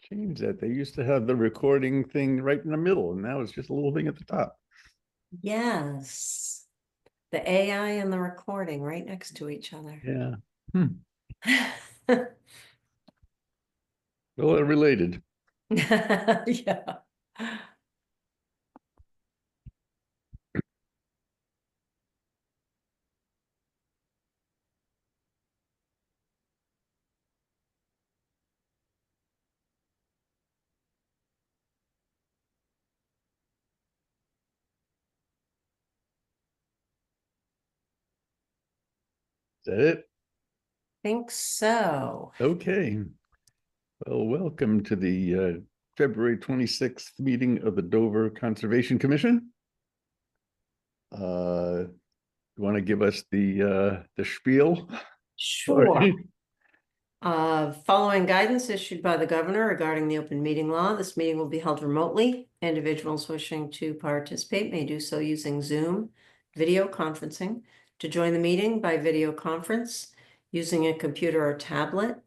change that. They used to have the recording thing right in the middle, and now it's just a little thing at the top. Yes. The AI and the recording right next to each other. Yeah. Well, they're related. Yeah. Is that it? Think so. Okay. Well, welcome to the February 26th meeting of the Dover Conservation Commission. You want to give us the spiel? Sure. Following guidance issued by the governor regarding the open meeting law, this meeting will be held remotely. Individuals wishing to participate may do so using Zoom video conferencing. To join the meeting by video conference using a computer or tablet,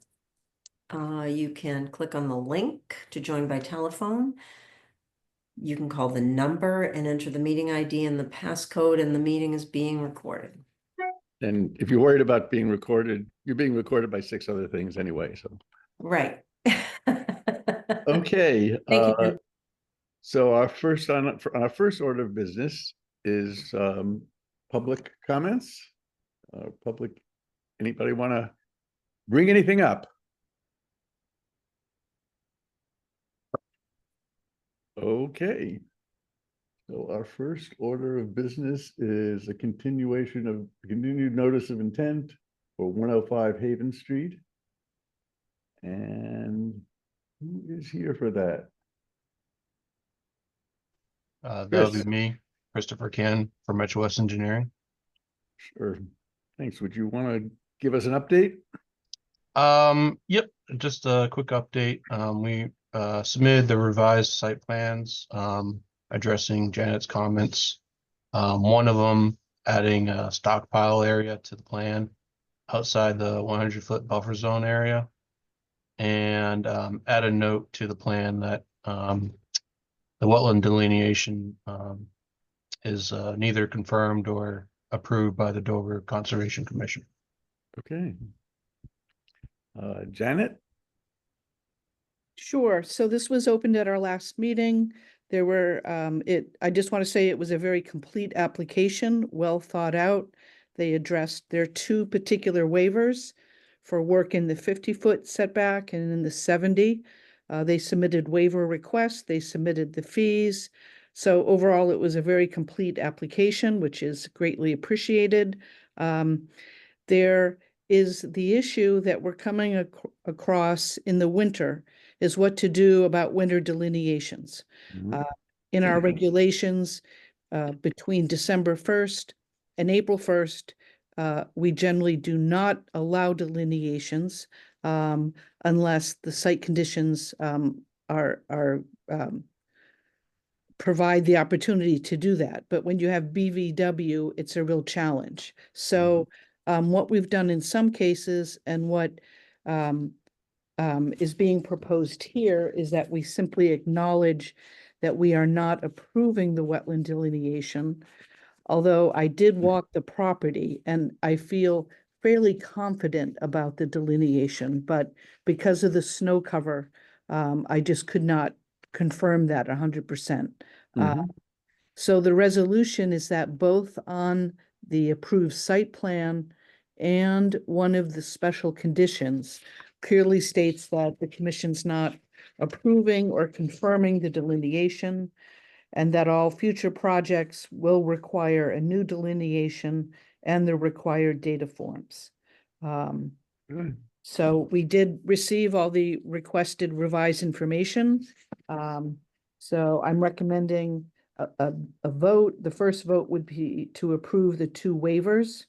you can click on the link to join by telephone. You can call the number and enter the meeting ID and the passcode, and the meeting is being recorded. And if you're worried about being recorded, you're being recorded by 6 other things anyway. So, Right. okay. Thank you. So our first order of business is public comments. Anybody want to bring anything up? Okay. So our first order of business is a continued notice of intent for 105 Haven Street. And who is here for that? That would be me, Christopher Ken from Metro West Engineering. Sure. Thanks. Would you want to give us an update? Yep, just a quick update. We submitted the revised site plans addressing Janet's comments. One of them adding a stockpile area to the plan outside the 100-foot buffer zone area, and add a note to the plan that the wetland delineation is neither confirmed or approved by the Dover Conservation Commission. Okay. Janet? Sure. So this was opened at our last meeting. There were, I just want to say it was a very complete application, well thought out. They addressed their 2 particular waivers for work in the 50-foot setback and in the 70. They submitted waiver requests, they submitted the fees. So overall, it was a very complete application, which is greatly appreciated. There is the issue that we're coming across in the winter is what to do about winter delineations. Mhm. In our regulations, between December 1st and April 1st, we generally do not allow delineations unless the site conditions provide the opportunity to do that. But when you have BVW, it's a real challenge. So what we've done in some cases and what is being proposed here is that we simply acknowledge that we are not approving the wetland delineation. Although I did walk the property and I feel fairly confident about the delineation, but because of the snow cover, I just could not confirm that 100%. So the resolution is that both on the approved site plan and one of the special conditions clearly states that the commission's not approving or confirming the delineation, and that all future projects will require a new delineation and the required data forms. Good. So we did receive all the requested revised information. So I'm recommending a vote. The first vote would be to approve the 2 waivers.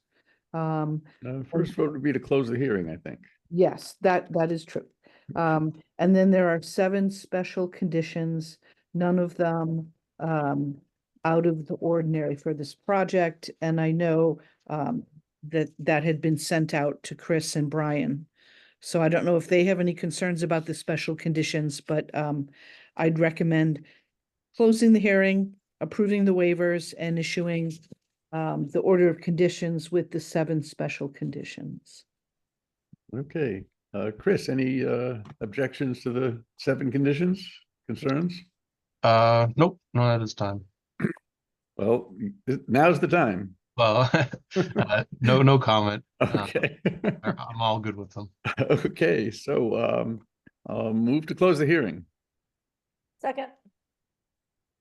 First vote would be to close the hearing, I think. Yes, that is true. And then there are 7 special conditions, none of them out of the ordinary for this project. And I know that had been sent out to Chris and Brian. So I don't know if they have any concerns about the special conditions, but I'd recommend closing the hearing, approving the waivers, and issuing the order of conditions with the 7 special conditions. Okay, Chris, any objections to the 7 conditions, concerns? Nope, not at this time. Well, now's the time. Well, no comment. Okay. I'm all good with them. Okay, so I'll move to close the hearing. Second.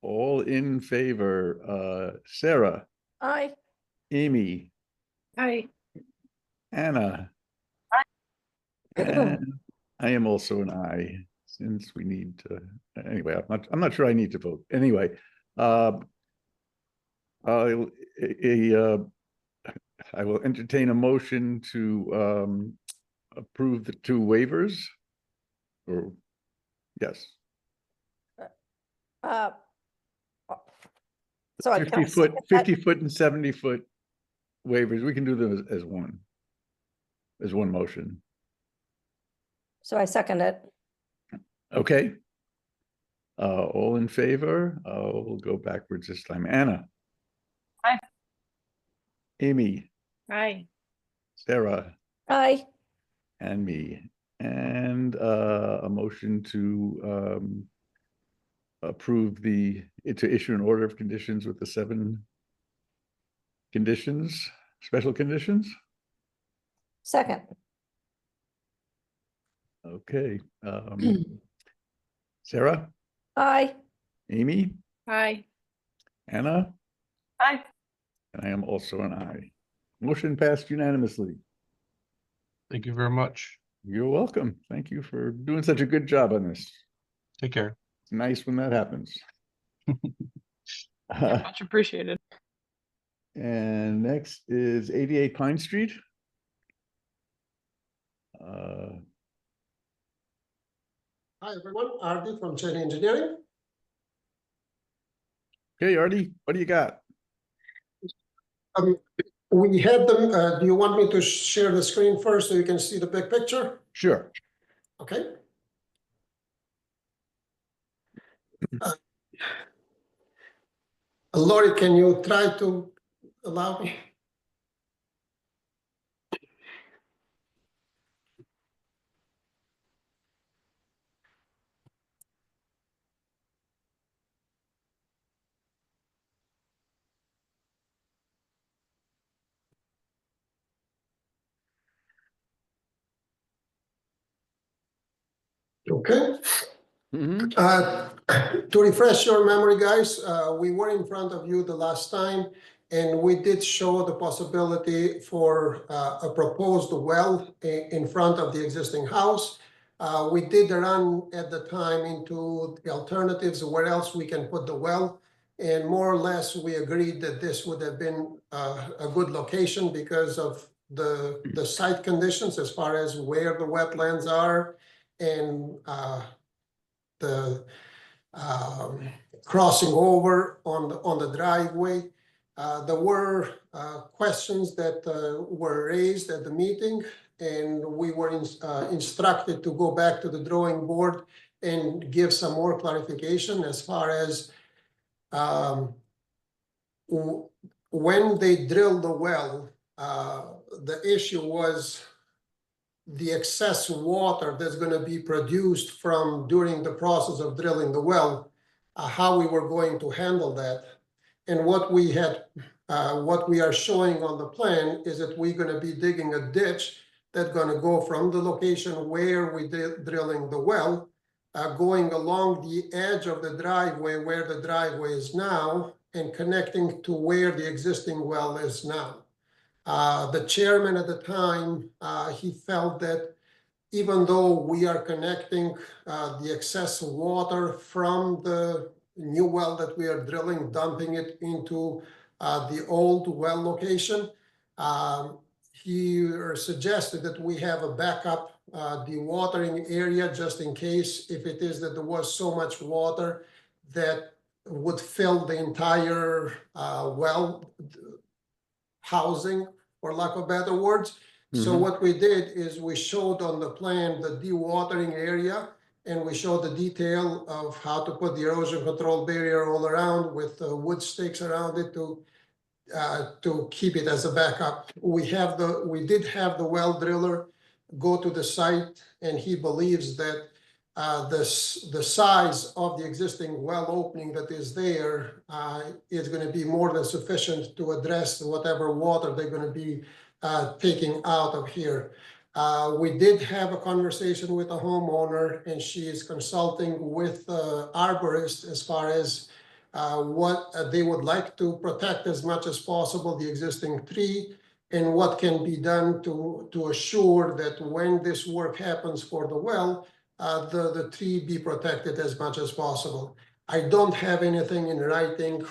All in favor, Sarah, Aye. Amy, Aye. Anna. And I am also an aye, since we need to, anyway, I'm not sure I need to vote. Anyway, I will entertain a motion to approve the 2 waivers. Or, yes, So I 50 foot, 50 foot and 70 foot waivers. We can do them as one motion. So I second it. Okay. All in favor? We'll go backwards this time. Anna. Aye. Amy, Aye. Sarah, Aye. and me. And a motion to approve to issue an order of conditions with the 7 conditions, special conditions. Second. Okay. Sarah, Aye. Amy, Aye. Anna, Aye. and I am also an aye. Motion passed unanimously. Thank you very much. You're welcome. Thank you for doing such a good job on this. Take care. It's nice when that happens. Much appreciated. And next is 88 Pine Street. Hi, everyone. Artie from Cherry Engineering. Okay, Artie, what do you got? We had them, do you want me to share the screen first so you can see the big picture? Sure. Okay. Lori, can you try to allow me? Okay. Mhm. To refresh your memory, guys, we were in front of you the last time, and we did show the possibility for a proposed well in front of the existing house. We did run at the time into the alternatives, where else we can put the well. And more or less, we agreed that this would have been a good location because of the site conditions as far as where the wetlands are and the crossing over on the driveway. There were questions that were raised at the meeting, and we were instructed to go back to the drawing board and give some more clarification as far as when they drilled the well, the issue was the excess water that's going to be produced from during the process of drilling the well, how we were going to handle that. And what we are showing on the plan is that we're going to be digging a ditch that's going to go from the location where we did drilling the well, going along the edge of the driveway where the driveway is now, and connecting to where the existing well is now. The chairman at the time, he felt that even though we are connecting the excess water from the new well that we are drilling, dumping it into the old well location, he suggested that we have a backup dewatering area just in case if it is that there was so much water that would fill the entire well housing, for lack of better words. So Mhm. what we did is we showed on the plan the dewatering area, and we showed the detail of how to put the erosion control barrier all around with wood stakes around it to keep it as a backup. We did have the well driller go to the site, and he believes that the size of the existing well opening that is there is going to be more than sufficient to address whatever water they're going to be taking out of here. We did have a conversation with a homeowner, and she is consulting with arborist as far as what they would like to protect as much as possible the existing tree, and what can be done to assure that when this work happens for the well, the tree be protected as much as possible. I don't have anything in writing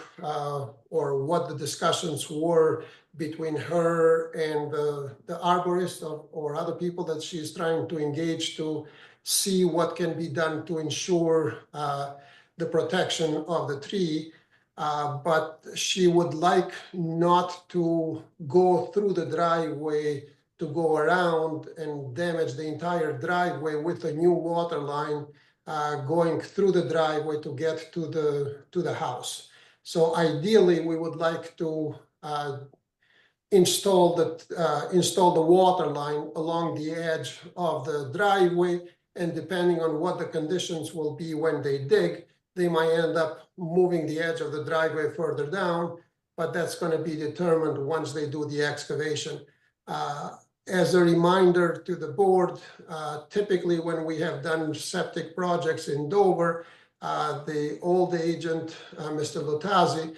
or what the discussions were between her and the arborist or other people that she's trying to engage to see what can be done to ensure the protection of the tree. But she would like not to go through the driveway to go around and damage the entire driveway with a new water line going through the driveway to get to the house. So ideally, we would like to install the water line along the edge of the driveway, and depending on what the conditions will be when they dig, they might end up moving the edge of the driveway further down, but that's going to be determined once they do the excavation. As a reminder to the board, typically when we have done septic projects in Dover, the old agent, Mr. Lutazzi,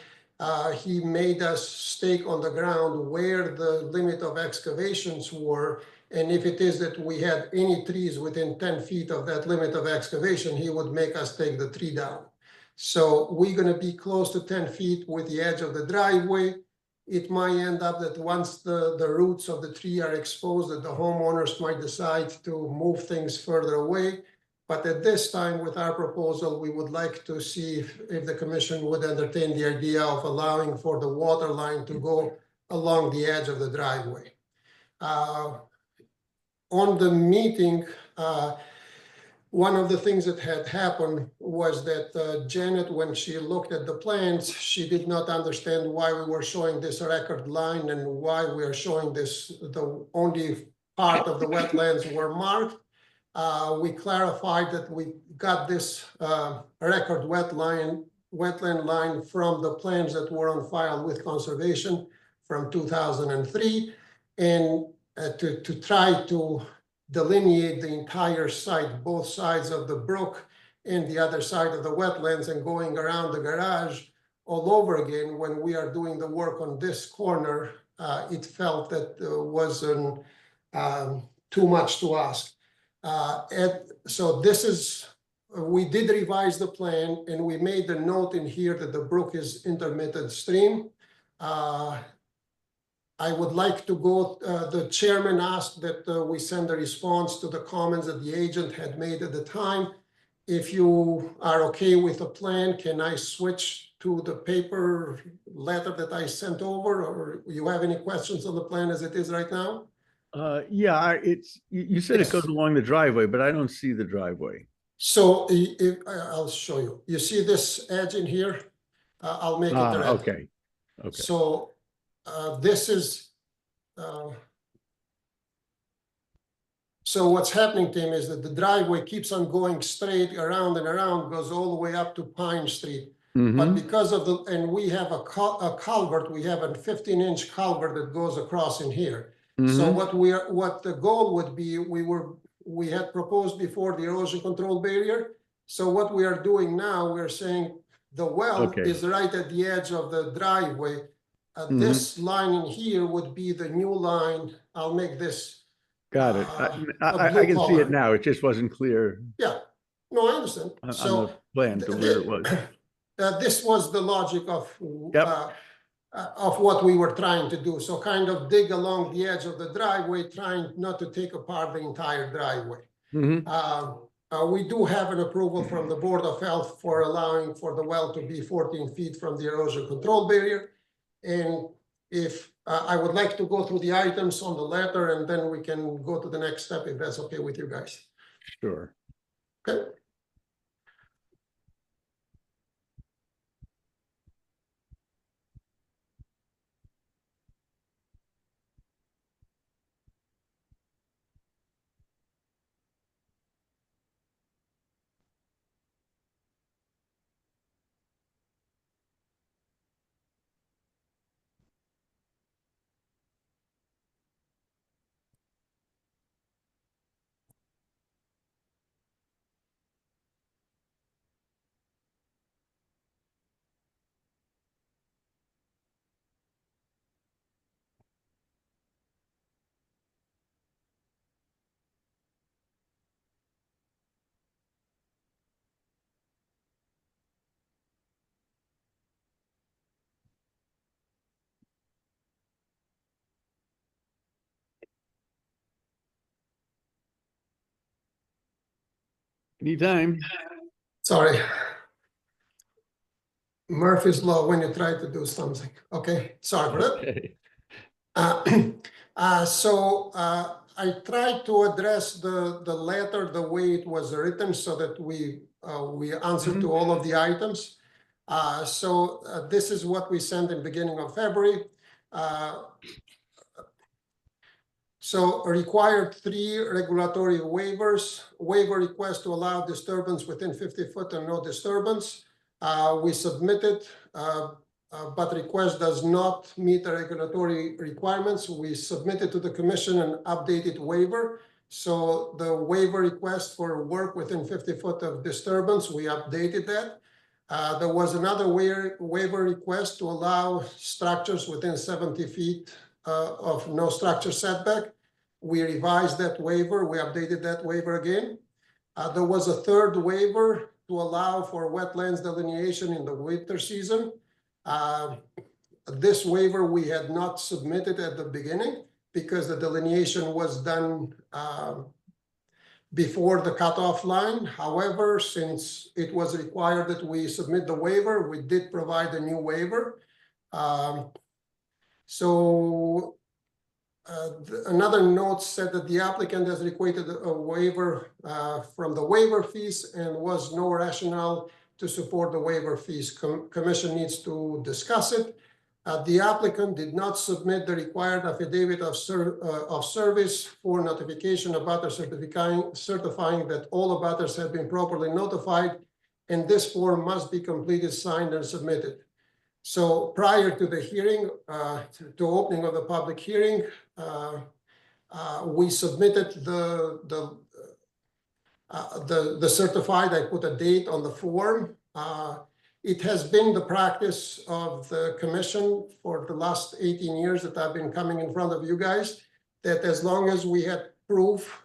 he made us stake on the ground where the limit of excavations were. And if it is that we had any trees within 10 feet of that limit of excavation, he would make us take the tree down. So we're going to be close to 10 feet with the edge of the driveway. It might end up that once the roots of the tree are exposed, that the homeowners might decide to move things further away. But at this time, with our proposal, we would like to see if the commission would entertain the idea of allowing for the water line to go along the edge of the driveway. On the meeting, one of the things that had happened was that Janet, when she looked at the plans, she did not understand why we were showing this record line and why we are showing this, the only part of the wetlands were marked. We clarified that we got this record wetland line from the plans that were on file with conservation from 2003, and to try to delineate the entire site, both sides of the brook and the other side of the wetlands, and going around the garage all over again. When we are doing the work on this corner, it felt that wasn't too much to ask. So this is, we did revise the plan, and we made the note in here that the brook is intermittent stream. I would like to go, the chairman asked that we send a response to the comments that the agent had made at the time. If you are okay with the plan, can I switch to the paper letter that I sent over, or you have any questions on the plan as it is right now? Yeah, you said it goes Yes. along the driveway, but I don't see the driveway. So I'll show you. You see this edge in here? I'll make it red. Okay, okay. So this is, so what's happening, Tim, is that the driveway keeps on going straight around and around, goes all the way up to Pine Street. But Mhm. because of the, and we have a culvert, we have a 15-inch culvert that goes across in here. So Mhm. what the goal would be, we had proposed before the erosion control barrier. So what we are doing now, we're saying the well Okay. is right at the edge of the driveway. Mhm. This line in here would be the new line. I'll make this. Got it. a I blue can see color. it now. It just wasn't clear Yeah, no, I understand. on So the plan to where it was. this was the logic of Yep. what we were trying to do. So kind of dig along the edge of the driveway, trying not to take apart the entire driveway. Mhm. We do have an approval from the Board of Health for allowing for the well to be 14 feet from the erosion control barrier. And if I would like to go through the items on the letter and then we can go to the next step if that's okay with you guys. Sure. Okay. Anytime. Sorry. Murphy's Law when you try to do something. Okay, sorry for that. Okay. I tried to address the letter the way it was written so that we answer to all of the items. This is what we sent in beginning of February. So required 3 regulatory waivers, waiver request to allow disturbance within 50 foot and no disturbance. We submitted, but request does not meet the regulatory requirements. We submitted to the commission an updated waiver. So the waiver request for work within 50 foot of disturbance, we updated that. There was another waiver request to allow structures within 70 feet of no structure setback. We revised that waiver. We updated that waiver again. There was a third waiver to allow for wetlands delineation in the winter season. This waiver we had not submitted at the beginning because the delineation was done before the cutoff line. However, since it was required that we submit the waiver, we did provide a new waiver. Another note said that the applicant has requested a waiver from the waiver fees and was no rationale to support the waiver fees. Commission needs to discuss it. The applicant did not submit the required affidavit of service for notification of abutters certifying that all abutters have been properly notified, and this form must be completed, signed, and submitted. So prior to the hearing, to opening of the public hearing, we submitted the certified. I put a date on the form. It has been the practice of the commission for the last 18 years that I've been coming in front of you guys, that as long as we had proof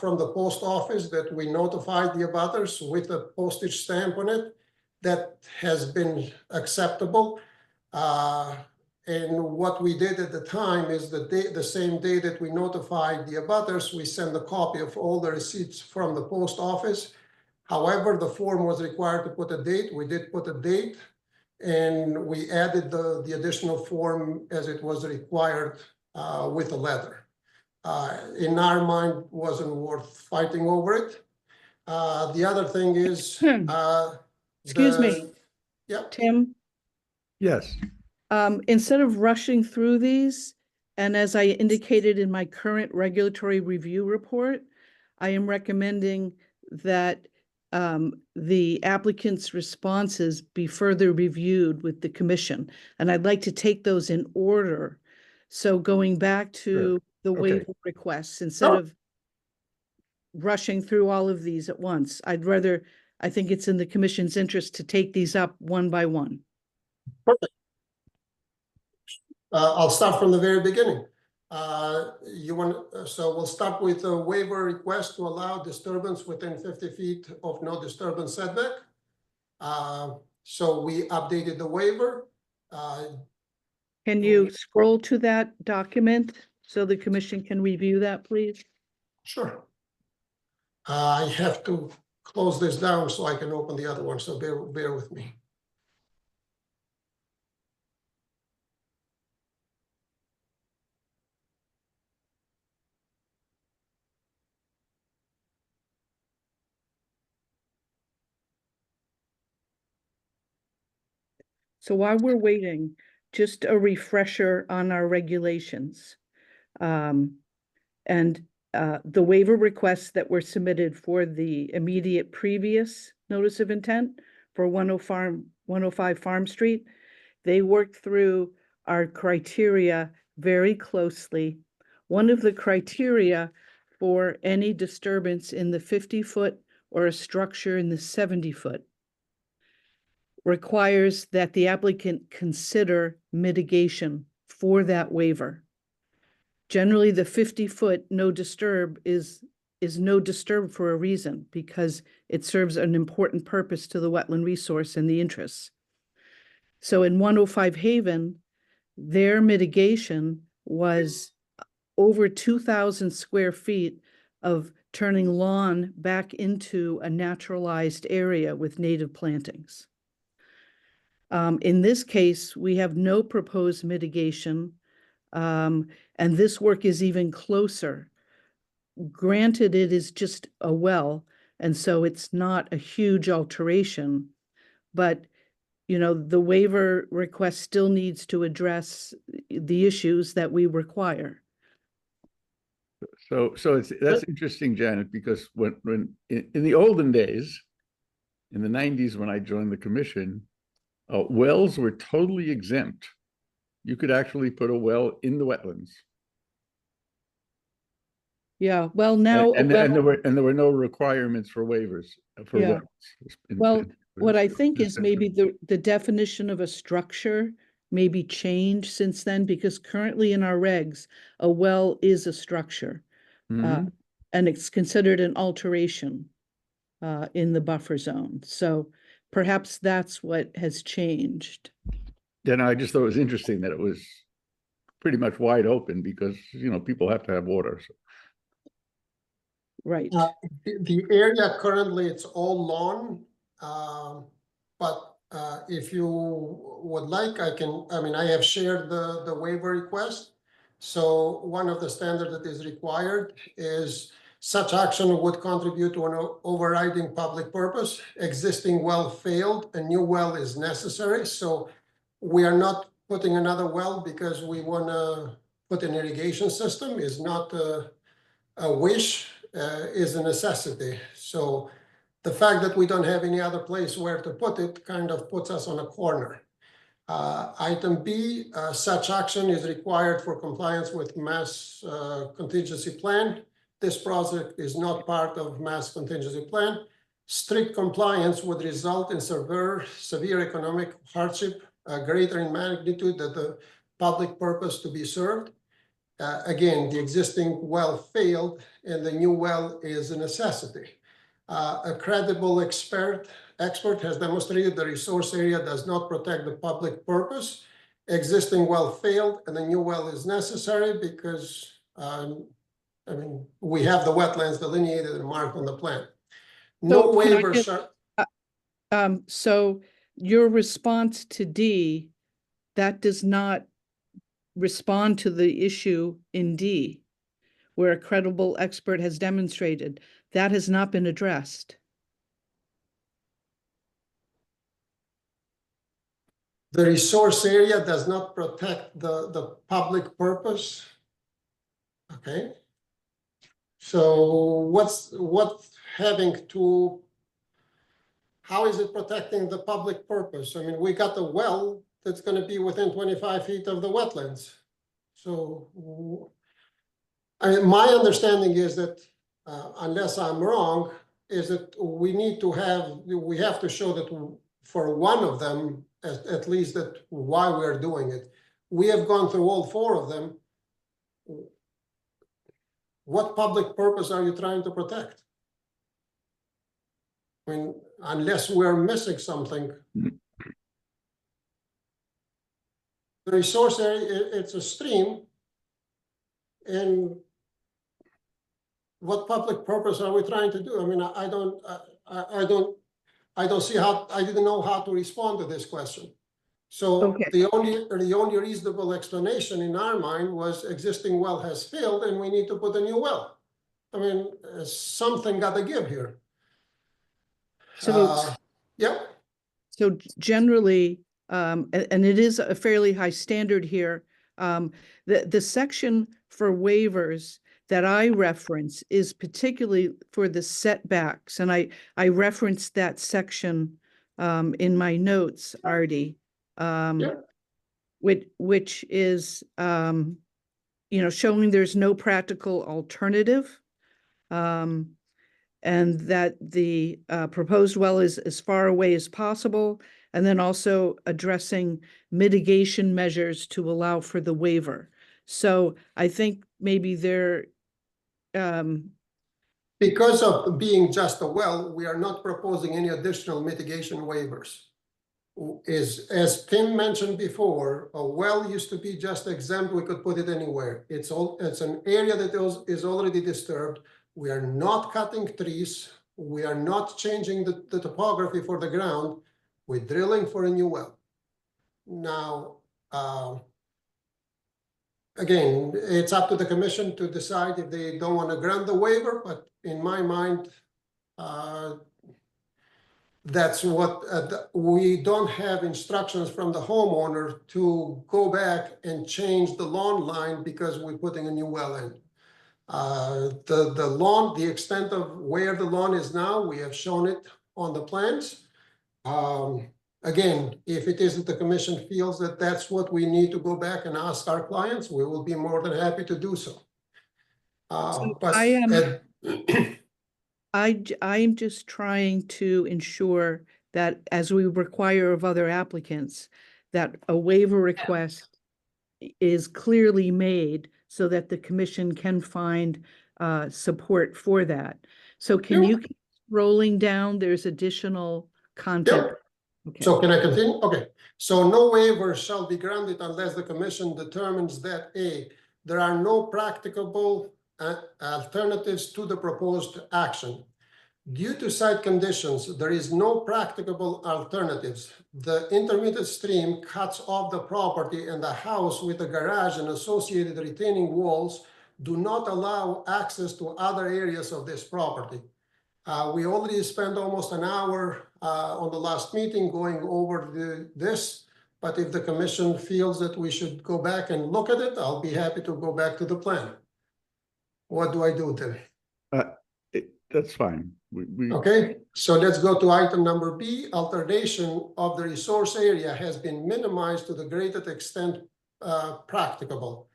from the post office that we notified the abutters with a postage stamp on it, that has been acceptable. And what we did at the time is the same day that we notified the abutters, we sent a copy of all the receipts from the post office. However, the form was required to put a date. We did put a date, and we added the additional form as it was required with a letter. In our mind, wasn't worth fighting over it. The other thing is, Excuse me. Yeah. Tim, Yes. instead of rushing through these, and as I indicated in my current regulatory review report, I am recommending that the applicant's responses be further reviewed with the commission. And I'd like to take those in order. So going back to the Okay. waiver requests, instead of rushing through all of these at once, I think it's in the commission's interest to take these up one by one. Perfect. I'll start from the very beginning. So we'll start with a waiver request to allow disturbance within 50 feet of no disturbance setback. So we updated the waiver. Can you scroll to that document so the commission can review that, please? Sure. I have to close this down so I can open the other one, so bear with me. So while we're waiting, just a refresher on our regulations. And the waiver requests that were submitted for the immediate previous notice of intent for 105 Farm Street, they worked through our criteria very closely. One of the criteria for any disturbance in the 50-foot or a structure in the 70-foot requires that the applicant consider mitigation for that waiver. Generally, the 50-foot no disturb is no disturb for a reason, because it serves an important purpose to the wetland resource and the interests. So in 105 Haven, their mitigation was over 2,000 square feet of turning lawn back into a naturalized area with native plantings. In this case, we have no proposed mitigation, and this work is even closer. Granted, it is just a well, and so it's not a huge alteration, but the waiver request still needs to address the issues that we require. So that's interesting, Janet, because when in the olden days, in the 90s, when I joined the commission, wells were totally exempt. You could actually put a well in the wetlands. Yeah, well, now, And there were no requirements for waivers for Yeah. wells. well, what I think is maybe the definition of a structure maybe changed since then, because currently in our regs, a well is a structure. Mhm. And it's considered an alteration in the buffer zone. So perhaps that's what has changed. Then I just thought it was interesting that it was pretty much wide open because, people have to have water. So. Right. The area currently, it's all lawn, but if you would like, I have shared the waiver request. So one of the standards that is required is such action would contribute to an overriding public purpose. Existing well failed, a new well is necessary. So we are not putting another well because we want to put an irrigation system. Is not a wish, is a necessity. So the fact that we don't have any other place where to put it kind of puts us on a corner. Item B, such action is required for compliance with Mass Contingency Plan. This project is not part of Mass Contingency Plan. Strict compliance would result in severe economic hardship, greater in magnitude than the public purpose to be served. Again, the existing well failed and the new well is a necessity. A credible expert has demonstrated the resource area does not protect the public purpose. Existing well failed and a new well is necessary because, we have the wetlands delineated and marked on the plan. No So can I waivers are. So your response to D, that does not respond to the issue in D, where a credible expert has demonstrated that has not been addressed. The resource area does not protect the public purpose. Okay. So how is it protecting the public purpose? We got a well that's going to be within 25 feet of the wetlands. So my understanding is that, unless I'm wrong, is that we have to show that for one of them, at least, that why we're doing it. We have gone through all four of them. What public purpose are you trying to protect? Unless we're missing something. The resource area, it's a stream. And what public purpose are we trying to do? I don't see how, I didn't know how to respond to this question. So Okay. the only reasonable explanation in our mind was existing well has failed and we need to put a new well. Something got to give here. So, Yeah. so generally, and it is a fairly high standard here. The section for waivers that I reference is particularly for the setbacks, and I referenced that section in my notes, Artie. Yeah. Which is showing there's no practical alternative. And that the proposed well is as far away as possible, and then also addressing mitigation measures to allow for the waiver. So I think maybe they're Because of being just a well, we are not proposing any additional mitigation waivers. As Tim mentioned before, a well used to be just exempt, we could put it anywhere. It's an area that is already disturbed. We are not cutting trees. We are not changing the topography for the ground. We're drilling for a new well. Now, again, it's up to the commission to decide if they don't want to grant the waiver, but in my mind, that's what we don't have instructions from the homeowner to go back and change the lawn line because we're putting a new well in. The lawn, the extent of where the lawn is now, we have shown it on the plans. Again, if it isn't the commission feels that that's what we need to go back and ask our clients, we will be more than happy to do so. But I'm just trying to ensure that, as we require of other applicants, that a waiver request is clearly made so that the commission can find support for that. So can you keep rolling down? There's additional content. Yep. Okay. So can I continue? Okay. So no waiver shall be granted unless the commission determines that A, there are no practicable alternatives to the proposed action. Due to site conditions, there is no practicable alternatives. The intermittent stream cuts off the property, and the house with the garage and associated retaining walls do not allow access to other areas of this property. We already spent almost an hour on the last meeting going over this, but if the commission feels that we should go back and look at it, I'll be happy to go back to the plan. What do I do then? That's fine. Okay, so let's go to item number B. Alteration of the resource area has been minimized to the greatest extent practicable.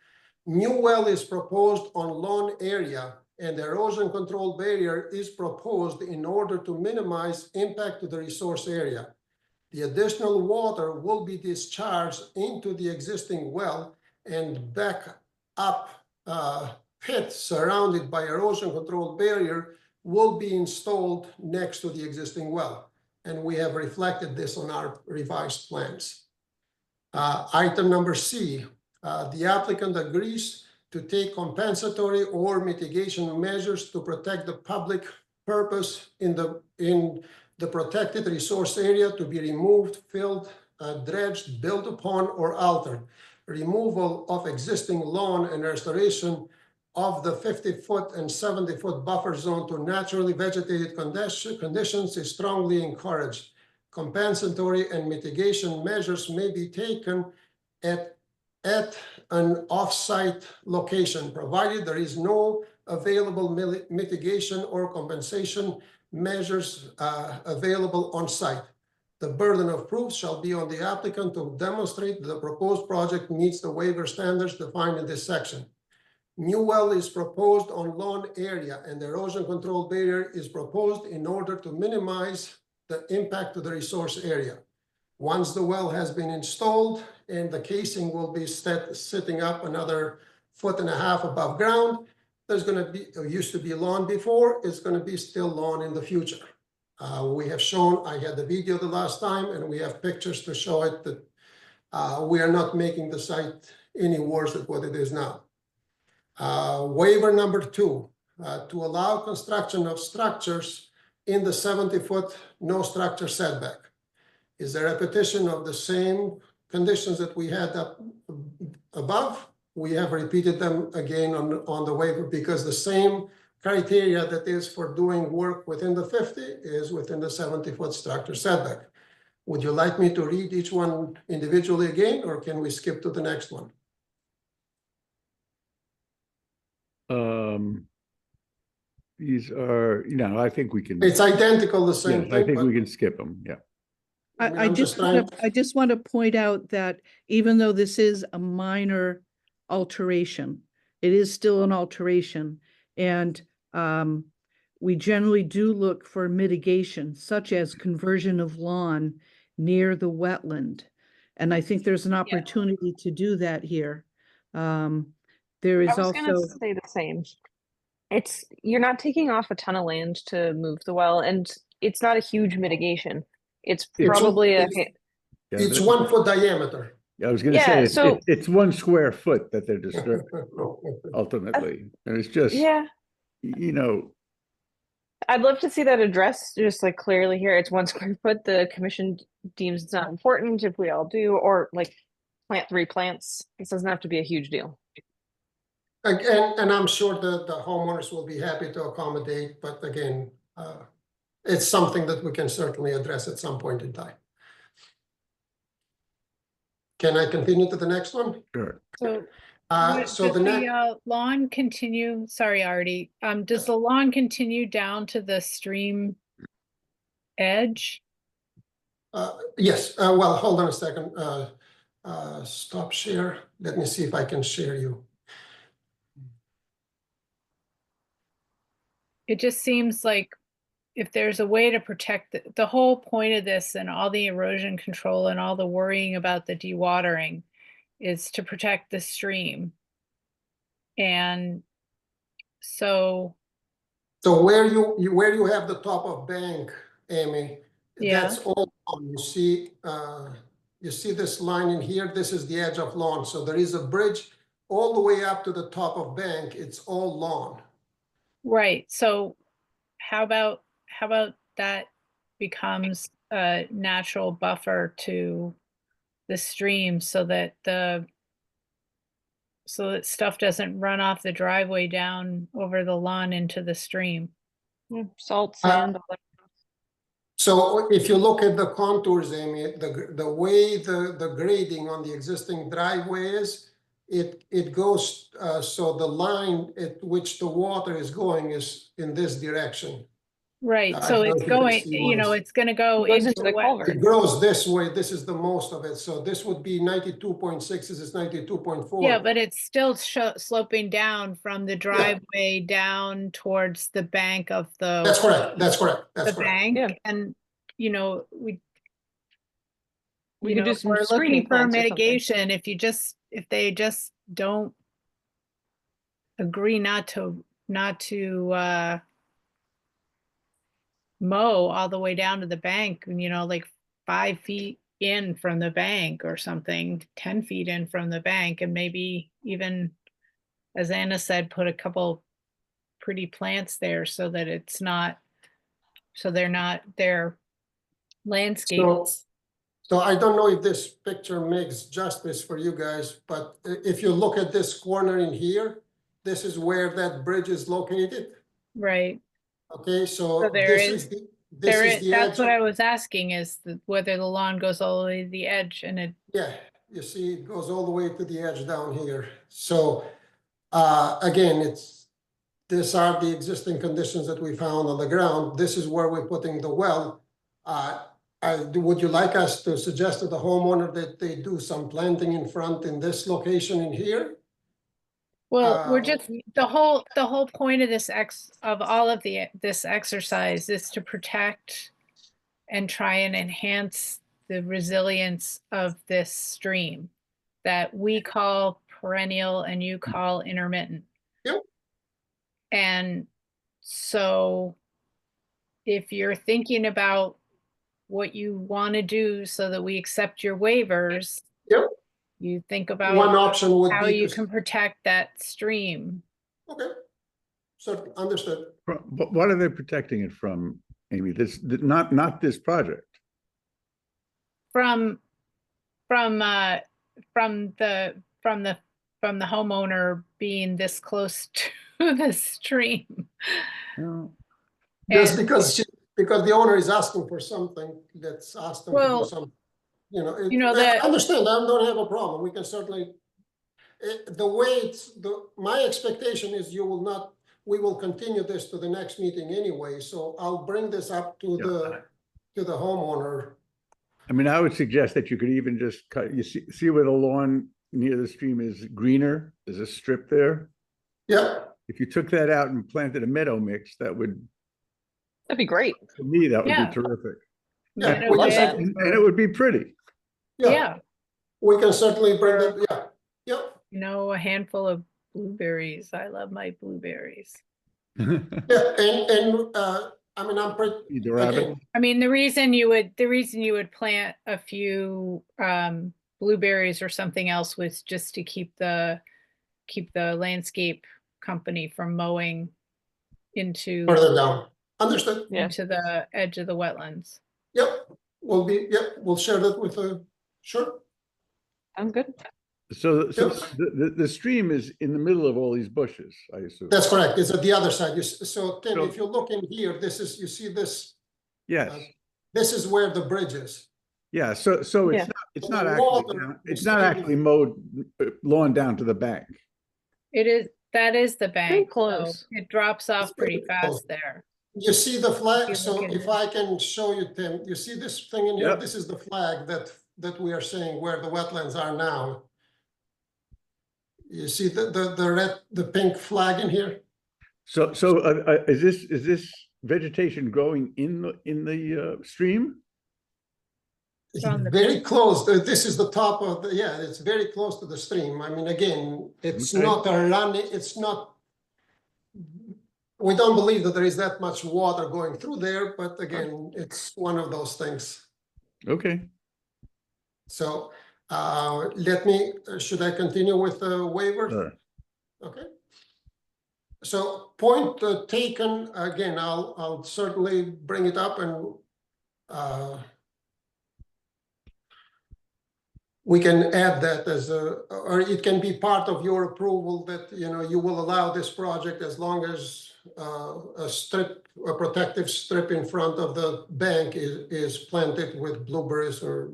New well is proposed on lawn area, and the erosion control barrier is proposed in order to minimize impact to the resource area. The additional water will be discharged into the existing well and back up pit surrounded by erosion control barrier will be installed next to the existing well. And we have reflected this on our revised plans. Item number C, the applicant agrees to take compensatory or mitigation measures to protect the public purpose in the protected resource area to be removed, filled, dredged, built upon, or altered. Removal of existing lawn and restoration of the 50-foot and 70-foot buffer zone to naturally vegetated conditions is strongly encouraged. Compensatory and mitigation measures may be taken at an off-site location, provided there is no available mitigation or compensation measures available on site. The burden of proof shall be on the applicant to demonstrate the proposed project meets the waiver standards defined in this section. New well is proposed on lawn area, and the erosion control barrier is proposed in order to minimize the impact to the resource area. Once the well has been installed and the casing will be sitting up another 1.5 feet above ground, there's going to be, used to be lawn before, it's going to be still lawn in the future. We have shown, I had the video the last time, and we have pictures to show it that we are not making the site any worse than what it is now. Waiver number 2, to allow construction of structures in the 70-foot no structure setback. Is a repetition of the same conditions that we had up above. We have repeated them again on the waiver because the same criteria that is for doing work within the 50 is within the 70-foot structure setback. Would you like me to read each one individually again, or can we skip to the next one? These are, I think we can, It's identical, the same yes, I thing, think but we can skip them, yeah. I mean, I I'm just trying. I just want to point out that even though this is a minor alteration, it is still an alteration. And we generally do look for mitigation, such as conversion of lawn near the wetland. And I think there's an opportunity to do that here. There is I was gonna also, say the same. You're not taking off a ton of land to move the well, and it's not a huge mitigation. It's probably a, It's- Yeah, It's but- 1 foot diameter. I was gonna Yeah, say, it's, so- it's 1 square foot that they're disturbing ultimately, and it's just, yeah. I'd love to see that addressed just like clearly here. It's 1 square foot. The commission deems it's not important if we all do, or like plant 3 plants. This doesn't have to be a huge deal. Again, and I'm sure the homeowners will be happy to accommodate, but again, it's something that we can certainly address at some point in time. Can I continue to the next one? sure. So So does the next, the lawn continue, sorry, Artie, does the lawn continue down to the stream edge? yes, well, hold on a second. Stop share. Let me see if I can share you. It just seems like if there's a way to protect the whole point of this and all the erosion control and all the worrying about the dewatering is to protect the stream. And so, So where you have the top of bank, Amy, Yeah. that's all lawn. You see this line in here, this is the edge of lawn. So there is a bridge all the way up to the top of bank. It's all lawn. right, so how about that becomes a natural buffer to the stream so that stuff doesn't run off the driveway down over the lawn into the stream. Salt, sand, all that. So if you look at the contours, Amy, the way the grading on the existing driveway is, it goes, so the line at which the water is going is in this direction. Right, I so don't it's think you can going, see mine. it's gonna go It goes into into the wet. culvert. It grows this way, this is the most of it, so this would be 92.6, this is 92.4. Yeah, but it's still sloping down from the driveway down towards the bank of That's the correct, that's correct, that's correct. bank. Yeah. And, we We could do some we're screening looking for plants or something. mitigation. If they just don't agree not to mow all the way down to the bank, like 5 feet in from the bank or something, 10 feet in from the bank, and maybe even, as Anna said, put a couple pretty plants there so that they're landscaped. So I don't know if this picture makes justice for you guys, but if you look at this corner in here, this is where that bridge is located. Right. Okay, so So there this is- is the That's edge. what I was asking, is whether the lawn goes all the way to the edge, and it, Yeah, you see, it goes all the way to the edge down here. So again, these are the existing conditions that we found on the ground. This is where we're putting the well. Would you like us to suggest to the homeowner that they do some planting in front in this location in here? well, we're Uh, just, the whole point of this this exercise is to protect and try and enhance the resilience of this stream that we call perennial and you call intermittent. Yep. And so if you're thinking about what you want to do so that we accept your waivers, Yep. you think One about option would how be you to. can protect that stream. Okay, so understood. But what are they protecting it from, Amy? Not this project. From the homeowner being this close to the stream. No. Just And- because because the owner is asking for something, let's ask them to do Well, some, you know. you know, I that- understand, I don't have a problem, we can certainly, the way my expectation is you will not, we will continue this to the next meeting anyway, so I'll bring this up to the homeowner. I mean, I would suggest that you could even just cut, you see where the lawn near the stream is greener? There's a strip there. Yeah, If you took that out and planted a meadow mix, that would, That'd be great. to me, that would Yeah. be terrific. yeah, Meadow we can mix. certainly- And it would be pretty. Yeah, we can certainly bring it, yeah, you know, a handful of blueberries. I love my blueberries. yeah, and, I mean, I'm pretty, Eat the rabbit. again, I mean, the reason you would plant a few blueberries or something else was just to keep the landscape company from mowing into further down, understood? Yeah. into the edge of the wetlands. Yep, we'll share that with sure, Sounds good. So Yep. the stream is in the middle of all these bushes, I assume. that's correct, it's at the other side, so Tim, So- if you look in here, you see this, Yes, this is where the bridge is. yeah, so Yeah. it's The not water actually, is it's not staying- actually mowed lawn down to the bank. That is the bank. so close. It drops off pretty very close. fast there. You see the flag, You so look in if it. I can show you, Tim, you see this thing in here, Yep. this is the flag that we are saying where the wetlands are now. You see the red, the pink flag in here? So is this vegetation growing in the stream? It's on the very pink. close, this is the top of the, yeah, it's very close to the stream, I mean, again, it's Okay. not a running, it's not. We don't believe that there is that much water going through there, but again, it's one of those things. Okay, So, should I continue with the waiver? sure. Okay. So point taken, again, I'll certainly bring it up and we can add that as or it can be part of your approval that, you know, you will allow this project as long as a protective strip in front of the bank is planted with blueberries or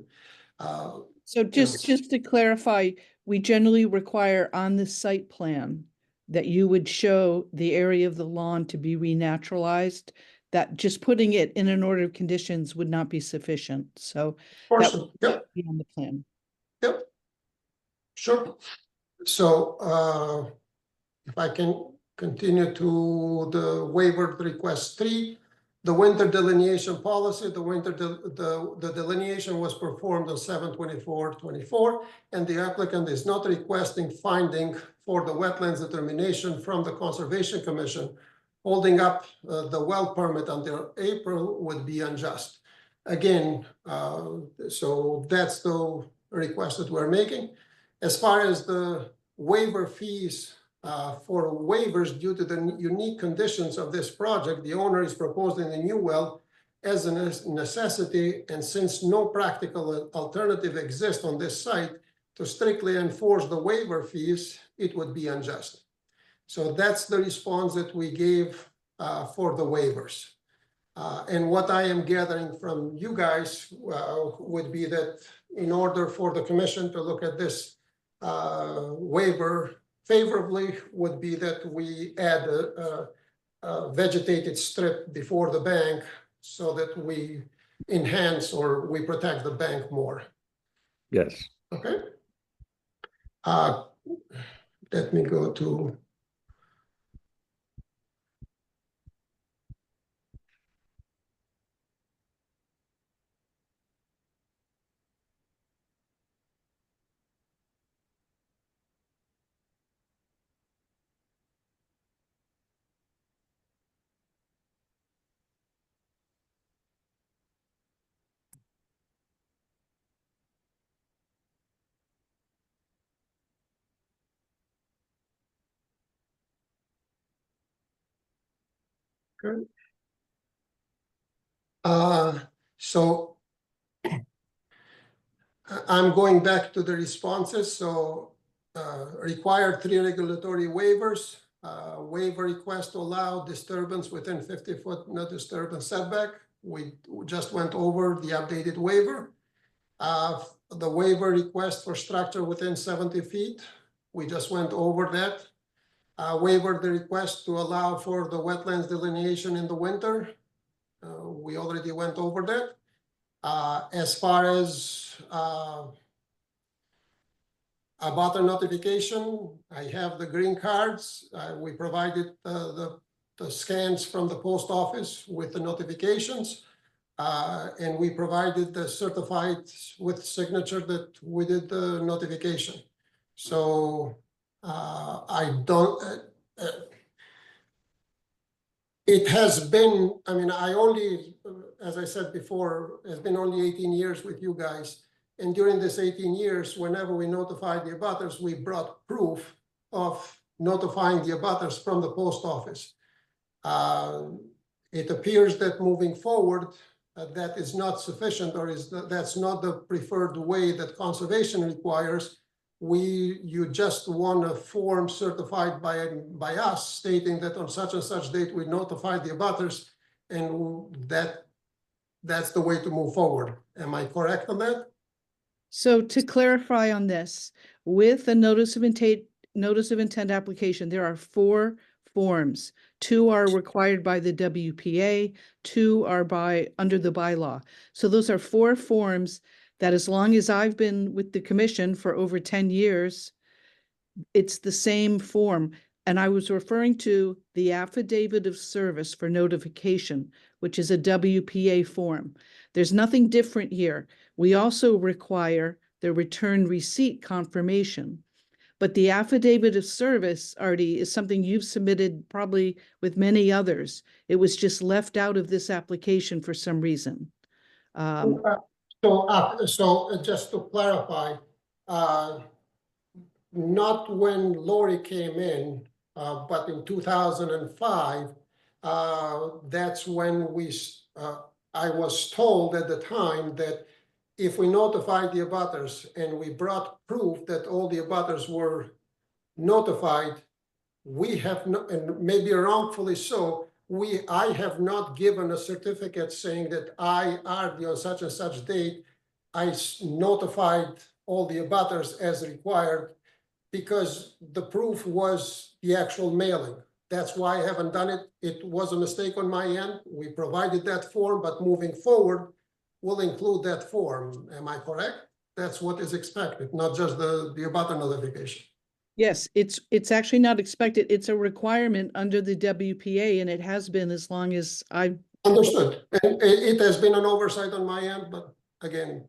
So just to clarify, we generally require on the site plan that you would show the area of the lawn to be renaturalized, that just putting it in an order of conditions would not be sufficient. So that portion. would Yep. be on the plan. Yep. Sure. So if I can continue to the waiver request 3, the winter delineation policy, the delineation was performed on 7/24/24, and the applicant is not requesting finding for the wetlands determination from the Conservation Commission. Holding up the well permit until April would be unjust. Again, so that's the request that we're making. As far as the waiver fees for waivers due to the unique conditions of this project, the owner is proposing a new well as a necessity, and since no practical alternative exists on this site, to strictly enforce the waiver fees, it would be unjust. So that's the response that we gave for the waivers. And what I am gathering from you guys would be that in order for the commission to look at this waiver favorably would be that we add a vegetated strip before the bank so that we enhance or we protect the bank more. Yes. Okay. Let me go to. Good. So I'm going back to the responses. So required 3 regulatory waivers. Waiver request to allow disturbance within 50-foot no disturbance setback. we just went over the updated waiver. The waiver request for structure within 70 feet, we just went over that. Waiver the request to allow for the wetlands delineation in the winter. We already went over that. As far as abutter notification, I have the green cards. We provided the scans from the post office with the notifications. And we provided the certified with signature that we did the notification. So I don't, it has been, I mean, I only, as I said before, it's been only 18 years with you guys. And during this 18 years, whenever we notified the abutters, we brought proof of notifying the abutters from the post office. It appears that moving forward, that is not sufficient, or that's not the preferred way that conservation requires. You just want a form certified by us stating that on such and such date we notified the abutters, and that's the way to move forward. Am I correct on that? So to clarify on this, with a notice of intent application, there are 4 forms. 2 are required by the WPA, 2 are under the bylaw. So those are 4 forms that, as long as I've been with the commission for over 10 years, it's the same form. And I was referring to the affidavit of service for notification, which is a WPA form. There's nothing different here. We also require the return receipt confirmation. But the affidavit of service, Artie, is something you've submitted probably with many others. It was just left out of this application for some reason. So just to clarify, not when Lori came in, but in 2005, that's when I was told at the time that if we notified the abutters and we brought proof that all the abutters were notified, we have not, and maybe wrongfully so, I have not given a certificate saying that I, Artie, on such and such date, I notified all the abutters as required, because the proof was the actual mailing. That's why I haven't done it. It was a mistake on my end. We provided that form, but moving forward, we'll include that form. Am I correct? That's what is expected, not just the abutter notification. Yes, it's actually not expected. It's a requirement under the WPA, and it has been as long as I've. Understood. And it has been an oversight on my end, but again,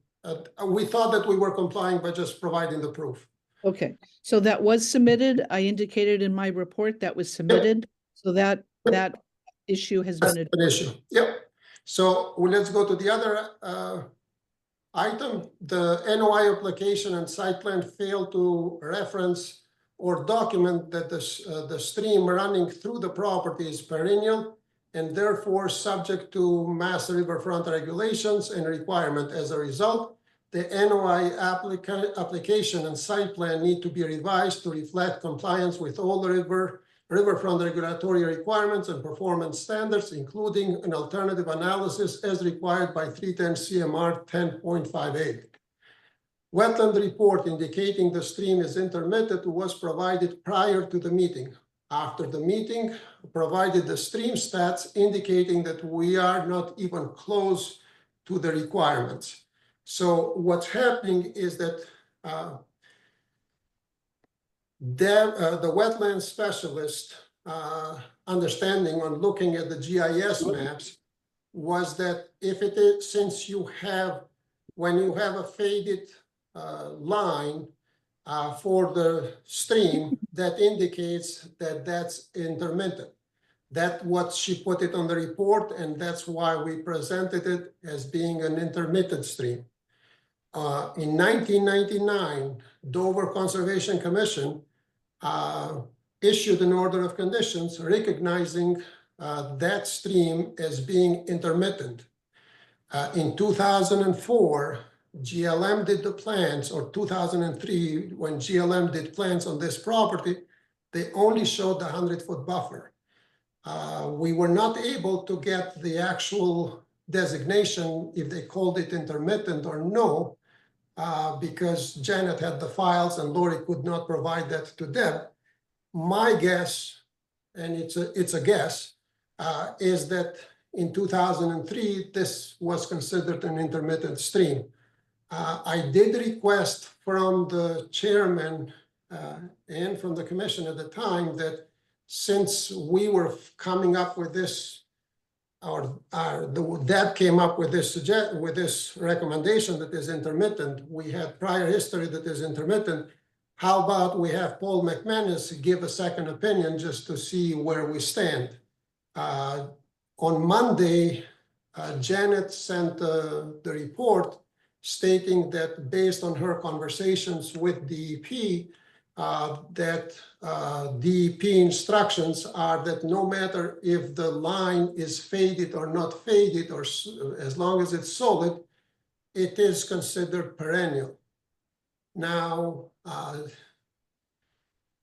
we thought that we were complying by just providing the proof. Okay, so that was submitted. I indicated in my report that was submitted, so that issue has That's been. an issue. Yep. So let's go to the other item. The NOI application and site plan failed to reference or document that the stream running through the property is perennial and therefore subject to Mass Riverfront regulations and requirement. As a result, the NOI application and site plan need to be revised to reflect compliance with all the riverfront regulatory requirements and performance standards, including an alternative analysis as required by 310 CMR 10.58. Wetland report indicating the stream is intermittent was provided prior to the meeting. After the meeting, provided the stream stats indicating that we are not even close to the requirements. So what's happening is that the wetland specialist understanding on looking at the GIS maps was that if it is, since you have, when you have a faded line for the stream, that indicates that that's intermittent. That's what she put it on the report, and that's why we presented it as being an intermittent stream. In 1999, Dover Conservation Commission issued an order of conditions recognizing that stream as being intermittent. In 2004, GLM did the plans, or 2003, when GLM did plans on this property, they only showed the 100-foot buffer. We were not able to get the actual designation, if they called it intermittent or no, because Janet had the files and Lori could not provide that to Deb. My guess, and it's a guess, is that in 2003, this was considered an intermittent stream. I did request from the chairman and from the commission at the time that since we were coming up with this, Deb came up with this recommendation that is intermittent. We had prior history that is intermittent. How about we have Paul McManus give a second opinion just to see where we stand? On Monday, Janet sent the report stating that based on her conversations with DEP, that DEP instructions are that no matter if the line is faded or not faded, or as long as it's solid, it is considered perennial. Now,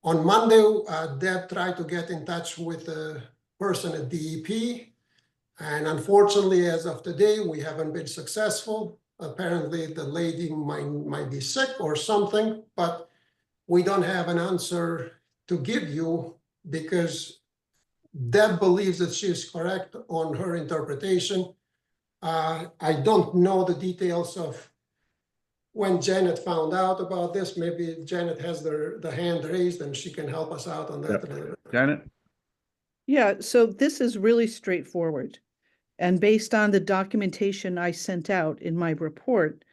on Monday, Deb tried to get in touch with the person at DEP, and unfortunately, as of today, we haven't been successful. Apparently, the lady might be sick or something, but we don't have an answer to give you because Deb believes that she is correct on her interpretation. I don't know the details of when Janet found out about this. Maybe Janet has the hand raised and she can help us out on that. Janet? Yeah, so this is really straightforward. And based on the documentation I sent out in my report,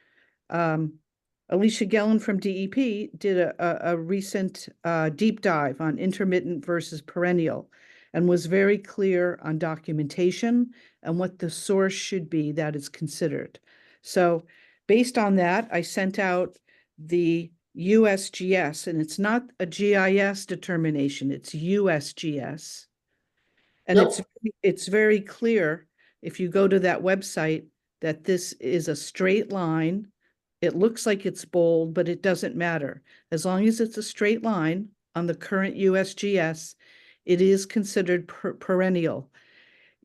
Alicia Gellin from DEP did a recent deep dive on intermittent versus perennial and was very clear on documentation and what the source should be that is considered. So based on that, I sent out the USGS, and it's not a GIS determination, it's USGS. And Yep. it's very clear if you go to that website that this is a straight line. It looks like it's bold, but it doesn't matter. As long as it's a straight line on the current USGS, it is considered perennial.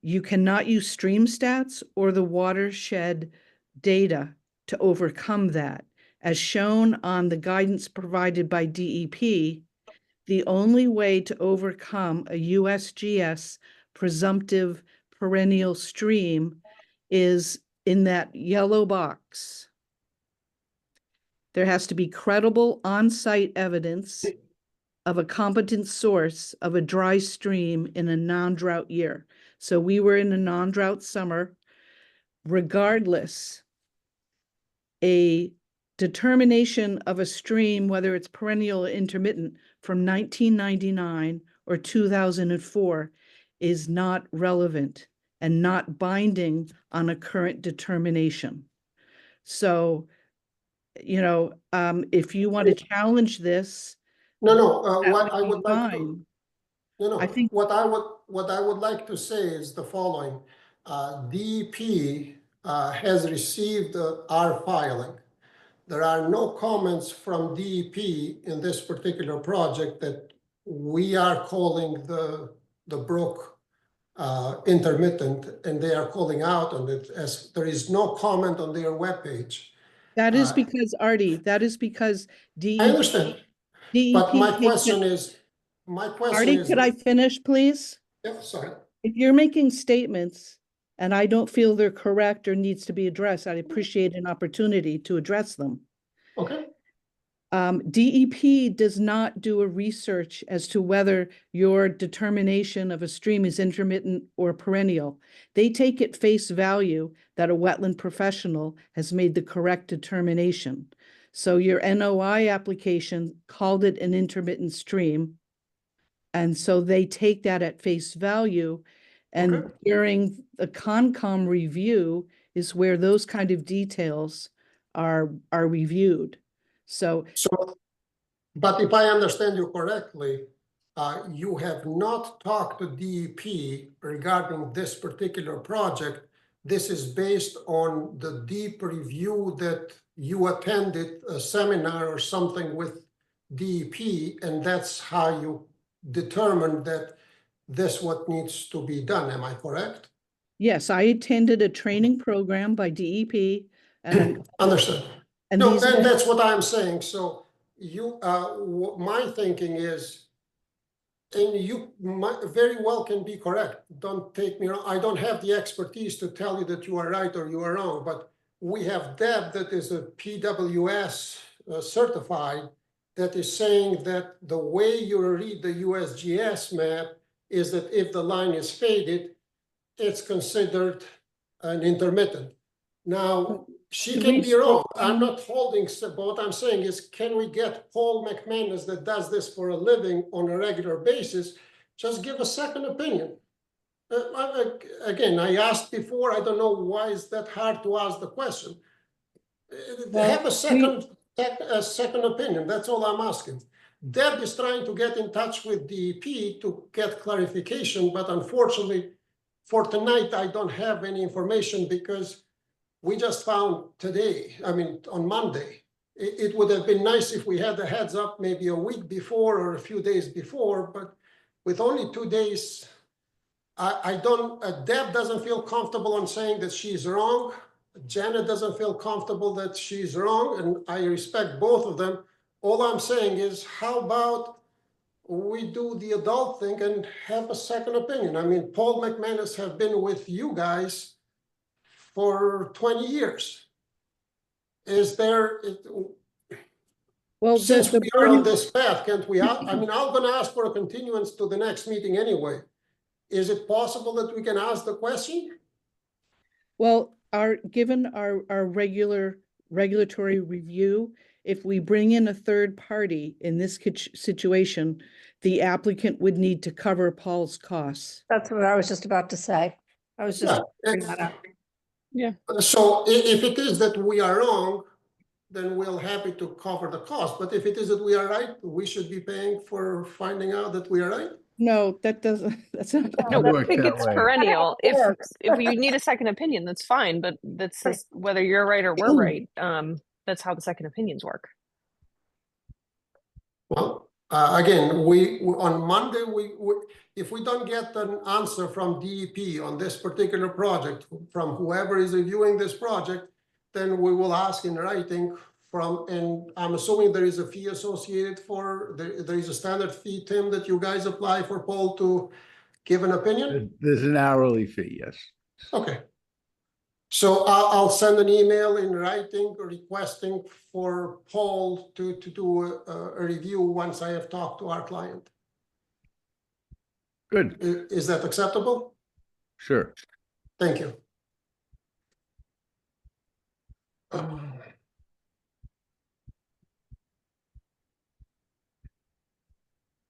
You cannot use stream stats or the watershed data to overcome that. As shown on the guidance provided by DEP, the only way to overcome a USGS presumptive perennial stream is in that yellow box. There has to be credible on-site evidence of a competent source of a dry stream in a non-drought year. So we were in a non-drought summer. Regardless, a determination of a stream, whether it's perennial or intermittent, from 1999 or 2004 is not relevant and not binding on a current determination. So, you know, if you want to challenge this, No, that what I would be would like to, fine. no, I think- what I would like to say is the following. DEP has received our filing. There are no comments from DEP in this particular project that we are calling the brook intermittent, and they are calling out on it as there is no comment on their webpage. That is because, Artie, that is because DEP. I understand, but my takes question it- is, Artie, could I finish, please? Yeah, sorry. If you're making statements and I don't feel they're correct or needs to be addressed, I'd appreciate an opportunity to address them. Okay. DEP does not do a research as to whether your determination of a stream is intermittent or perennial. They take at face value that a wetland professional has made the correct determination. So your NOI application called it an intermittent stream. And so they take that at face value. And Okay. during the Concom review is where those kind of details are reviewed. So But if I understand you correctly, you have not talked to DEP regarding this particular project. This is based on the deep review that you attended a seminar or something with DEP, and that's how you determined that this what needs to be done. Am I correct? Yes, I attended a training program by DEP and, Understood. and No, these, and that's what I'm saying. So you, my thinking is, and you might very well can be correct. Don't take me wrong. I don't have the expertise to tell you that you are right or you are wrong, but we have Deb that is a PWS certified that is saying that the way you read the USGS map is that if the line is faded, it's considered an intermittent. Now, she Can can we be wrong. scroll I'm down? not holding, but what I'm saying is, can we get Paul McManus that does this for a living on a regular basis, just give a second opinion? Again, I asked before, I don't know why is that hard to ask the question. Have a second opinion, that's all I'm asking. Deb is trying to get in touch with DEP to get clarification, but unfortunately, for tonight, I don't have any information because we just found today, I mean, on Monday. It would have been nice if we had a heads up maybe a week before or a few days before, but with only 2 days, I don't, Deb doesn't feel comfortable on saying that she's wrong. Janet doesn't feel comfortable that she's wrong, and I respect both of them. All I'm saying is, how about we do the adult thing and have a second opinion? I mean, Paul McManus have been with you guys for 20 years. Is there, well, since the we are on burden, this path, can't we, I mean, I'm gonna ask for a continuance to the next meeting anyway. Is it possible that we can ask the question? well, given our regulatory review, if we bring in a third party in this situation, the applicant would need to cover Paul's costs. That's what I was just about to say. I was just Yeah, bringing that up. so if it is that we are wrong, then we'll happy to cover the cost. But if it is that we are right, we should be paying for finding out that we are right. No, that doesn't, that's not. No, It I works think that it's way. perennial. If Works. you need a second opinion, that's fine, but that's just whether you're right or we're right. That's how the second opinions work. Well, again, we on Monday, if we don't get an answer from DEP on this particular project, from whoever is reviewing this project, then we will ask in writing from, and I'm assuming there is a fee associated for, there is a standard fee, Tim, that you guys apply for Paul to give an opinion? There's an hourly fee, yes. Okay. So I'll send an email in writing requesting for Paul to do a review once I have talked to our client. Good, Is that acceptable? sure. Thank you.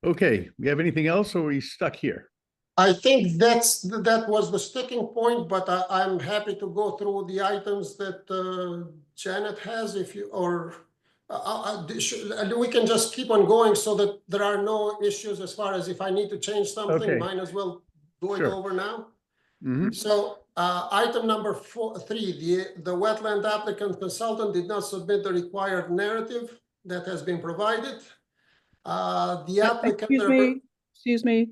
Okay, we have anything else or are we stuck here? I think that was the sticking point, but I'm happy to go through the items that Janet has if you, or we can just keep on going so that there are no issues as far as if I need to change something, Okay. might as well go it Sure. over now. Mhm. So item number 3, the wetland applicant consultant did not submit the required narrative that has been provided. The applicant. Excuse me.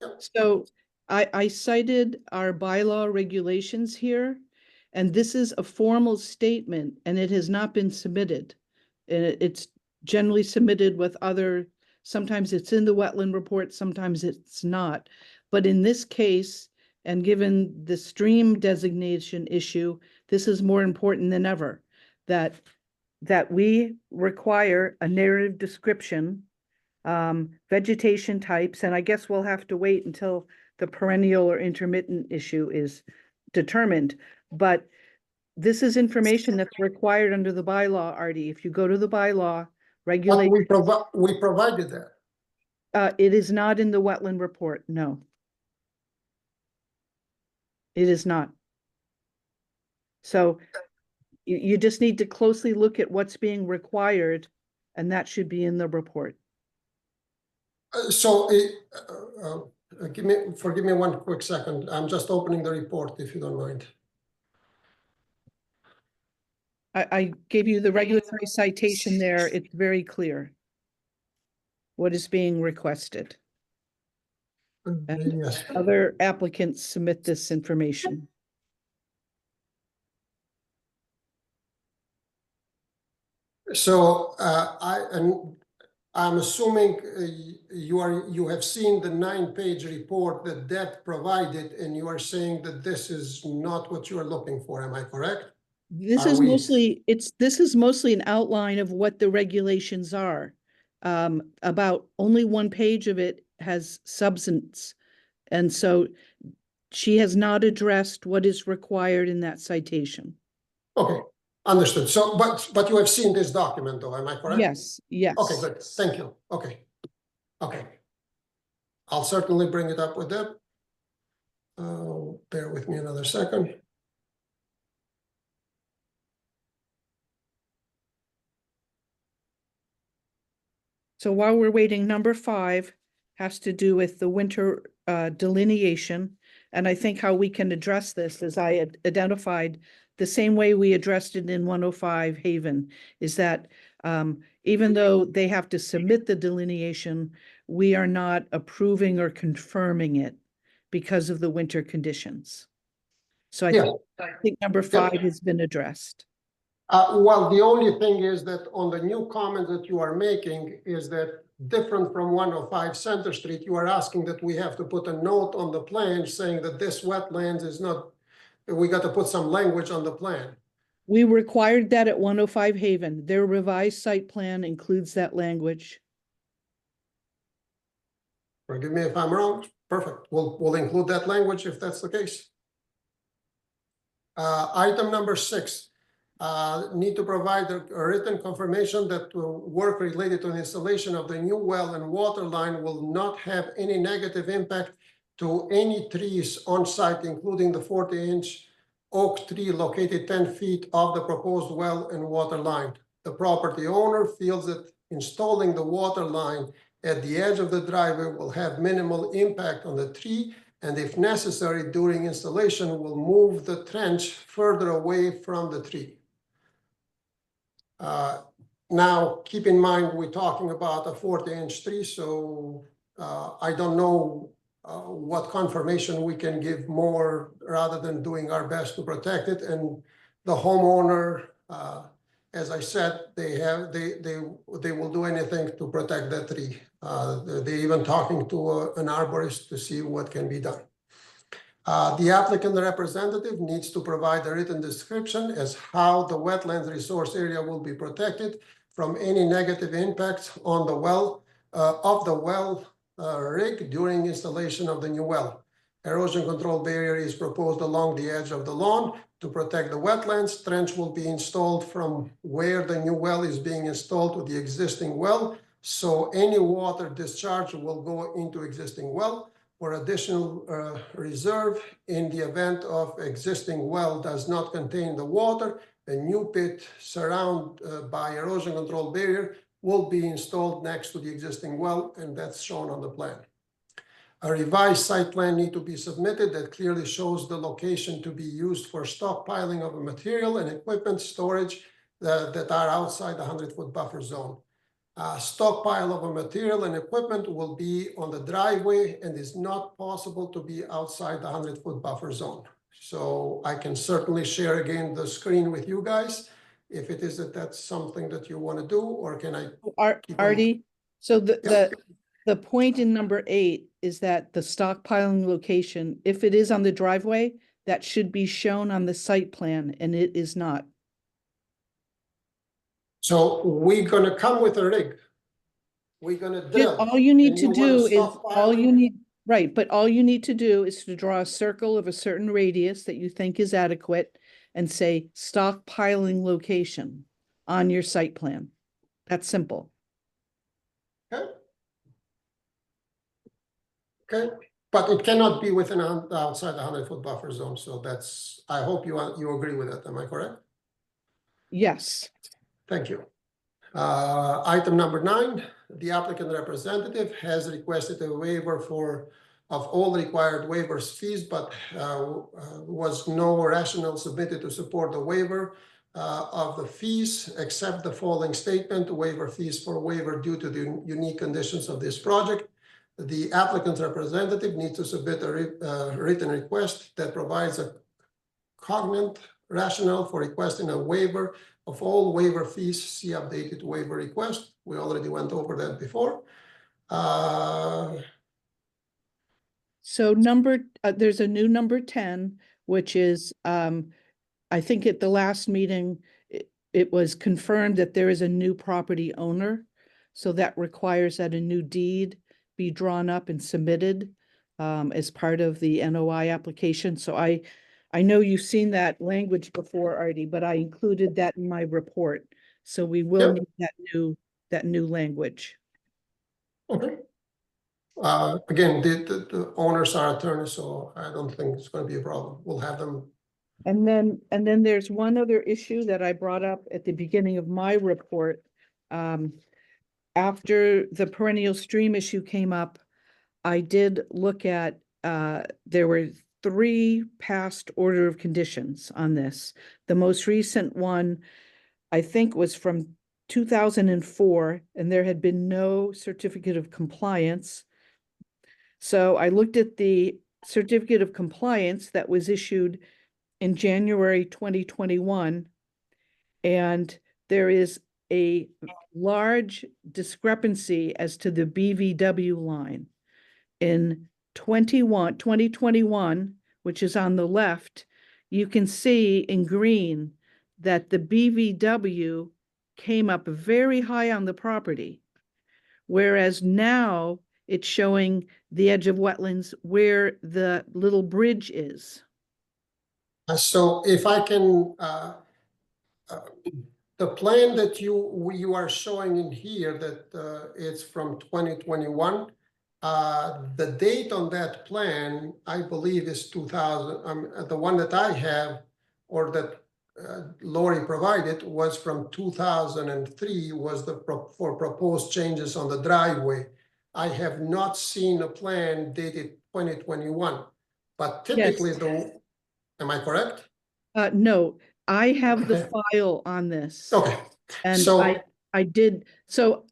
Yep. So I cited our bylaw regulations here, and this is a formal statement and it has not been submitted. And it's generally submitted with other, sometimes it's in the wetland report, sometimes it's not. But in this case, and given the stream designation issue, this is more important than ever, that we require a narrative description, vegetation types, and I guess we'll have to wait until the perennial or intermittent issue is determined. But this is information that's required under the bylaw, Artie. If you go to the bylaw, regulate, We provided that. it is not in the wetland report, no. It is not. So you just need to closely look at what's being required, and that should be in the report. So forgive me one quick second. I'm just opening the report if you don't mind. I gave you the regulatory citation there. It's very clear what is being requested. And Yes. other applicants submit this information. So I'm assuming you have seen the 9-page report that Deb provided, and you are saying that this is not what you are looking for. Am I correct? This Are is we- mostly, this is mostly an outline of what the regulations are. About only one page of it has substance. And so she has not addressed what is required in that citation. Okay, understood. So, but you have seen this document though, am I correct? Yes, yes. Okay, good. Thank you. Okay. Okay. I'll certainly bring it up with Deb. Bear with me another second. So while we're waiting, number 5 has to do with the winter delineation. And I think how we can address this, as I had identified, the same way we addressed it in 105 Haven, is that even though they have to submit the delineation, we are not approving or confirming it because of the winter conditions. So Yeah. I think number 5 has been addressed. Well, the only thing is that on the new comment that you are making is that different from 105 Center Street, you are asking that we have to put a note on the plan saying that this wetlands is not, we got to put some language on the plan. We required that at 105 Haven. Their revised site plan includes that language. Forgive me if I'm wrong. Perfect. We'll include that language if that's the case. Item number 6. Need to provide a written confirmation that work related to the installation of the new well and water line will not have any negative impact to any trees on site, including the 40-inch oak tree located 10 feet off the proposed well and water line. The property owner feels that installing the water line at the edge of the driveway will have minimal impact on the tree, and if necessary during installation will move the trench further away from the tree. Now, keep in mind, we're talking about a 40-inch tree, so I don't know what confirmation we can give more rather than doing our best to protect it. And the homeowner, as I said, they will do anything to protect that tree. They're even talking to an arborist to see what can be done. The applicant representative needs to provide a written description as how the wetlands resource area will be protected from any negative impacts on the well, rig during installation of the new well. Erosion control barrier is proposed along the edge of the lawn to protect the wetlands. Trench will be installed from where the new well is being installed to the existing well, so any water discharge will go into existing well. For additional reserve, in the event of existing well does not contain the water, a new pit surrounded by erosion control barrier will be installed next to the existing well, and that's shown on the plan. A revised site plan need to be submitted that clearly shows the location to be used for stockpiling of material and equipment storage that are outside the 100-foot buffer zone. Stockpile of a material and equipment will be on the driveway and is not possible to be outside the 100-foot buffer zone. So I can certainly share again the screen with you guys if it is that that's something that you want to do, or can I? keep on- Artie, so Yeah. the point in number 8 is that the stockpiling location, if it is on the driveway, that should be shown on the site plan, and it is not. So we're gonna come with a rig. We're gonna drill. All you need and to you wanna do is, stockpile all it? you need, right, but all you need to do is to draw a circle of a certain radius that you think is adequate and say stockpiling location on your site plan. That's simple. Okay. Okay, but it cannot be within outside the 100-foot buffer zone, so that's, I hope you agree with that, am I correct? Yes. Thank you. Item number 9, the applicant representative has requested a waiver of all required waivers fees, but was no rationale submitted to support the waiver of the fees, except the following statement: waiver fees for waiver due to the unique conditions of this project. the applicant's representative needs to submit a written request that provides a cognate rationale for requesting a waiver of all waiver fees. See updated waiver request. We already went over that before. So there's a new number 10, which is, I think at the last meeting, it was confirmed that there is a new property owner. So that requires that a new deed be drawn up and submitted as part of the NOI application. So I know you've seen that language before, Artie, but I included that in my report. So we will Yep. need that new language. Okay. Again, the owners are attorneys, so I don't think it's going to be a problem. We'll have them. And then there's one other issue that I brought up at the beginning of my report. After the perennial stream issue came up, I did look at, there were 3 past order of conditions on this. The most recent one, I think, was from 2004, and there had been no certificate of compliance. So I looked at the certificate of compliance that was issued in January 2021, and there is a large discrepancy as to the BVW line. In 2021, which is on the left, you can see in green that the BVW came up very high on the property, whereas now it's showing the edge of wetlands where the little bridge is. So if I can, the plan that you are showing in here that it's from 2021, the date on that plan, I believe, is 2000. The one that I have, or that Lori provided, was from 2003, was for proposed changes on the driveway. I have not seen a plan dated 2021, but typically Yes. Am I correct? No, I have the Okay. file on this. Okay, And so I did, the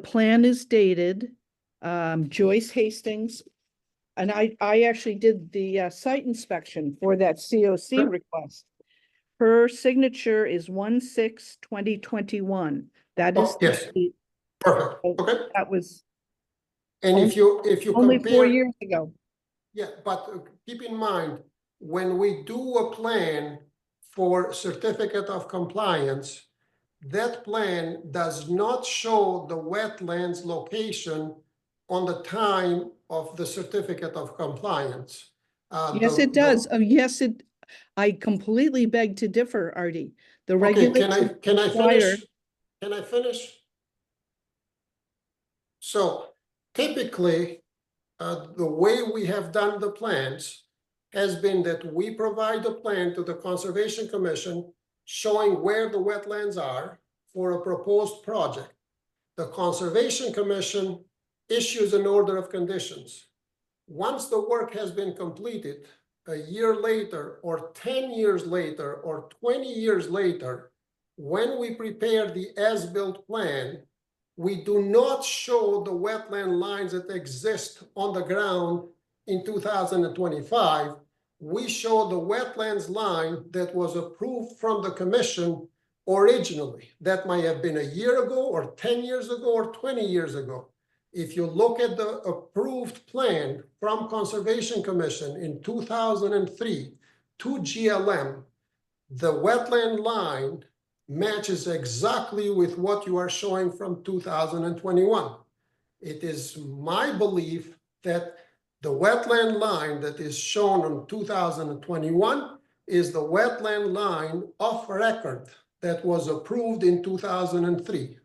plan is dated, Joyce Hastings. And I actually did the site inspection for that COC Sure. request. Her signature is 1/6/2021. That is. Oh, yes. the- perfect. Okay, That was and if you only 4 compare, years ago. yeah, but keep in mind, when we do a plan for certificate of compliance, that plan does not show the wetlands location on the time of the certificate of compliance. Yes, it does. Oh, yes, I completely beg to differ, Artie. The Okay, regulations can I require- finish? Can I finish? So typically, the way we have done the plans has been that we provide a plan to the Conservation Commission showing where the wetlands are for a proposed project. The Conservation Commission issues an order of conditions. Once the work has been completed, a year later, or 10 years later, or 20 years later, when we prepare the as-built plan, we do not show the wetland lines that exist on the ground in 2025. We show the wetlands line that was approved from the commission originally. That might have been a year ago, or 10 years ago, or 20 years ago. If you look at the approved plan from Conservation Commission in 2003 to GLM, the wetland line matches exactly with what you are showing from 2021. It is my belief that the wetland line that is shown on 2021 is the wetland line of record that was approved in 2003.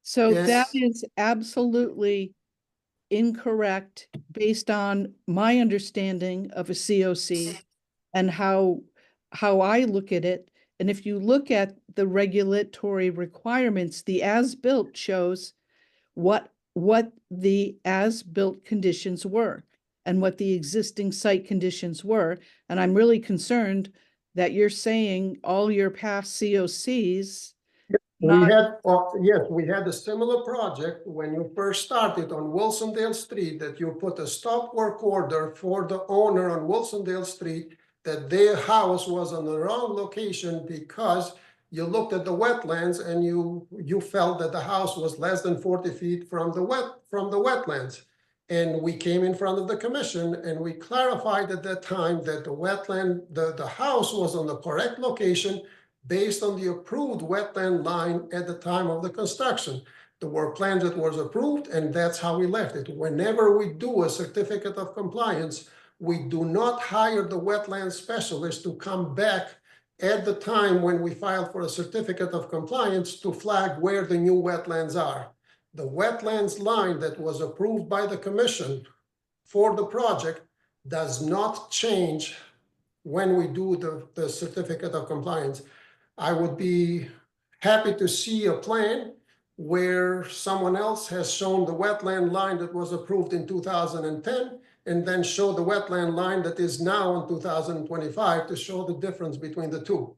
So that Yes. is absolutely incorrect based on my understanding of a COC and how I look at it. And if you look at the regulatory requirements, the as-built shows what the as-built conditions were and what the existing site conditions were. And I'm really concerned that you're saying all your past COCs We not, had, yes, we had a similar project when you first started on Wilsondale Street, that you put a stop work order for the owner on Wilsondale Street, that their house was on the wrong location because you looked at the wetlands and you felt that the house was less than 40 feet from the wetlands. And we came in front of the commission and we clarified at that time that the house was on the correct location based on the approved wetland line at the time of the construction. There were plans that was approved, and that's how we left it. Whenever we do a certificate of compliance, we do not hire the wetland specialist to come back at the time when we file for a certificate of compliance to flag where the new wetlands are. The wetlands line that was approved by the commission for the project does not change when we do the certificate of compliance. I would be happy to see a plan where someone else has shown the wetland line that was approved in 2010 and then show the wetland line that is now in 2025 to show the difference between the two.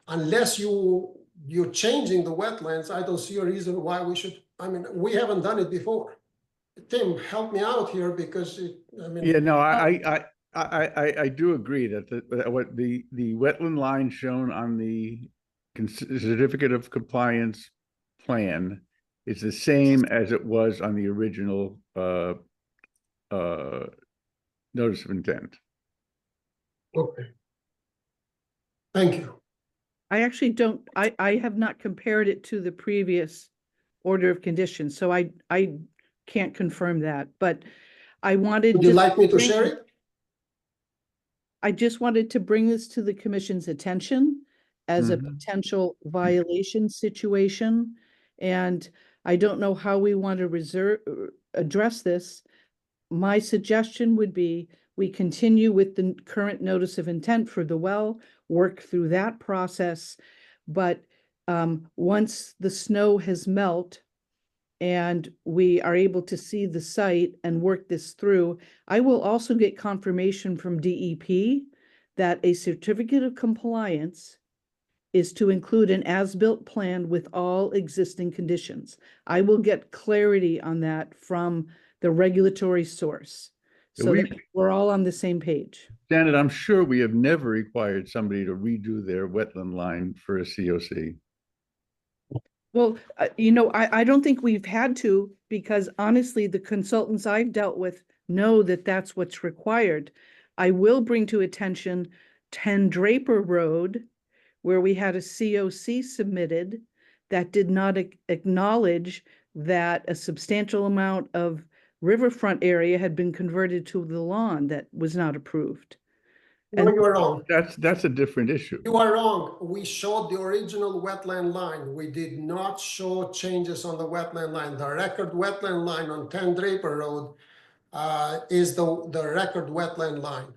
Unless you're changing the wetlands, I don't see a reason why we should. I mean, we haven't done it before. Tim, help me out here because Yeah, no, I do agree that the wetland line shown on the certificate of compliance plan is the same as it was on the original notice of intent. Okay. Thank you. I actually don't, I have not compared it to the previous order of conditions, so I can't confirm that, but I wanted. Would you just like me to bring- share it? I just wanted to bring this to the commission's attention as a Mhm. potential violation situation. And I don't know how we want to address this. My suggestion would be we continue with the current notice of intent for the well, work through that process. But once the snow has melted and we are able to see the site and work this through, I will also get confirmation from DEP that a certificate of compliance is to include an as-built plan with all existing conditions. I will get clarity on that from the regulatory source, so We- that we're all on the same page. Janet, I'm sure we have never required somebody to redo their wetland line for a COC. Well, I don't think we've had to, because honestly, the consultants I've dealt with know that that's what's required. I will bring to attention 10 Draper Road, where we had a COC submitted that did not acknowledge that a substantial amount of riverfront area had been converted to the lawn that was not approved. No, you are wrong. That's a different issue. You are wrong. We showed the original wetland line. We did not show changes on the wetland line. The record wetland line on 10 Draper Road is the record wetland line.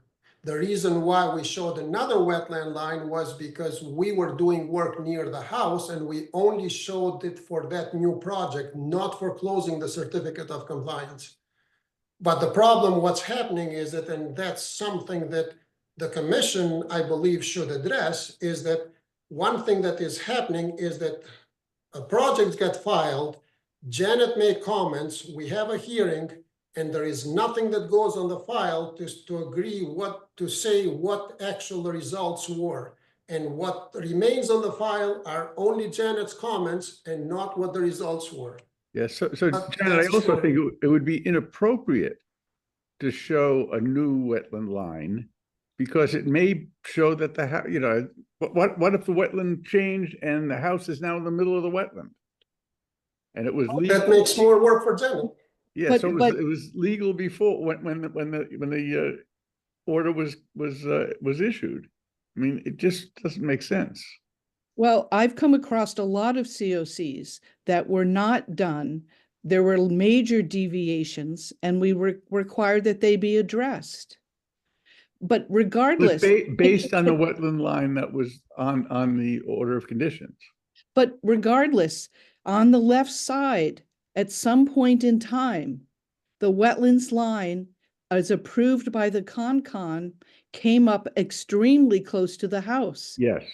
The reason why we showed another wetland line was because we were doing work near the house and we only showed it for that new project, not for closing the certificate of compliance. But the problem, what's happening is that, and that's something that the commission, I believe, should address, is that one thing that is happening is that a project gets filed, Janet made comments, we have a hearing, and there is nothing that goes on the file to agree to say what actual results were. And what remains on the file are only Janet's comments and not what the results were. Yes, so That- Janet, I that's also your- think it would be inappropriate to show a new wetland line because it may show that what if the wetland changed and the house is now in the middle of the wetland? And it was legal. That makes more work for Janet. Yeah, But- so but- it was legal before when the order was issued. I mean, it just doesn't make sense. Well, I've come across a lot of COCs that were not done. There were major deviations and we required that they be addressed. But It was regardless, based on the wetland line that was on the order of conditions. on the left side, at some point in time, the wetlands line, as approved by the Concon, came up extremely close to the house. Yes.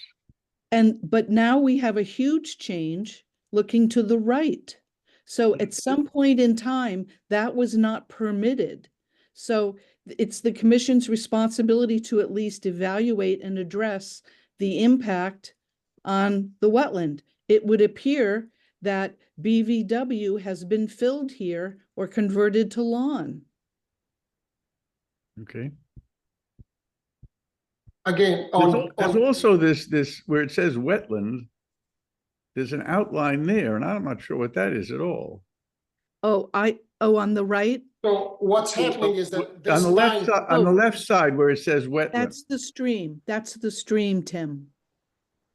But now we have a huge change looking to the right. So at some point in time, that was not permitted. So it's the commission's responsibility to at least evaluate and address the impact on the wetland. It would appear that BVW has been filled here or converted to lawn. Okay. Again, There's also this, where it says wetland, there's an outline there, and I'm not sure what that is at all. Oh, on the right, so what's happening is that On this the left line, side, on the left side where it says wetland. that's the stream, Tim.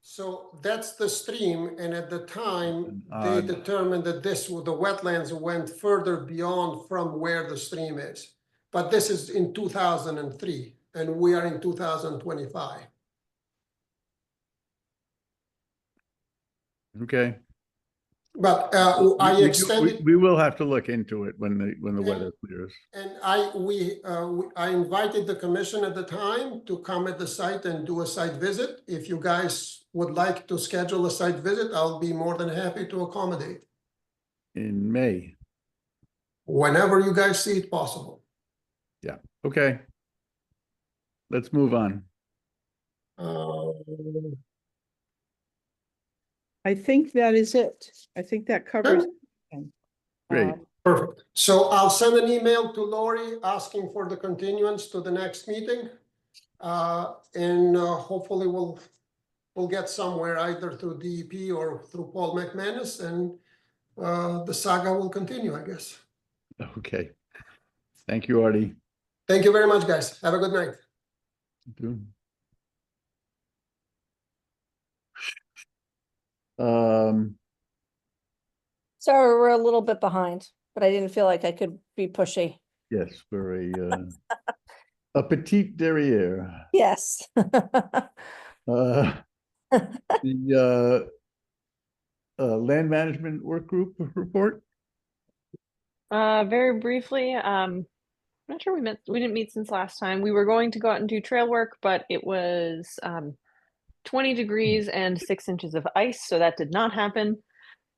so that's the stream, and at the time, An they odd- determined that the wetlands went further beyond from where the stream is. But this is in 2003, and we are in 2025. Okay. But We- I we do- extended. We will have to look into it when the weather clears. And I invited the commission at the time to come at the site and do a site visit. If you guys would like to schedule a site visit, I'll be more than happy to accommodate In May. whenever you guys see it possible. Okay. Let's move on. Uh, I think that is it. I think that covers. everything. Great. Perfect. So I'll send an email to Lori asking for the continuance to the next meeting. And hopefully we'll get somewhere either through DEP or through Paul McManus, and the saga will continue, I guess. Okay. Thank you, Artie. Thank you very much, guys. Have a good night. Good. Um, Sorry, we're a little bit behind, but I didn't feel like I could be pushy. yes, for a petite derriere. Yes. The land management work group report? Very briefly, I'm not sure we didn't meet since last time. We were going to go out and do trail work, but it was 20 degrees and 6 inches of ice, so that did not happen.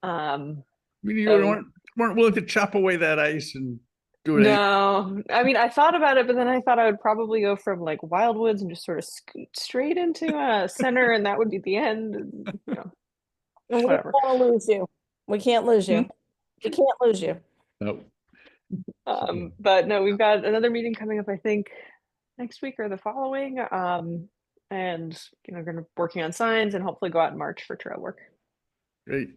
You So- weren't willing to chop away that ice and do it. No, I mean, I thought about it, but then I thought I would probably go from like Wildwoods and just sort of scoot straight into center, and that would be the end. And, you know, We don't whatever. want to lose you. We can't lose you. We can't lose you. No. But no, we've got another meeting coming up, I think, next week or the following. And gonna working on signs and hopefully go out in March for trail work. Great.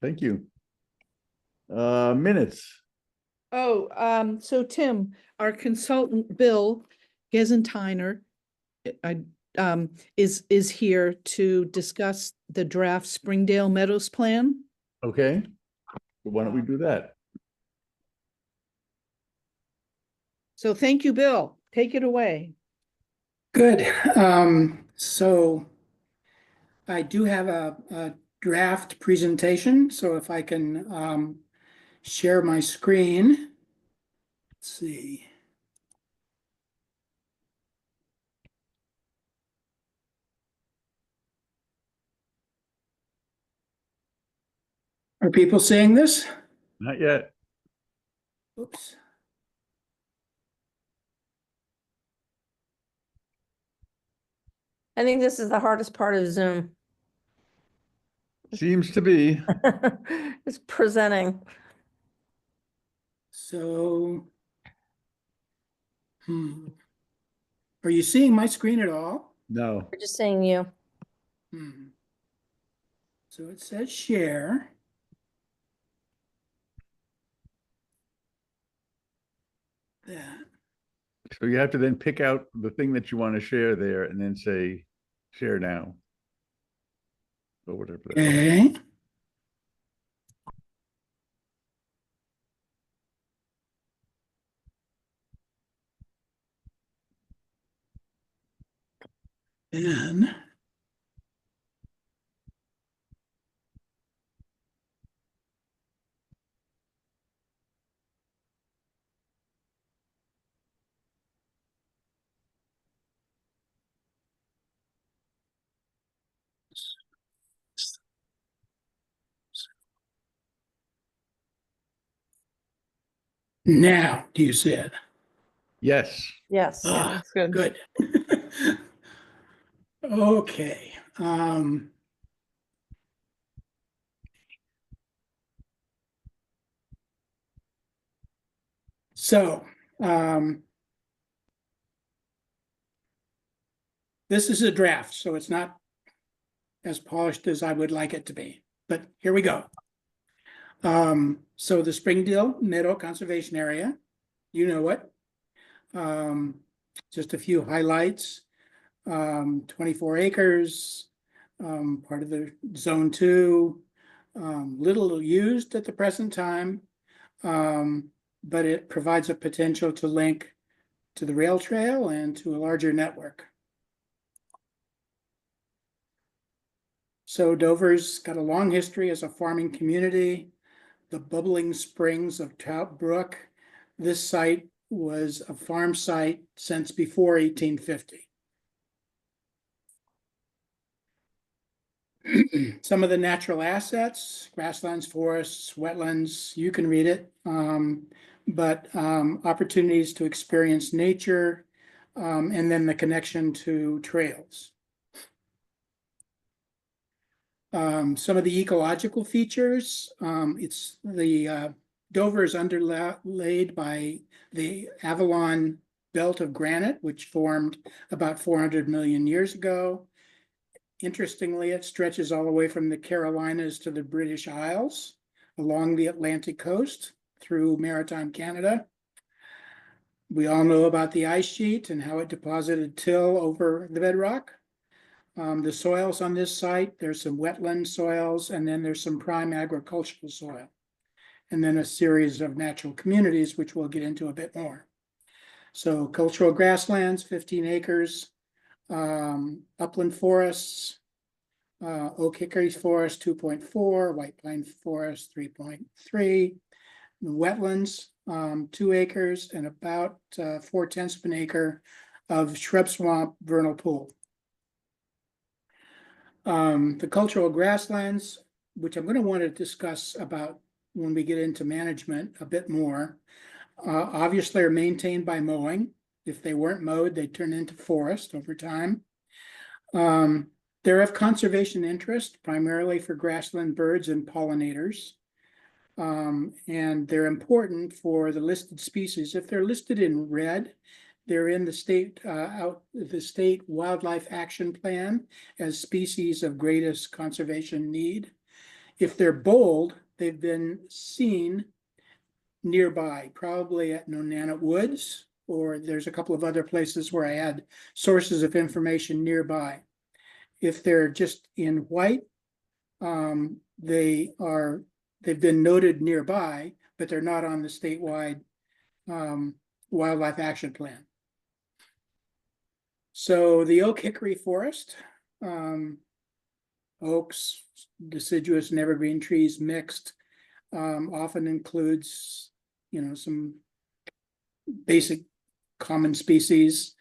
Thank you. Minutes. Oh, so Tim, our consultant, Bill Gesentiner, is here to discuss the draft Springdale Meadows plan. Okay. Why don't we do that? So thank you, Bill. Take it away. Good. So I do have a draft presentation, so if I can share my screen. Let's see. Are people seeing this? Not yet. Oops. I think this is the hardest part of Zoom. Seems to be. It's presenting. So, are you seeing my screen at all? No. We're just saying you. So it says share. That. So you have to then pick out the thing that you want to share there and then say, share now. Or whatever. that is. Okay. Then Now, do you see it? Yes. Yes. Ah, That's good. good. Okay, so, this is a draft, so it's not as polished as I would like it to be, but here we go. So the Springdale Meadow Conservation Area, you know it. Just a few highlights. 24 acres, part of the Zone 2, little used at the present time, but it provides a potential to link to the rail trail and to a larger network. So Dover's got a long history as a farming community. The bubbling springs of Trout Brook. This site was a farm site since before 1850. Some of the natural assets, grasslands, forests, wetlands, you can read it. But opportunities to experience nature, and then the connection to trails. Some of the ecological features, it's the Dover is underlaid by the Avalon belt of granite, which formed about 400 million years ago. Interestingly, it stretches all the way from the Carolinas to the British Isles, along the Atlantic coast through maritime Canada. We all know about the ice sheet and how it deposited till over the bedrock. The soils on this site, there's some wetland soils, and then there's some prime agricultural soil. And then a series of natural communities, which we'll get into a bit more. So cultural grasslands, 15 acres, upland forests, oak hickory forest, 2.4, white pine forest, 3.3, wetlands, 2 acres, and about 4/10 of an acre of shrub swamp vernal pool. The cultural grasslands, which I'm going to want to discuss about when we get into management a bit more, obviously are maintained by mowing. If they weren't mowed, they'd turn into forest over time. They're of conservation interest, primarily for grassland birds and pollinators. And they're important for the listed species. If they're listed in red, they're in the state Wildlife Action Plan as species of greatest conservation need. If they're bold, they've been seen nearby, probably at Nonana Woods, or there's a couple of other places where I had sources of information nearby. If they're just in white, they've been noted nearby, but they're not on the statewide Wildlife Action Plan. So the oak hickory forest, oaks, deciduous and evergreen trees mixed, often includes, some basic common species.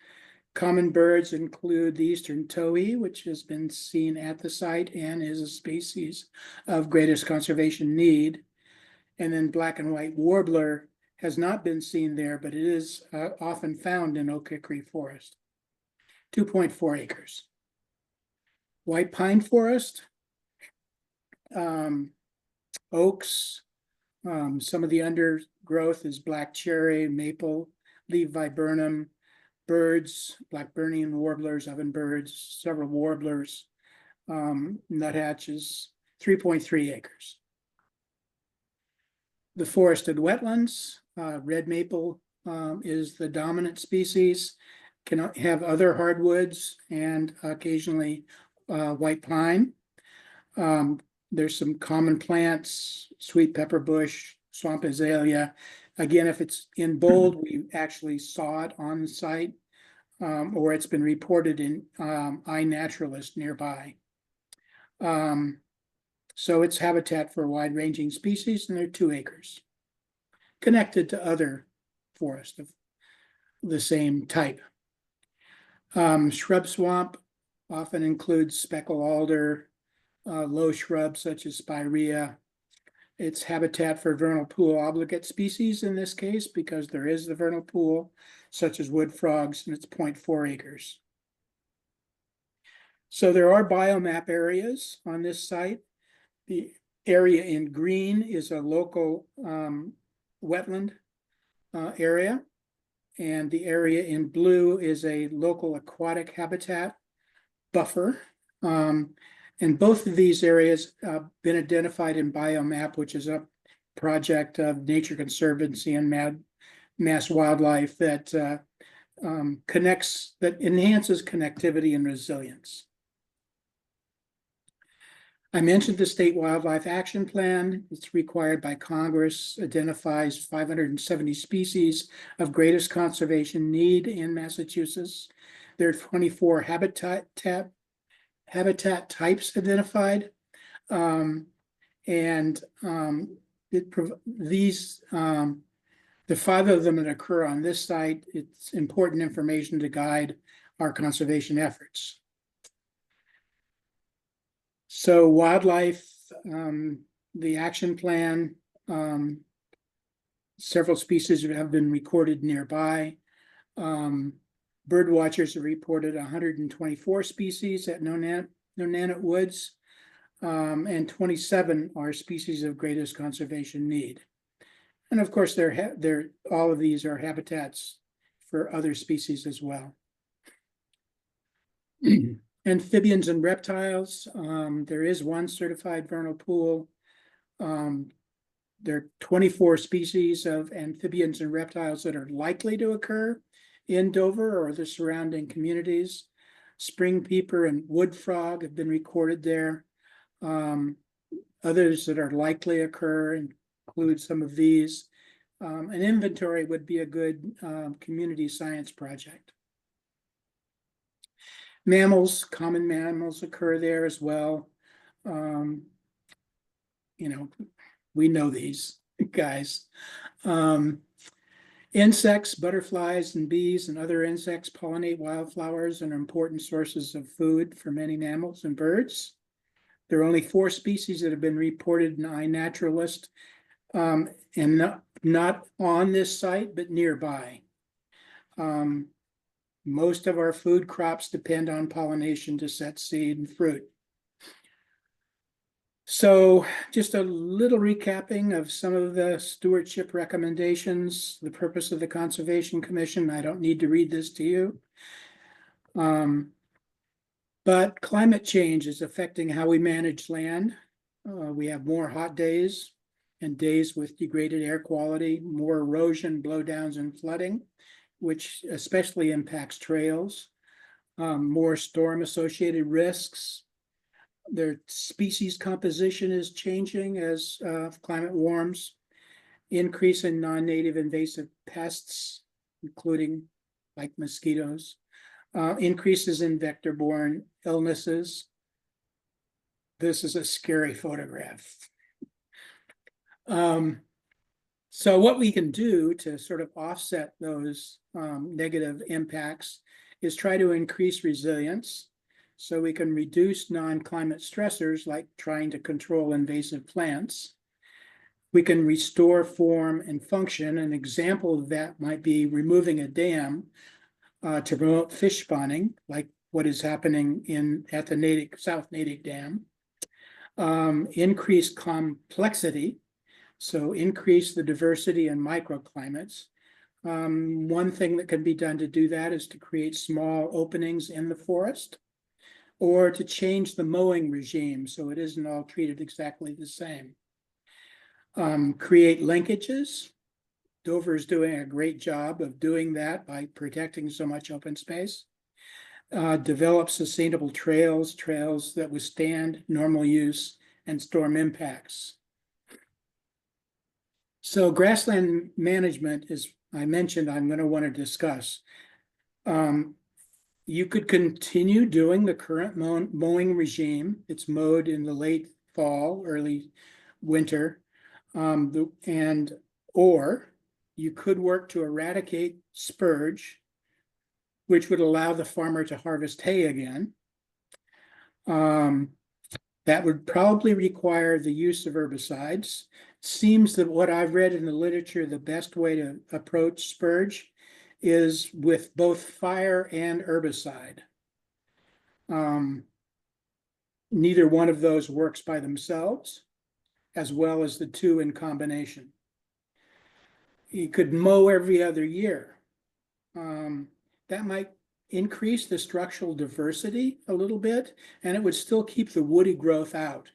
Common birds include the eastern towhee, which has been seen at the site and is a species of greatest conservation need. And then black and white warbler has not been seen there, but it is often found in oak hickory forest. 2.4 acres. White pine forest, oaks, some of the undergrowth is black cherry, maple, leaf viburnum, birds, Blackburnian warblers, ovenbirds, several warblers, nuthatches, 3.3 acres. The forested wetlands, red maple is the dominant species, can have other hardwoods and occasionally white pine. There's some common plants, sweet pepper bush, swamp azalea. Again, if it's in bold, we actually saw it on the site, or it's been reported in iNaturalist nearby. So it's habitat for wide-ranging species, and they're 2 acres, connected to other forests of the same type. Shrub swamp often includes speckle alder, low shrubs such as spirea, It's habitat for vernal pool obligate species in this case, because there is the vernal pool, such as wood frogs, and it's 0.4 acres. So there are biomap areas on this site. The area in green is a local wetland area. And the area in blue is a local aquatic habitat buffer. And both of these areas have been identified in Biomap, which is a project of Nature Conservancy and Mass Wildlife that enhances connectivity and resilience. I mentioned the State Wildlife Action Plan. It's required by Congress, identifies 570 species of greatest conservation need in Massachusetts. There are 24 habitat types identified. The 5 of them that occur on this site, it's important information to guide our conservation efforts. So wildlife, the action plan, several species have been recorded nearby. Bird watchers have reported 124 species at Nonannet Woods, and 27 are species of greatest conservation need. And of course, all of these are habitats for other species as well. Amphibians and reptiles, there is one certified vernal pool. There are 24 species of amphibians and reptiles that are likely to occur in Dover or the surrounding communities. Spring peeper and wood frog have been recorded there. Others that are likely to occur include some of these. An inventory would be a good community science project. Mammals, common mammals occur there as well. We know these guys. Insects, butterflies and bees and other insects pollinate wildflowers and are important sources of food for many mammals and birds. There are only 4 species that have been reported in iNaturalist, and not on this site, but nearby. Most of our food crops depend on pollination to set seed and fruit. So just a little recapping of some of the stewardship recommendations, the purpose of the Conservation Commission. I don't need to read this to you. But climate change is affecting how we manage land. We have more hot days and days with degraded air quality, more erosion, blowdowns, and flooding, which especially impacts trails, more storm-associated risks. Their species composition is changing as climate warms, increase in non-native invasive pests, including like mosquitoes, increases in vector-borne illnesses. This is a scary photograph. So what we can do to sort of offset those negative impacts is try to increase resilience so we can reduce non-climate stressors like trying to control invasive plants. We can restore form and function. An example of that might be removing a dam to promote fish spawning, like what is happening at the South Natick Dam. Increase complexity. So increase the diversity in microclimates. One thing that can be done to do that is to create small openings in the forest or to change the mowing regime so it isn't all treated exactly the same. Create linkages. Dover is doing a great job of doing that by protecting so much open space. Develop sustainable trails that withstand normal use and storm impacts. So grassland management, as I mentioned, I'm going to want to discuss. You could continue doing the current mowing regime. It's mowed in the late fall, early winter, or you could work to eradicate spurge, which would allow the farmer to harvest hay again. That would probably require the use of herbicides. Seems that what I've read in the literature, the best way to approach spurge is with both fire and herbicide. Neither one of those works by themselves, as well as the two in combination. You could mow every other year. That might increase the structural diversity a little bit, and it would still keep the woody growth out.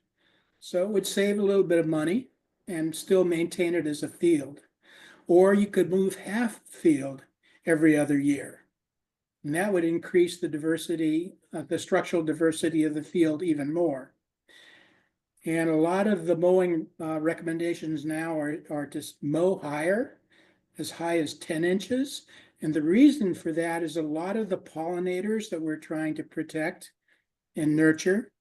So it would save a little bit of money and still maintain it as a field. Or you could move half the field every other year. And that would increase the diversity, the structural diversity of the field even more. And a lot of the mowing recommendations now are to mow higher, as high as 10 inches. And the reason for that is a lot of the pollinators that we're trying to protect and nurture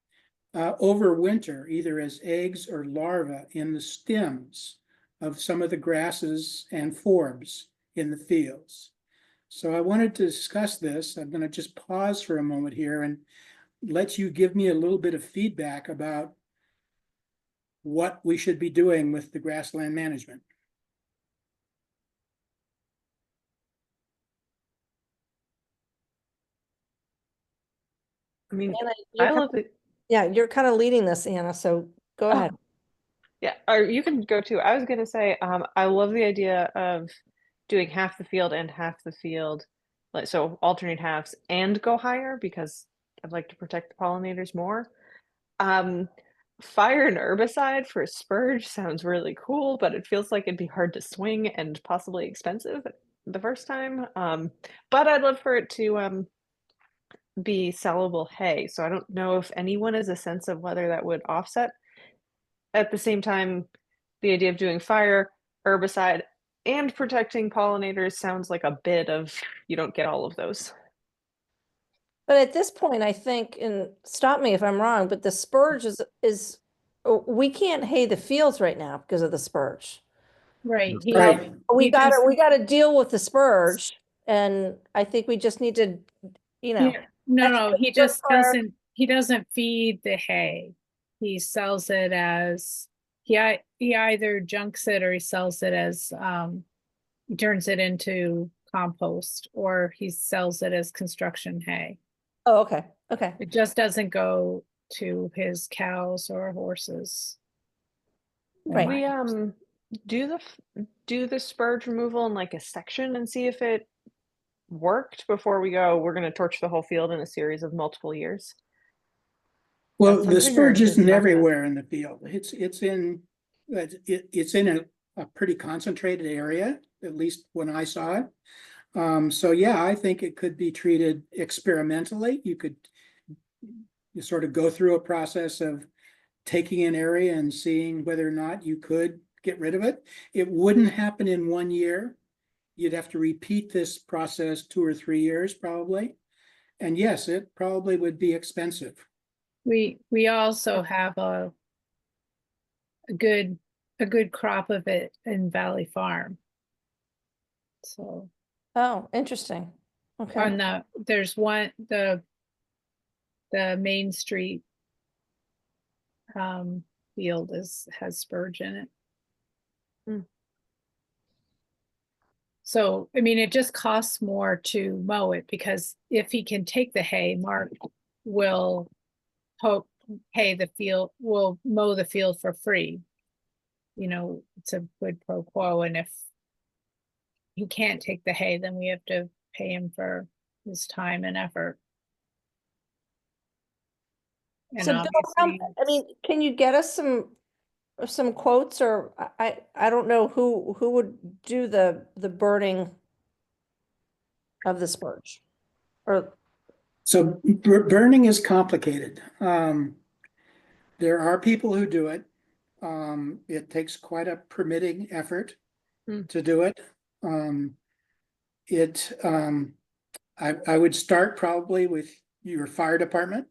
overwinter, either as eggs or larvae in the stems of some of the grasses and forbs in the fields. So I wanted to discuss this. I'm going to just pause for a moment here and let you give me a little bit of feedback about what we should be doing with the grassland management. I mean, Anna, I love it. yeah, you're kind of leading this, Anna, so go ahead. Yeah, or you can go too. I was gonna say, I love the idea of doing half the field and half the field, like so alternate halves and go higher because I'd like to protect the pollinators more. Fire and herbicide for spurge sounds really cool, but it feels like it'd be hard to swing and possibly expensive the first time. But I'd love for it to be sellable hay. So I don't know if anyone has a sense of whether that would offset. At the same time, the idea of doing fire, herbicide, and protecting pollinators sounds like a bit of you don't get all of those. But at this point, I think, and stop me if I'm wrong, but the spurge is we can't hay the fields right now because of the spurge. Right. he- Right. We he got just- we got to deal with the spurge, and I think we just need to, you know. Yeah, no, he extra just fire. doesn't feed the hay. He sells it as, he either junks it or he sells it as, he turns it into compost, or he sells it as construction hay. Oh, okay, okay. It just doesn't go to his cows or horses. Right. We do the spurge removal in like a section and see if it worked before we go. We're going to torch the whole field in a series of multiple years. Well, That's the something or spurge just isn't not that? everywhere in the field. It's in a pretty concentrated area, at least when I saw it. So yeah, I think it could be treated experimentally. You sort of go through a process of taking an area and seeing whether or not you could get rid of it. It wouldn't happen in 1 year. You'd have to repeat this process 2 or 3 years probably. And yes, it probably would be expensive. We also have a good crop of it in Valley Farm. So Oh, interesting. Okay. on there's one, the Main Street field has spurge in it. Hmm. So, I mean, it just costs more to mow it because if he can take the hay, Mark will will mow the field for free. You know, it's a quid pro quo, and if he can't take the hay, then we have to pay him for his time and effort. And So Bill, obviously, I mean, can you get us some quotes, or I don't know who would do the burning of the spurge? Or So burning is complicated. There are people who do it. It takes quite a permitting effort to do it. I would start probably with your fire department.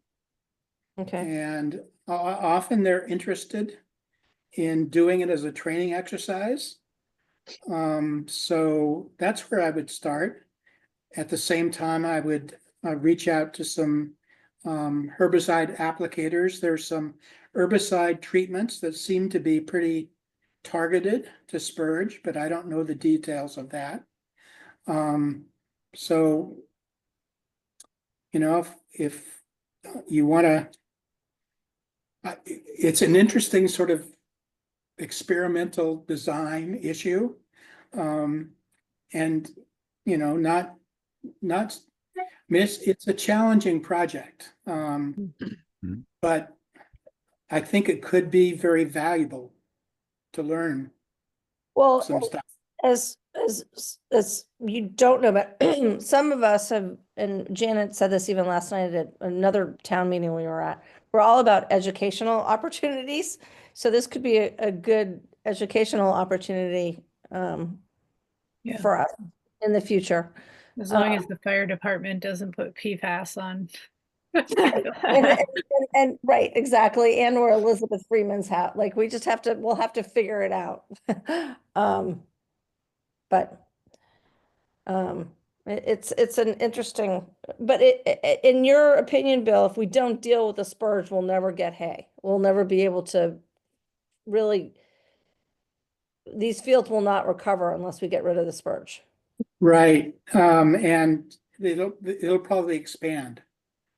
okay. And often they're interested in doing it as a training exercise. So that's where I would start. At the same time, I would reach out to some herbicide applicators. There's some herbicide treatments that seem to be pretty targeted to spurge, but I don't know the details of that. So, you know, if you want to, it's an interesting sort of experimental design issue. And, you know, it's a challenging project. But I think it could be very valuable to learn Well, some stuff. as you don't know, but some of us have, and Janet said this even last night at another town meeting we were at, we're all about educational opportunities. So this could be a good educational opportunity Yeah. for us in the future. As long as the fire department doesn't put PFAS on. And right, exactly. And where Elizabeth Freeman's hat, like we just have to, we'll have to figure it out. But it's an interesting, but in your opinion, Bill, if we don't deal with the spurge, we'll never get hay. We'll never be able to really, these fields will not recover unless we get rid of the spurge. Right, and it'll probably expand.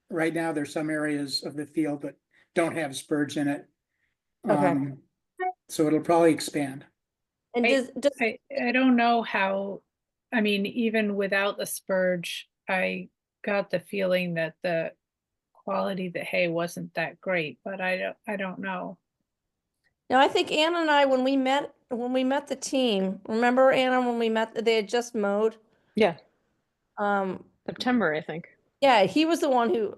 Right now, there's some areas of the field that don't have spurge in it. Okay. So it'll probably expand. And I don't know how, I mean, even without the spurge, I got the feeling that the quality of the hay wasn't that great, but I don't know. now I think Anna and I, when we met the team, remember Anna, when we met, they had just mowed? Yeah, Um, September, I think. yeah, he was the one who,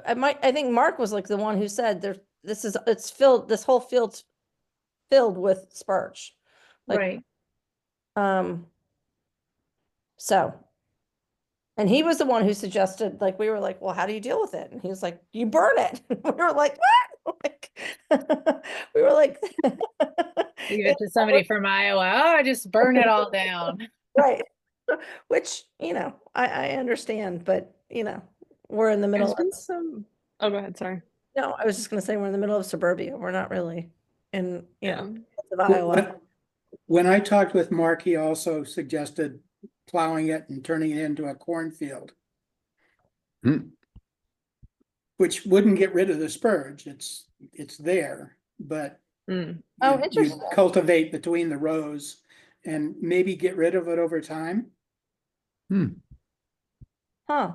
I think Mark was like the one who said it's filled, this whole field's filled with spurge. Like, Right. So, and he was the one who suggested, like, we were like, well, how do you deal with it? And he was like, you burn it. We were like, what? Like, we were like, Leave it to somebody from Iowa. Oh, I just burn it all down. right. Which, you know, I understand, but you know, we're in the middle There's of, been some, oh, go ahead, sorry. no, I was just gonna say, we're in the middle of suburbia. We're not really in, you know, of When- Iowa. When I talked with Mark, he also suggested plowing it and turning it into a cornfield. Hmm. Which wouldn't get rid of the spurge. It's there, but Mm. Oh, you interesting. cultivate between the rows and maybe get rid of it over time. Huh.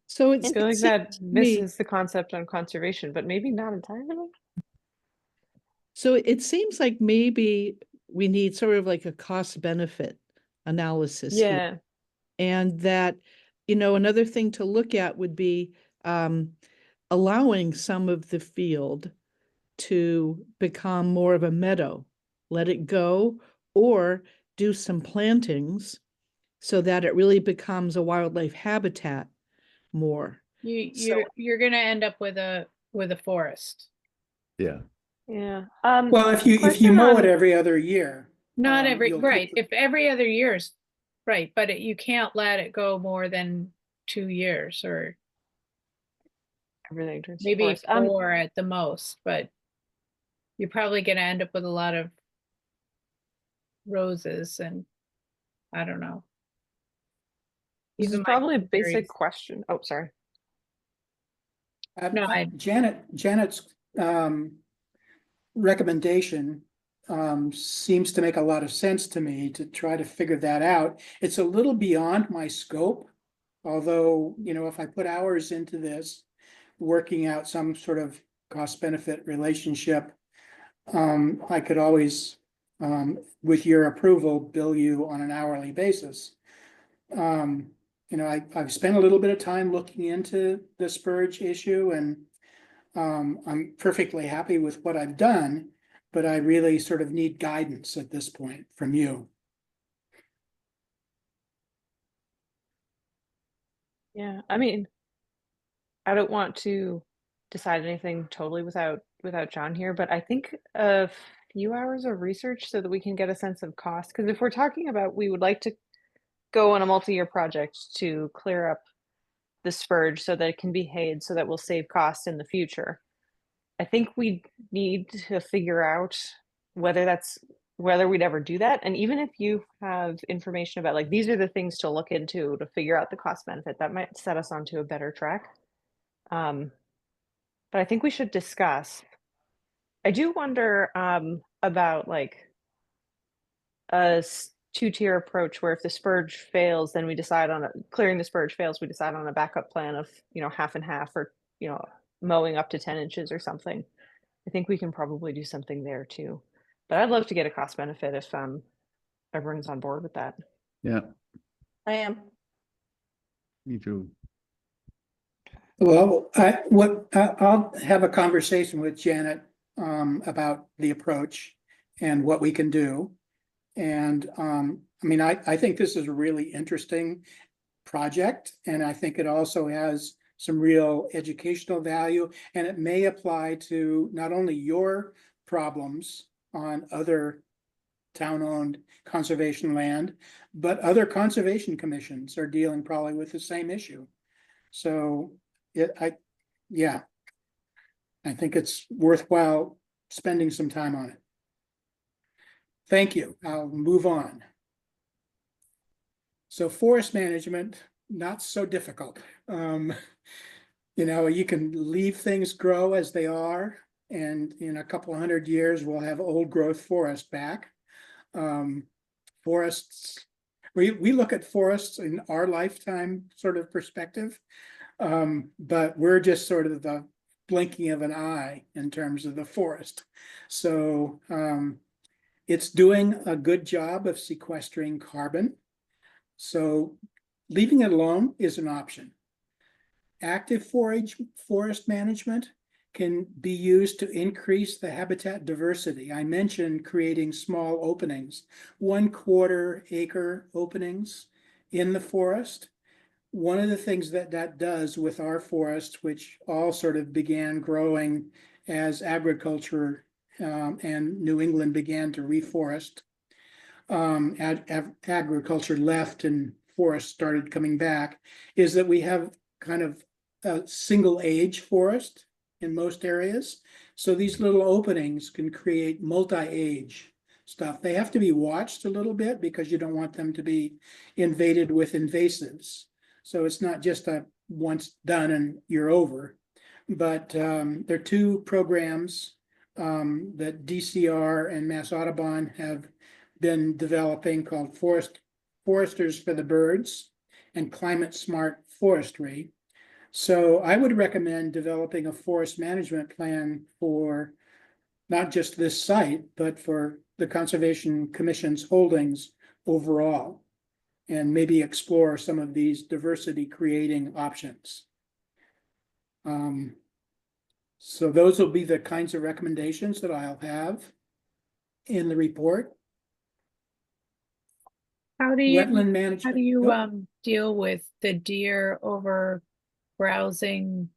So I it's. feel like it seems that to me- misses the concept on conservation, but maybe not entirely. So it seems like maybe we need sort of like a cost benefit analysis here. Yeah, And that, you know, another thing to look at would be allowing some of the field to become more of a meadow, let it go, or do some plantings so that it really becomes a wildlife habitat more. You're gonna end up with a forest. Yeah. yeah. Well, if you question mow on- it every other year. Not every, you'll right, keep- if every other year's, right, but you can't let it go more than 2 years or Everything turns to maybe forest. 4 at the most, but you're probably gonna end up with a lot of roses and I don't know. This is Even my probably a basic berries. question. Oh, sorry. No, Janet's recommendation seems to make a lot of sense to me to try to figure that out. It's a little beyond my scope. Although, you know, if I put hours into this, working out some sort of cost benefit relationship, I could always, with your approval, bill you on an hourly basis. You know, I've spent a little bit of time looking into the spurge issue and I'm perfectly happy with what I've done, but I really sort of need guidance at this point from you. Yeah, I mean, I don't want to decide anything totally without John here, but I think a few hours of research so that we can get a sense of cost. Because if we're talking about we would like to go on a multi-year project to clear up the spurge so that it can be hayed so that we'll save costs in the future. I think we need to figure out whether we'd ever do that. And even if you have information about like, these are the things to look into to figure out the cost benefit, that might set us onto a better track. But I think we should discuss. I do wonder about like a two-tier approach where if the spurge fails, then we decide on clearing the spurge fails, we decide on a backup plan of, half and half, or, mowing up to 10 inches or something. I think we can probably do something there too. But I'd love to get a cost benefit if everyone's on board with that. Yeah, I am. me too. Well, I'll have a conversation with Janet about the approach and what we can do. And I mean, I think this is a really interesting project, and I think it also has some real educational value, and it may apply to not only your problems on other town-owned conservation land, but other conservation commissions are dealing probably with the same issue. So I think it's worthwhile spending some time on it. Thank you. I'll move on. So forest management, not so difficult. You can leave things grow as they are, and in a couple of 100 years, we'll have old growth forest back. Forests, we look at forests in our lifetime sort of perspective, but we're just sort of the blinking of an eye in terms of the forest. So it's doing a good job of sequestering carbon. So leaving it alone is an option. Active forest management can be used to increase the habitat diversity. I mentioned creating small openings, 1/4 acre openings in the forest. One of the things that does with our forests, which all sort of began growing as agriculture and New England began to reforest, agriculture left and forests started coming back, is that we have kind of a single age forest in most areas. So these little openings can create multi-age stuff. They have to be watched a little bit because you don't want them to be invaded with invasives. So it's not just a once done and you're over. But there are two programs that DCR and Mass Audubon have been developing called Foresters for the Birds and Climate Smart Forestry. So I would recommend developing a forest management plan for not just this site, but for the Conservation Commission's holdings overall, and maybe explore some of these diversity creating options. So those will be the kinds of recommendations that I'll have in the report. How do you, Wetland management. how do you deal with the deer over browsing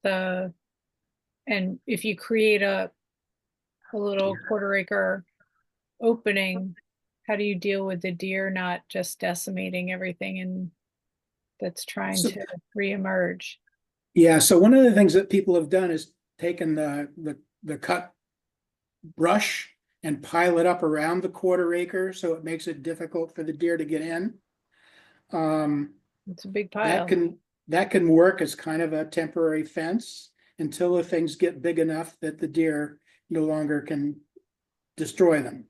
and if you create a little 1/4 acre opening, how do you deal with the deer not just decimating everything and that's trying to reemerge? Yeah, so one of the things that people have done is taken the cut brush and pile it up around the 1/4 acre, so it makes it difficult for the deer to get in. It's a big pile. That can work as kind of a temporary fence until the things get big enough that the deer no longer can destroy them.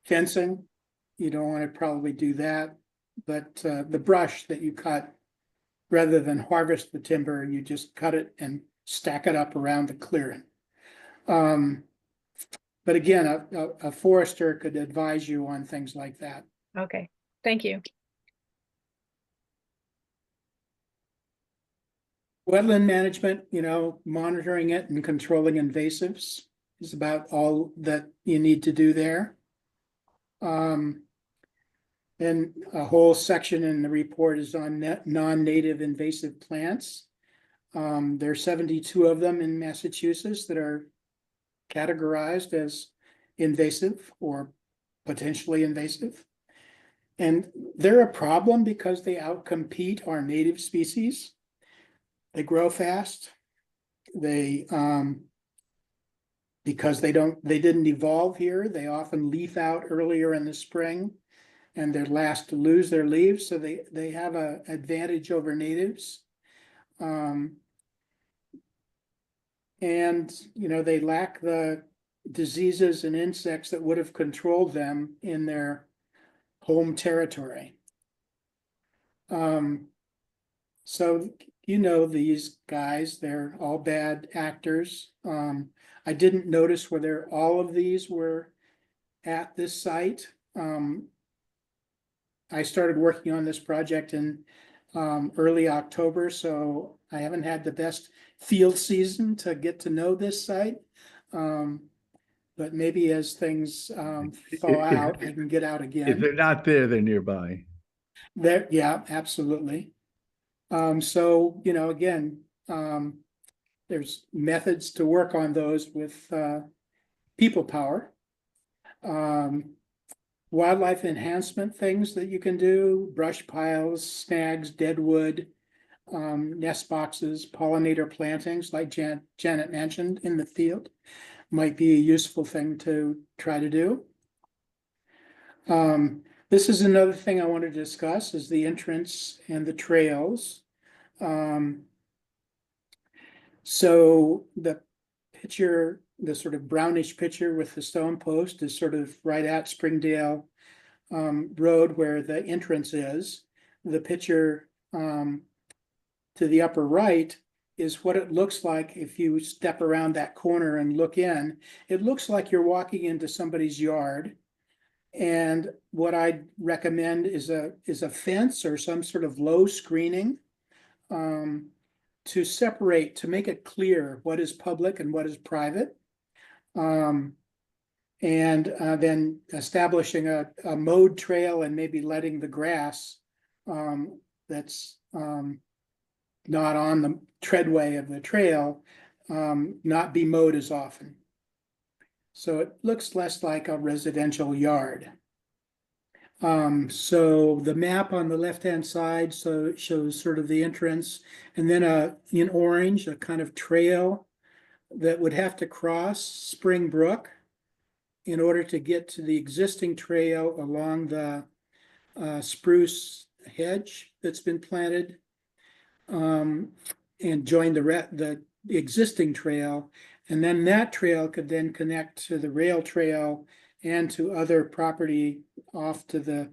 Fencing, you don't want to probably do that, but the brush that you cut, rather than harvest the timber, you just cut it and stack it up around the clearing. But again, a forester could advise you on things like that. Okay, thank you. Wetland management, monitoring it and controlling invasives is about all that you need to do there. And a whole section in the report is on non-native invasive plants. There are 72 of them in Massachusetts that are categorized as invasive or potentially invasive. And they're a problem because they outcompete our native species. They grow fast they, because they didn't evolve here, they often leaf out earlier in the spring. And they're last to lose their leaves, so they have a advantage over natives. And, they lack the diseases and insects that would have controlled them in their home territory. So, these guys, they're all bad actors. I didn't notice whether all of these were at this site. I started working on this project in early October, so I haven't had the best field season to get to know this site. But maybe as things thaw out, I can get out If again. they're not there, they're nearby. There, yeah, absolutely. So, again, there's methods to work on those with people power. Wildlife enhancement things that you can do, brush piles, snags, dead wood, nest boxes, pollinator plantings like Janet mentioned in the field might be a useful thing to try to do. This is another thing I want to discuss is the entrance and the trails. So the picture, the sort of brownish picture with the stone post is sort of right at Springdale Road where the entrance is. The picture to the upper right is what it looks like if you step around that corner and look in. It looks like you're walking into somebody's yard. And what I'd recommend is a fence or some sort of low screening to separate, to make it clear what is public and what is private. And then establishing a mowed trail and maybe letting the grass that's not on the treadway of the trail not be mowed as often. So it looks less like a residential yard. So the map on the left-hand side, so it shows sort of the entrance, and then in orange, a kind of trail that would have to cross Spring Brook in order to get to the existing trail along the spruce hedge that's been planted, and join the existing trail. And then that trail could then connect to the rail trail and to other property off to the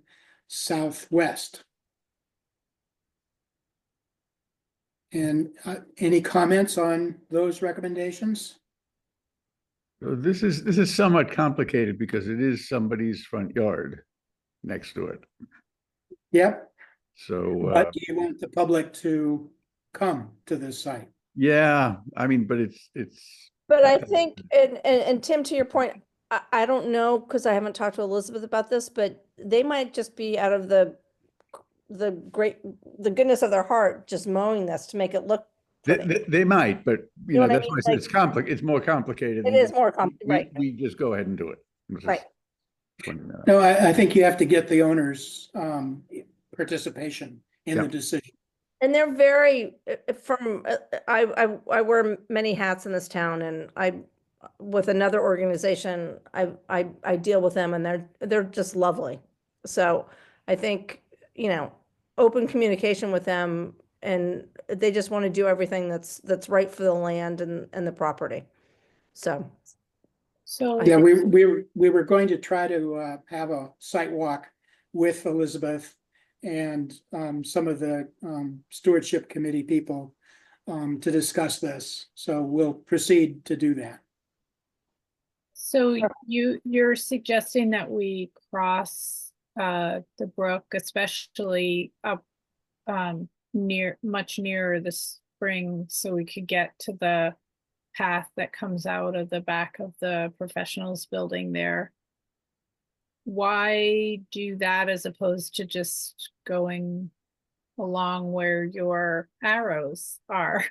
southwest. And any comments on those recommendations? So this is somewhat complicated because it is somebody's front yard next to it. Yep. So, But do you want the public to come to this site? yeah, I mean, but it's. But I think, and Tim, to your point, I don't know, because I haven't talked to Elizabeth about this, but they might just be out of the goodness of their heart, just mowing this to make it look pretty. They might, but You know what I that's mean? why I said Like- it's complicated. It's more complicated. It than is more right. We just go ahead and do it. I'm just Right. pointing that out. No, I think you have to get the owner's participation in the Yep. decision. And they're very I wear many hats in this town, and with another organization, I deal with them, and they're just lovely. So I think, open communication with them, and they just want to do everything that's right for the land and the property. So So, Yeah, we were going to try to have a site walk with Elizabeth and some of the stewardship committee people to discuss this. So we'll proceed to do that. so you're suggesting that we cross the brook, especially up much nearer the spring, so we could get to the path that comes out of the back of the professionals building there. Why do that as opposed to just going along where your arrows are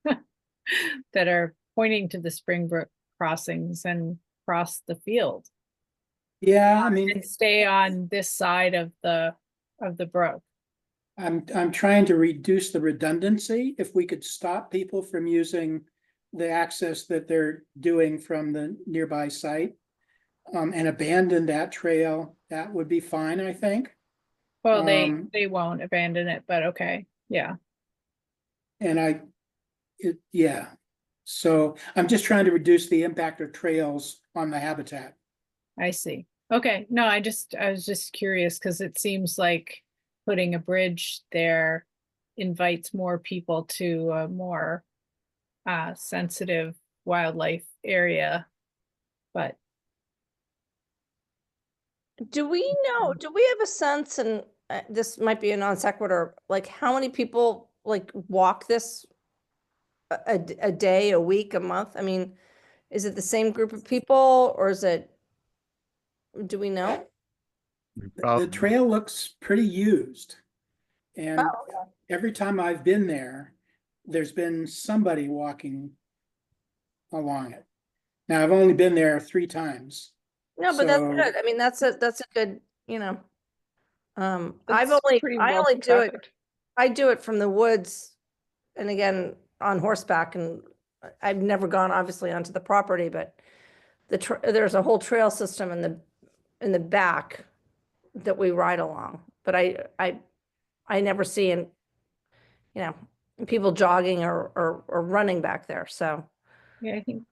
that are pointing to the Springbrook crossings and cross the field Yeah, I mean, and stay on this side of the brook? I'm trying to reduce the redundancy. If we could stop people from using the access that they're doing from the nearby site. And abandon that trail, that would be fine, I think. Well, Um, they won't abandon it, but okay, yeah. And yeah. So I'm just trying to reduce the impact of trails on the habitat. I see. Okay, no, I was just curious because it seems like putting a bridge there invites more people to a more sensitive wildlife area. But Do we know, do we have a sense, and this might be a non sequitur, like how many people like walk this a day, a week, a month? I mean, is it the same group of people or is it, do we know? The trail looks pretty used. And Oh, every time I've been there, there's been somebody walking along it. Now, I've only been there 3 times. No, but that's So- good. I mean, that's a good, you know. I've It's only, pretty I well only do it, trafficked. I do it from the woods. And again, on horseback, and I've never gone obviously onto the property, but there's a whole trail system in the back that we ride along. But I never see people jogging or running back there. So yeah, I think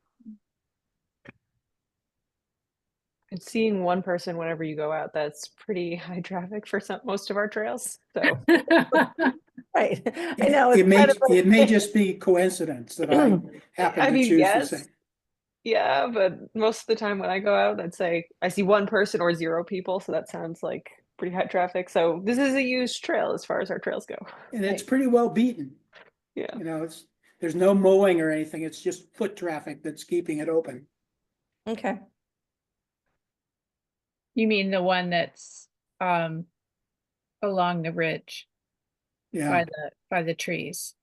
And seeing one person whenever you go out, that's pretty high traffic for most of our trails. So right, I know It it's may, kind of it may like, just be coincidence that I happen I to mean, choose the yes. same. Yeah, but most of the time when I go out, I'd say I see one person or 0 people, so that sounds like pretty high traffic. So this is a used trail as far as our trails go. And it's pretty well beaten. Yeah. You know, there's no mowing or anything. It's just foot traffic that's keeping it open. okay. you mean the one that's along the ridge Yeah. by the trees.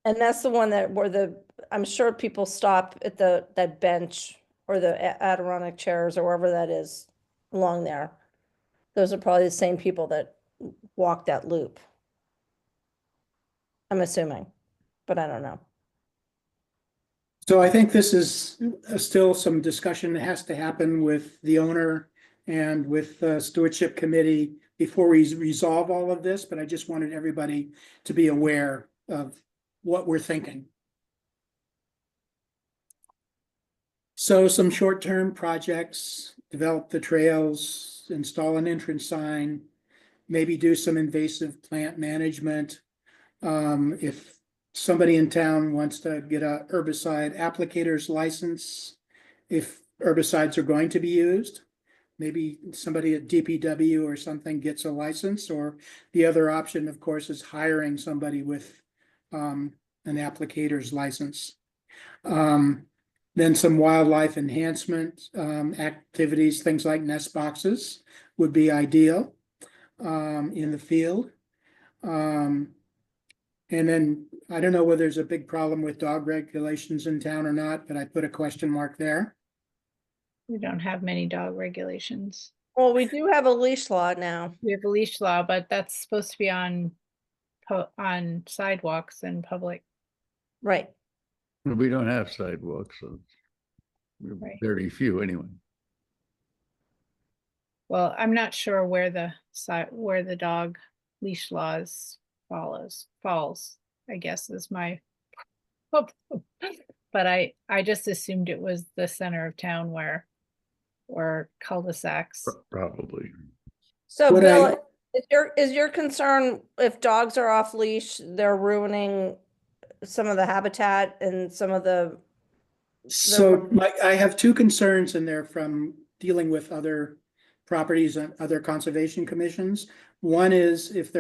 And that's the one where I'm sure people stop at that bench or the Adirondack chairs or wherever that is along there. Those are probably the same people that walk that loop. I'm assuming, but I don't know. So I think this is still some discussion that has to happen with the owner and with the stewardship committee before we resolve all of this, but I just wanted everybody to be aware of what we're thinking. So some short-term projects, develop the trails, install an entrance sign, maybe do some invasive plant management. If somebody in town wants to get a herbicide applicator's license, if herbicides are going to be used, maybe somebody at DPW or something gets a license, or the other option, of course, is hiring somebody with an applicator's license. Then some wildlife enhancement activities, things like nest boxes would be ideal in the field. And then I don't know whether there's a big problem with dog regulations in town or not, but I put a question mark there. We don't have many dog regulations. Well, we do have a leash law now. We have a leash law, but that's supposed to be on sidewalks and public. Right. We don't have sidewalks, so Right. very few anyway. Well, I'm not sure where the dog leash laws falls, I guess is my but I just assumed it was the center of town or cul-de-sacs. Probably. So What Bill, is your concern if dogs are off leash, they're ruining some of the habitat and some of the So I have 2 concerns in there from dealing with other properties and other conservation commissions. One is if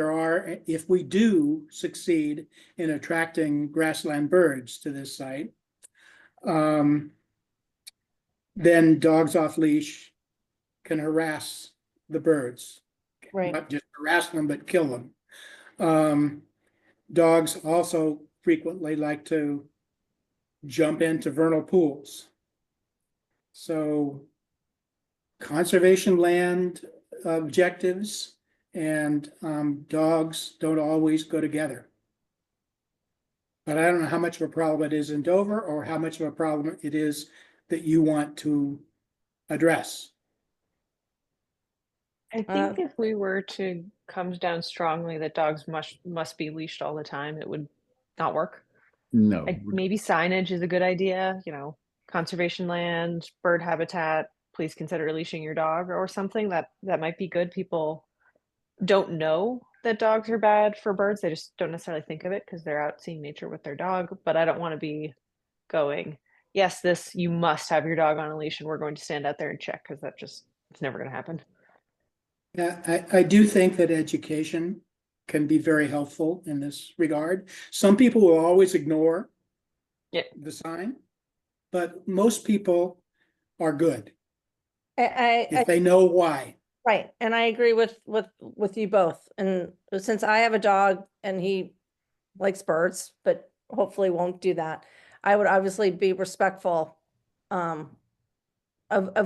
we do succeed in attracting grassland birds to this site, then dogs off leash can harass the birds. right. Not just harass them, but kill them. Dogs also frequently like to jump into vernal pools. So conservation land objectives and dogs don't always go together. But I don't know how much of a problem it is in Dover or how much of a problem it is that you want to address. I Uh, think if we were to come down strongly that dogs must be leashed all the time, it would not work. No, Maybe signage is a good idea, you know, conservation land, bird habitat, please consider leashing your dog or something that might be good. People don't know that dogs are bad for birds. They just don't necessarily think of it because they're out seeing nature with their dog. But I don't want to be going, yes, this you must have your dog on a leash and we're going to stand out there and check because it's never going to happen. Yeah, I do think that education can be very helpful in this regard. Some people will always ignore Yeah. the sign, but most people are good I if they know why. Right, and I agree with you both. And since I have a dog and he likes birds, but hopefully won't do that, I would obviously be respectful of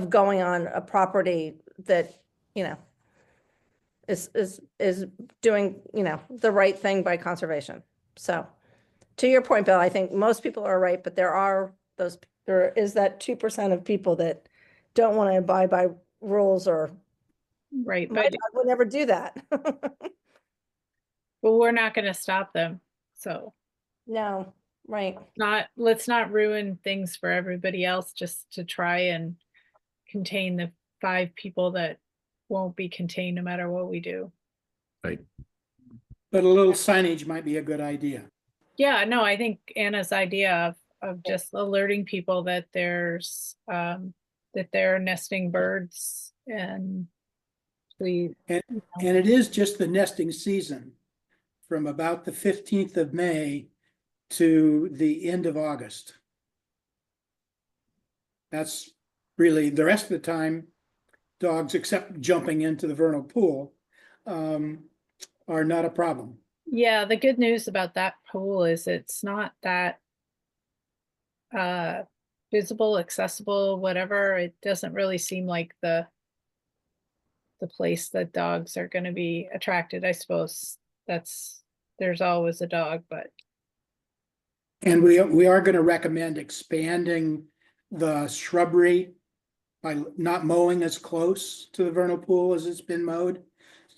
going on a property that, you know, is doing, you know, the right thing by conservation. So to your point, Bill, I think most people are right, but there is that 2% of people that don't want to abide by rules, or Right, my but dog would never do that. well, we're not gonna stop them. So No, right. let's not ruin things for everybody else just to try and contain the 5 people that won't be contained no matter what we do. right. But a little signage might be a good idea. Yeah, no, I think Anna's idea of just alerting people that that there are nesting birds and we, And it is just the nesting season from about the 15th of May to the end of August. That's really the rest of the time, dogs, except jumping into the vernal pool, are not a problem. yeah, the good news about that pool is it's not that visible, accessible, whatever. It doesn't really seem like the place that dogs are going to be attracted. I suppose there's always a dog, but And we are going to recommend expanding the shrubbery by not mowing as close to the vernal pool as it's been mowed,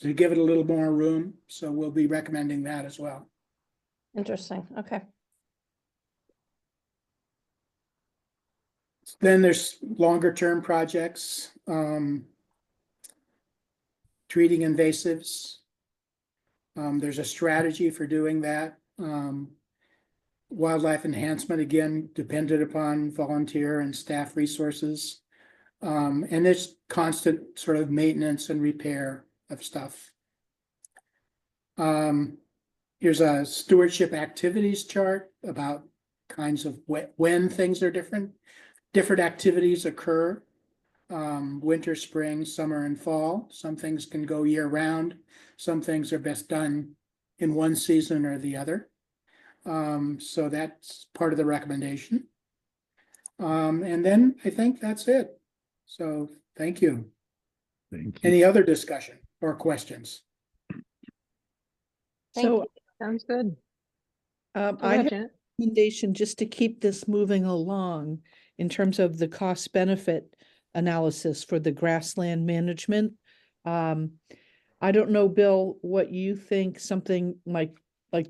to give it a little more room. So we'll be recommending that as well. Interesting. Okay. Then there's longer term projects, treating invasives. There's a strategy for doing that. Wildlife enhancement, again, dependent upon volunteer and staff resources. And there's constant sort of maintenance and repair of stuff. Here's a stewardship activities chart about kinds of when things are different. Different activities occur, winter, spring, summer, and fall. Some things can go year round. Some things are best done in one season or the other. So that's part of the recommendation. And then I think that's it. So thank you. Thank you. Any other discussion or questions? Thank So Sounds good. I Go ahead, have Janet. a recommendation just to keep this moving along in terms of the cost benefit analysis for the grassland management. I don't know, Bill, what you think something like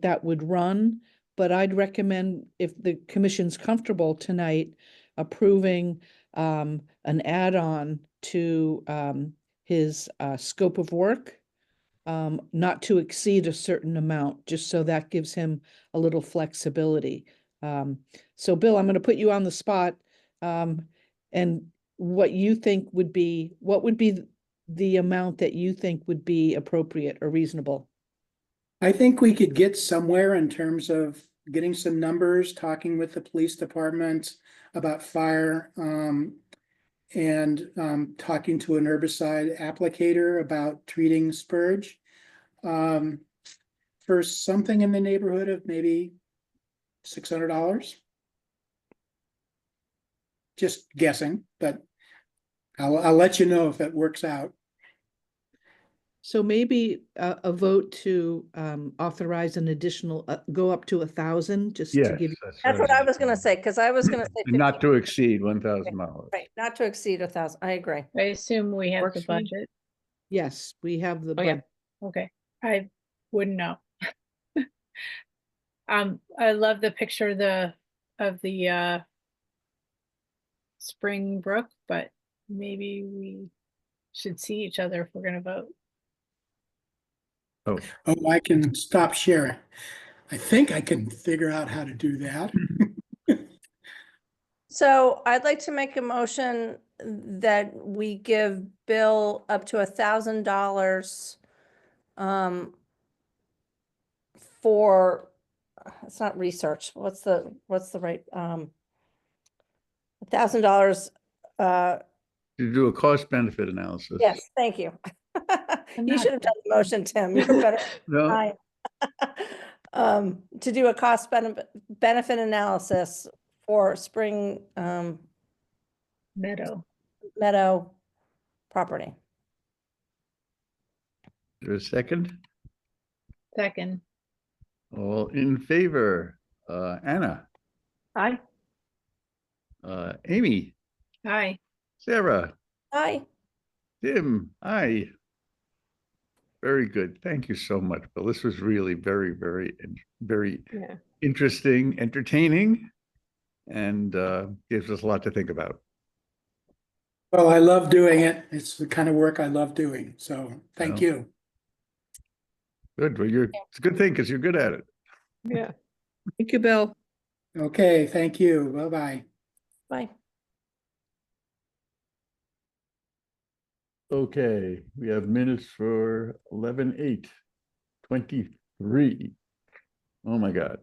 that would run, but I'd recommend, if the commission's comfortable tonight, approving an add-on to his scope of work, not to exceed a certain amount, just so that gives him a little flexibility. So Bill, I'm going to put you on the spot. And what you think would be, what would be the amount that you think would be appropriate or reasonable? I think we could get somewhere in terms of getting some numbers, talking with the police department about fire, and talking to an herbicide applicator about treating spurge. For something in the neighborhood of maybe $600. Just guessing, but I'll let you know if it works out. So maybe a vote to authorize an additional, go up to 1,000, just to Yes. give. That's what I was gonna say, because I was gonna say. And not 50. to exceed $1,000. Right, not to exceed 1,000. I agree. I assume we have Works the for me. budget. Yes, we have the Oh, yeah. budget. Okay, I wouldn't know. I love the picture of the Spring Brook, but maybe we should see each other if we're gonna vote. Oh, Oh, I can stop sharing. I think I can figure out how to do that. So I'd like to make a motion that we give Bill up to $1,000 for, it's not research, what's the right, $1,000, to do a cost benefit analysis. yes, thank you. You not- should have done the motion, Tim, you're better. No, I- To do a cost benefit analysis for Spring Meadow. Meadow property. there's a second. Second, All in favor, Anna, Aye. Amy, aye. Sarah, Aye. Tim, aye. Very good. Thank you so much, Bill. This was really very, very Yeah. interesting, entertaining, and gives us a lot to think about. Well, I love doing it. It's the kind of work I love doing. So thank Yeah. you. Good. Well, it's a good thing because you're good at it. Yeah. Thank you, Bill. Okay, thank you. Bye-bye. Bye. Okay, we have minutes for 11/8/23. Oh my God.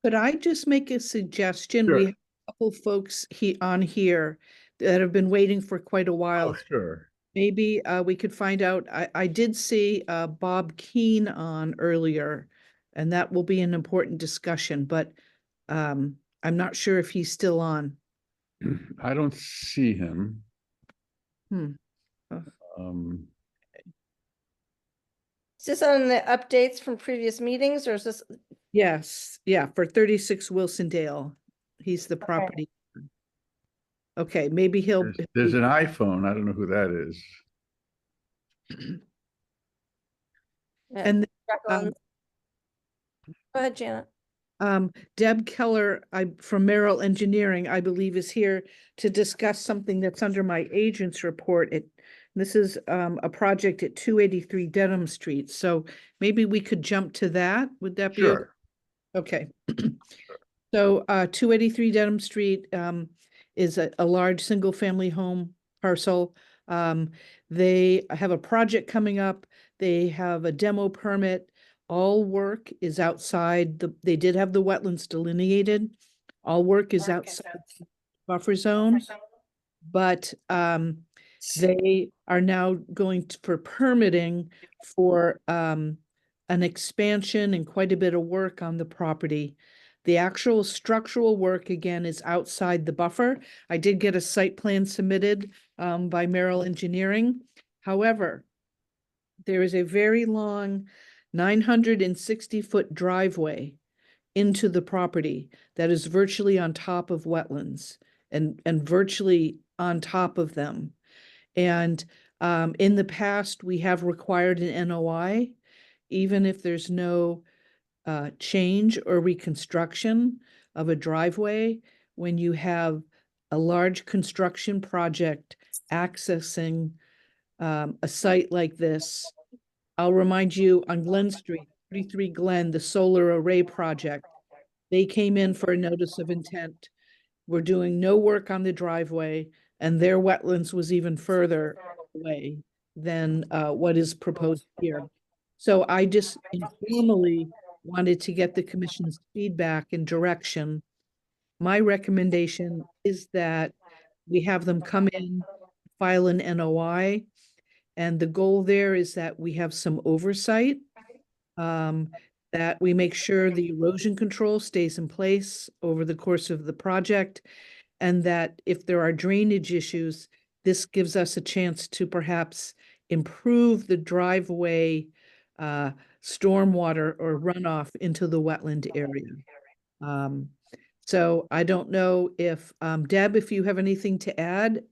Could I just make a suggestion? Sure. We have a couple folks on here that have been waiting for quite a Oh, while. sure. Maybe we could find out. I did see Bob Keane on earlier, and that will be an important discussion, but I'm not sure if he's still on. I don't see him. Hmm. Um, Is this on the updates from previous meetings or is this, Yes, yeah, for 36 Wilsondale. He's the property. Okay, maybe he'll. there's an iPhone. I don't know who that is. And Go ahead, Janet. Deb Keller, from Merrill Engineering, I believe is here to discuss something that's under my agent's report. This is a project at 283 Dedham Street. So maybe we could jump to that. Would that be? Sure. Okay. So 283 Dedham Street is a large single-family home parcel. They have a project coming up. They have a demo permit. All work is outside they did have the wetlands delineated. All work is outside the buffer zone. But they are now going for permitting for an expansion and quite a bit of work on the property. The actual structural work, again, is outside the buffer. I did get a site plan submitted by Merrill Engineering. However, there is a very long 960-foot driveway into the property that is virtually on top of wetlands and virtually on top of them. And in the past, we have required an NOI, even if there's no change or reconstruction of a driveway, when you have a large construction project accessing a site like this. I'll remind you on Glen Street, 33 Glen, the solar array project, they came in for a notice of intent. We're doing no work on the driveway, and their wetlands was even further away than what is proposed here. So I just informally wanted to get the commission's feedback and direction. My recommendation is that we have them come in, file an NOI, and the goal there is that we have some oversight, that we make sure the erosion control stays in place over the course of the project, and that if there are drainage issues, this gives us a chance to perhaps improve the driveway stormwater or runoff into the wetland area. So I don't know if, Deb, if you have anything to add,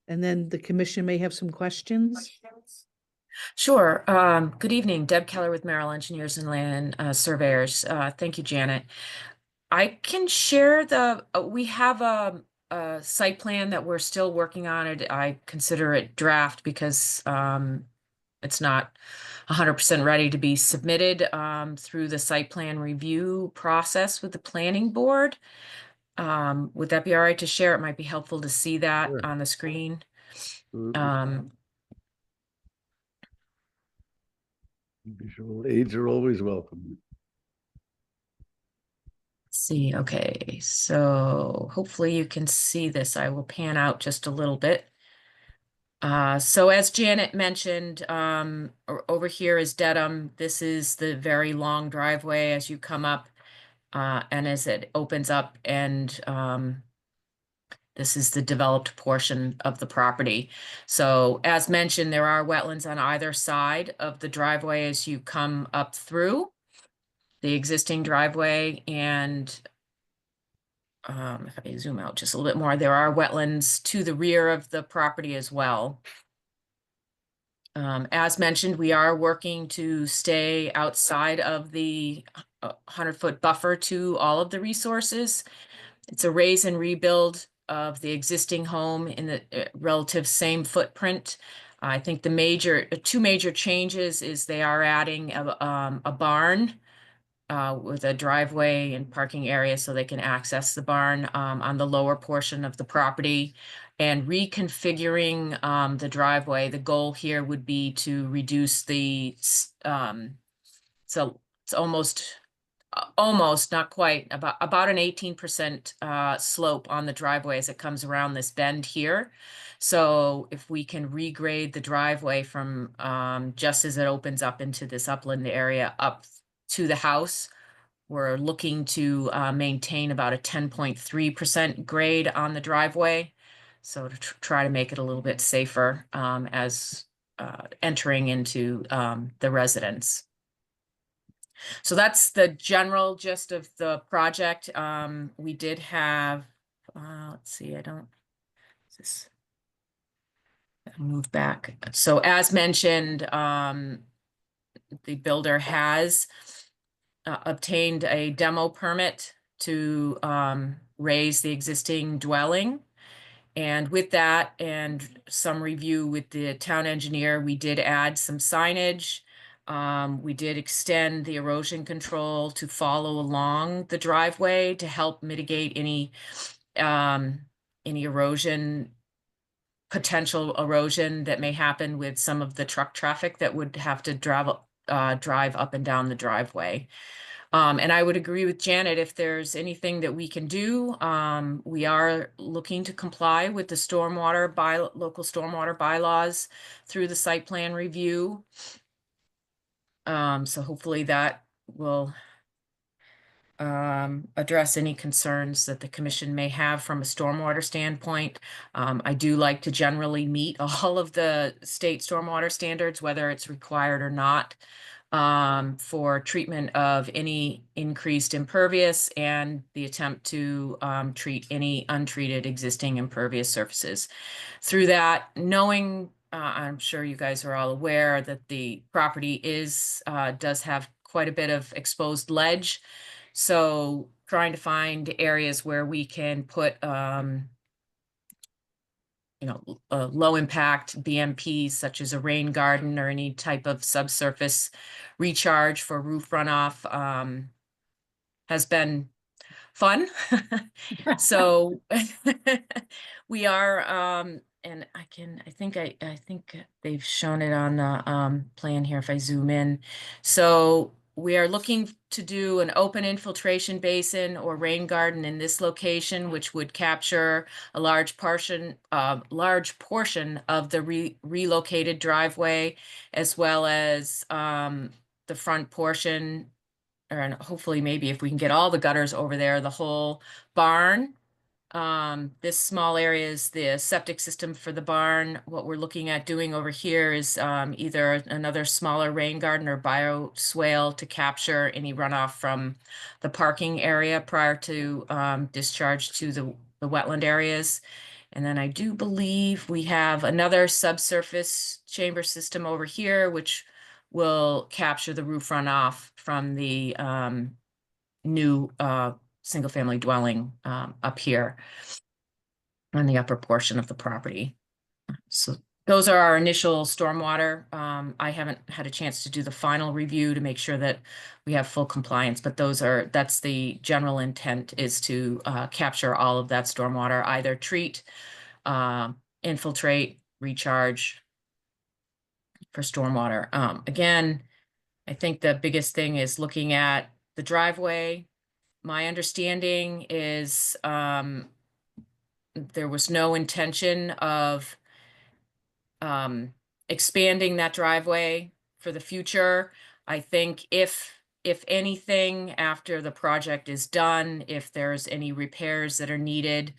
and then the commission may have some questions. Sure. Good evening. Deb Keller with Merrill Engineers and Land Surveyors. Thank you, Janet. I can share we have a site plan that we're still working on it. I consider it draft because it's not 100% ready to be submitted through the site plan review process with the planning board. Would that be all right to share? It might be helpful to see that Sure. on the screen. Absolutely. Visual aids are always welcome. See, okay, so hopefully you can see this. I will pan out just a little bit. So as Janet mentioned, over here is Dedham. This is the very long driveway as you come up, and as it opens up, and this is the developed portion of the property. So as mentioned, there are wetlands on either side of the driveway as you come up through the existing driveway, and if I zoom out just a little bit more, there are wetlands to the rear of the property as well. As mentioned, we are working to stay outside of the 100-foot buffer to all of the resources. It's a raise and rebuild of the existing home in the relative same footprint. I think the two major changes is they are adding a barn with a driveway and parking area so they can access the barn on the lower portion of the property, and reconfiguring the driveway. The goal here would be to reduce the, so it's almost, not quite, about an 18% slope on the driveway as it comes around this bend here. So if we can regrade the driveway from just as it opens up into this upland area up to the house, we're looking to maintain about a 10.3% grade on the driveway. So to try to make it a little bit safer as entering into the residence. So that's the general gist of the project. We did have, let's see, this move back. So as mentioned, the builder has obtained a demo permit to raise the existing dwelling. And with that and some review with the town engineer, we did add some signage. We did extend the erosion control to follow along the driveway to help mitigate any erosion, potential erosion that may happen with some of the truck traffic that would have to drive up and down the driveway. And I would agree with Janet, if there's anything that we can do, we are looking to comply with the local stormwater bylaws through the site plan review. So hopefully that will address any concerns that the commission may have from a stormwater standpoint. I do like to generally meet all of the state stormwater standards, whether it's required or not, for treatment of any increased impervious and the attempt to treat any untreated existing impervious surfaces. Through that, knowing, I'm sure you guys are all aware that the property does have quite a bit of exposed ledge. So trying to find areas where we can put low impact BMPs such as a rain garden or any type of subsurface recharge for roof runoff has been fun. So we are and I think they've shown it on the plan here if I zoom in. So we are looking to do an open infiltration basin or rain garden in this location, which would capture a large portion of the relocated driveway, as well as the front portion, and hopefully maybe if we can get all the gutters over there, the whole barn This small area is the septic system for the barn. What we're looking at doing over here is either another smaller rain garden or bioswale to capture any runoff from the parking area prior to discharge to the wetland areas. And then I do believe we have another subsurface chamber system over here, which will capture the roof runoff from the new single-family dwelling up here on the upper portion of the property. So those are our initial stormwater. I haven't had a chance to do the final review to make sure that we have full compliance, but that's the general intent, is to capture all of that stormwater, either treat, infiltrate, recharge for stormwater. Again, I think the biggest thing is looking at the driveway. My understanding is there was no intention of expanding that driveway for the future. I think if anything, after the project is done, if there's any repairs that are needed,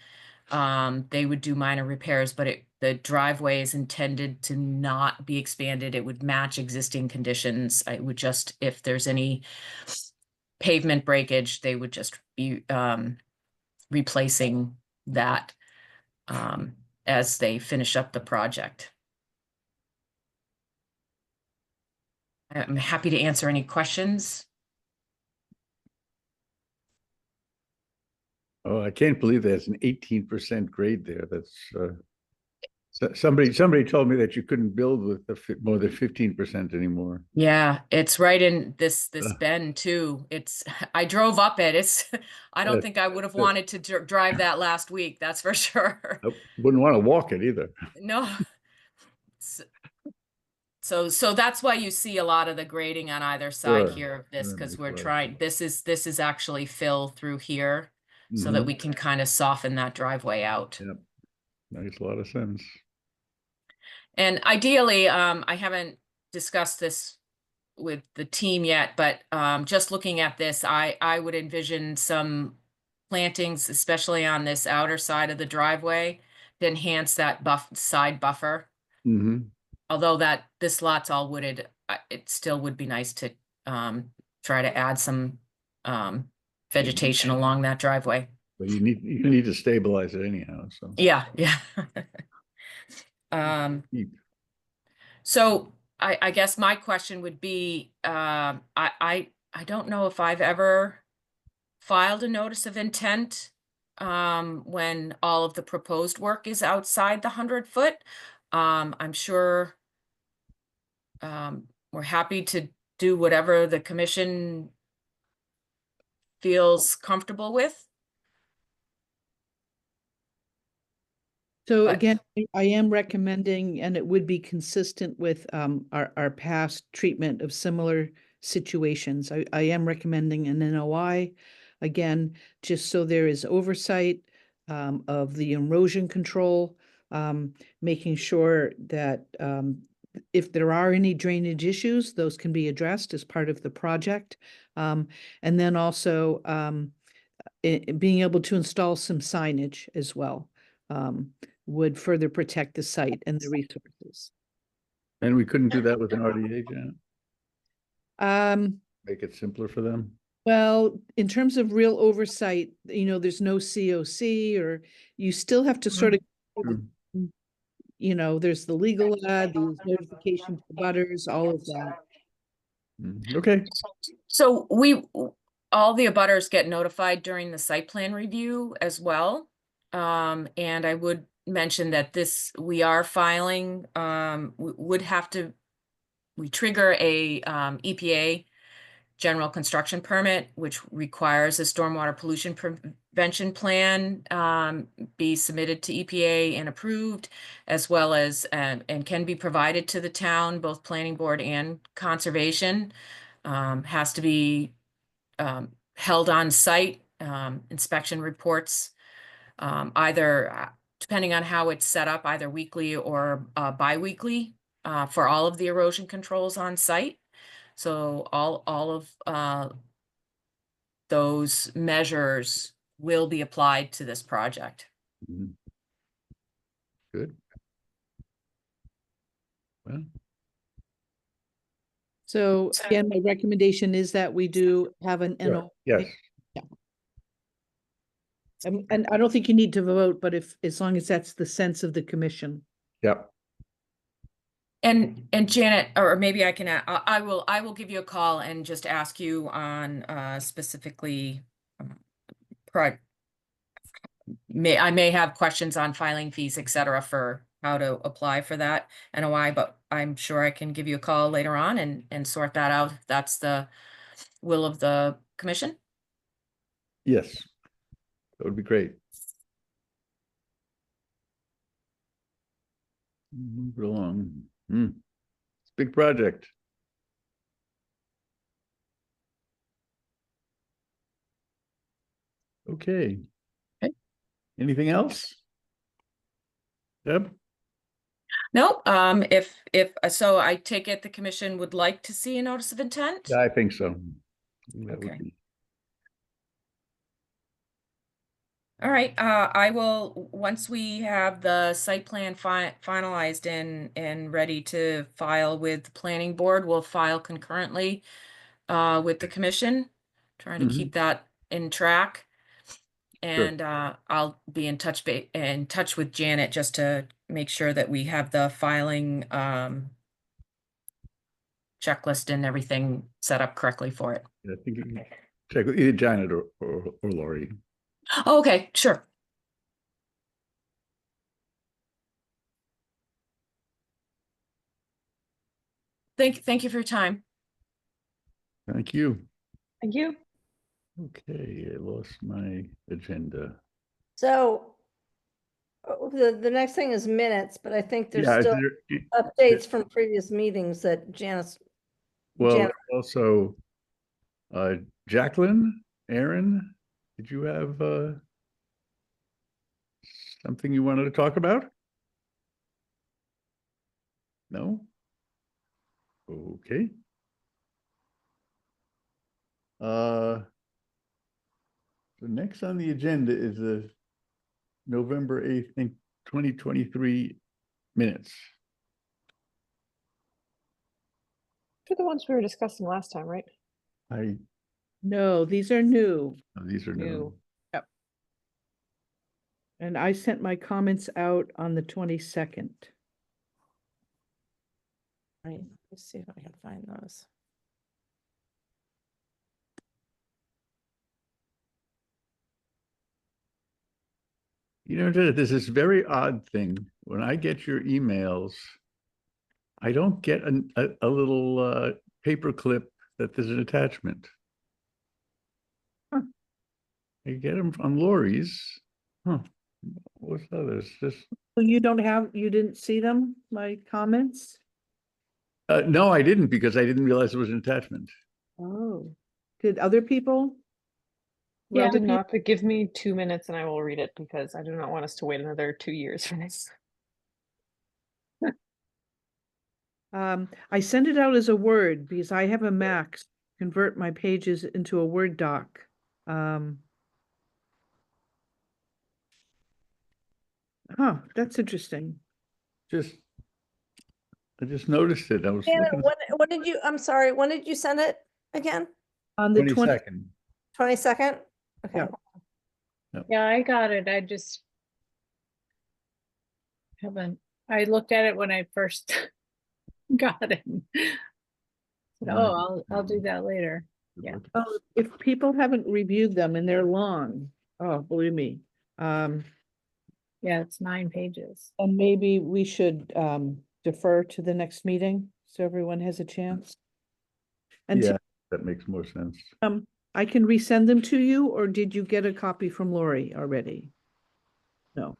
they would do minor repairs, but the driveway is intended to not be expanded. It would match existing conditions. I would just, if there's any pavement breakage, they would just be replacing that as they finish up the project. I'm happy to answer any questions. Oh, I can't believe there's an 18% grade there. That's somebody told me that you couldn't build with more than 15% anymore. Yeah, it's right in this bend too. I drove up it. I don't think I would have wanted to drive that last week, that's for sure. I wouldn't want to walk it either. No. So that's why you see a lot of the grading on either side Sure. here of this, That because makes we're a lot of trying, this is actually fill through here so that Mhm. we can kind of soften that driveway out. Yep. Makes a lot of sense. And ideally, I haven't discussed this with the team yet, but just looking at this, I would envision some plantings, especially on this outer side of the driveway, to enhance that side buffer. Mm-hmm. Although this lot's all wooded, it still would be nice to try to add some vegetation along that driveway. But you need to stabilize it anyhow. So Yeah. Keep. So I guess my question would be, I don't know if I've ever filed a notice of intent when all of the proposed work is outside the 100-foot. I'm sure we're happy to do whatever the commission feels comfortable with. So But- again, I am recommending, and it would be consistent with our past treatment of similar situations. I am recommending an NOI, again, just so there is oversight of the erosion control, making sure that if there are any drainage issues, those can be addressed as part of the project. And then also being able to install some signage as well. Would further protect the site and the resources. And we couldn't do that with an RDA, Janet? Make it simpler for them? Well, in terms of real oversight, there's no COC, or you still have to sort of, there's the legal ad, the notification to butters, all of that. Okay. So all the abutters get notified during the site plan review as well. And I would mention that we are filing, we trigger a EPA general construction permit, which requires a stormwater pollution prevention plan be submitted to EPA and approved, as well as, and can be provided to the town, both planning board and conservation. Has to be held on site, inspection reports, either depending on how it's set up, either weekly or bi-weekly for all of the erosion controls on site. So all of those measures will be applied to this project. Mhm. Good. Well, So again, my recommendation is that we do have an sure. NO. Yes, And I don't think you need to vote, but if, as long as that's the sense of the commission. yep, And Janet, or maybe I can, I will give you a call and just ask you on specifically I may have questions on filing fees, et cetera, for how to apply for that NOI, but I'm sure I can give you a call later on and sort that out. If that's the will of the commission. yes. That would be great. Move it along. It's a big project. Okay. Okay. Anything else? Deb? No, if so, I take it the commission would like to see a notice of intent? Yeah, I think so. That would Okay. be- All right, I will, once we have the site plan finalized and ready to file with the planning board, we'll file concurrently with the commission, trying to Mhm. keep that in track. And I'll be in touch with Janet just to make sure that we have the filing checklist and everything set up correctly for it. I think you can check with either Janet or Lori. Oh, okay, sure. Thank you for your time. Thank you. Thank you. Okay, I lost my agenda. So the next thing is minutes, but I think there's Yeah, is still there- updates from previous meetings that Janice. well, Janet. also, Jacqueline, Aaron, did you have something you wanted to talk about? No? Okay. So next on the agenda is the November 8th, 2023 minutes. They're the ones we were discussing last time, right? No, these are new. These are new. New. And I sent my comments out on the 22nd. Right, let's see if I can find those. You know, there's this very odd thing. When I get your emails, I don't get a little paper clip that there's an attachment. Huh. I get them on Lori's. Huh. What's others? Just So you didn't see them, my comments? no, I didn't, because I didn't realize it was an attachment. Oh, did other people? Yeah, I Other did peop- not, but give me 2 minutes and I will read it because I do not want us to wait another 2 years for this. I send it out as a Word because I have a Mac, convert my pages into a Word doc. That's interesting. I just noticed it. I was Janet, looking when did you, I'm sorry, when did you send it again? On the 22nd. 22nd? Okay. Yeah. Yeah, I got it. I just haven't, I looked at it when I first got it. Said, oh, I'll do that later. Yeah. Oh, if people haven't reviewed them and they're long, oh, believe me. Yeah, it's 9 pages. And maybe we should defer to the next meeting so everyone has a chance. And Yeah, that makes more sense. I can resend them to you, or did you get a copy from Lori already? No,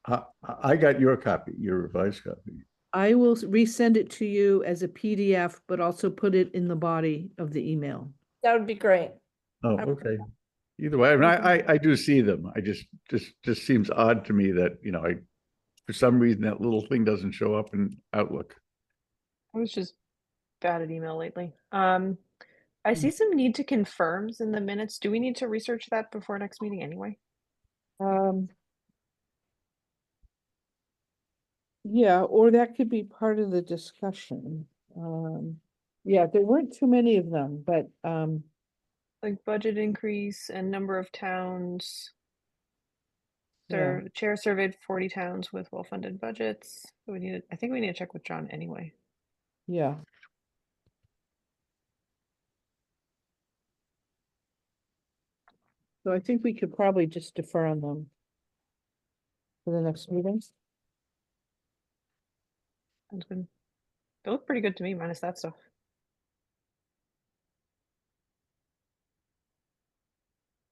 I got your copy, your revised copy. I will resend it to you as a PDF, but also put it in the body of the email. That would be great. Oh, okay. Either way, I mean, I do see them. I just seems odd to me that, you know, for some reason that little thing doesn't show up in Outlook. I was just bad at email lately. I see some need to confirms in the minutes. Do we need to research that before next meeting anyway? Yeah, or that could be part of the discussion. Yeah, there weren't too many of them, but, Like budget increase and number of towns. yeah. The chair surveyed 40 towns with well-funded budgets. I think we need to check with John anyway. Yeah. So I think we could probably just defer on them for the next meetings. Sounds good. They look pretty good to me, minus that stuff.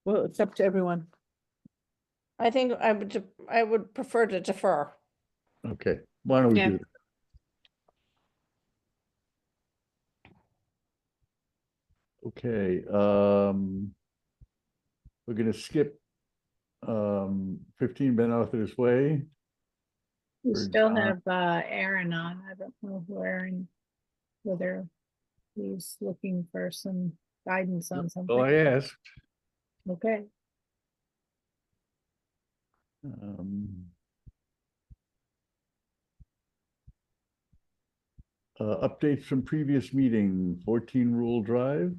Well, it's up to everyone. I think I would prefer to defer. Okay, why don't we Yeah. do that? Okay, we're gonna skip 15 Ben Arthur's Way. We For still John. have Aaron on. I don't know who Aaron, whether he's looking for some guidance on So I something. asked. Okay. Updates from previous meeting, 14 Rule Drive.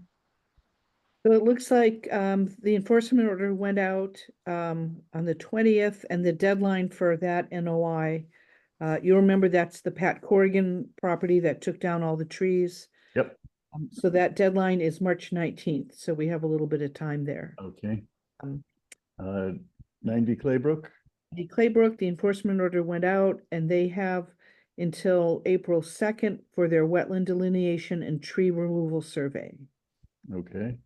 So it looks like the enforcement order went out on the 20th, and the deadline for that NOI. You remember that's the Pat Corrigan property that took down all the trees. Yep. So that deadline is March 19th, so we have a little bit of time there. Okay. Um, 90 Claybrook. The Claybrook, the enforcement order went out, and they have until April 2nd for their wetland delineation and tree removal survey. Okay.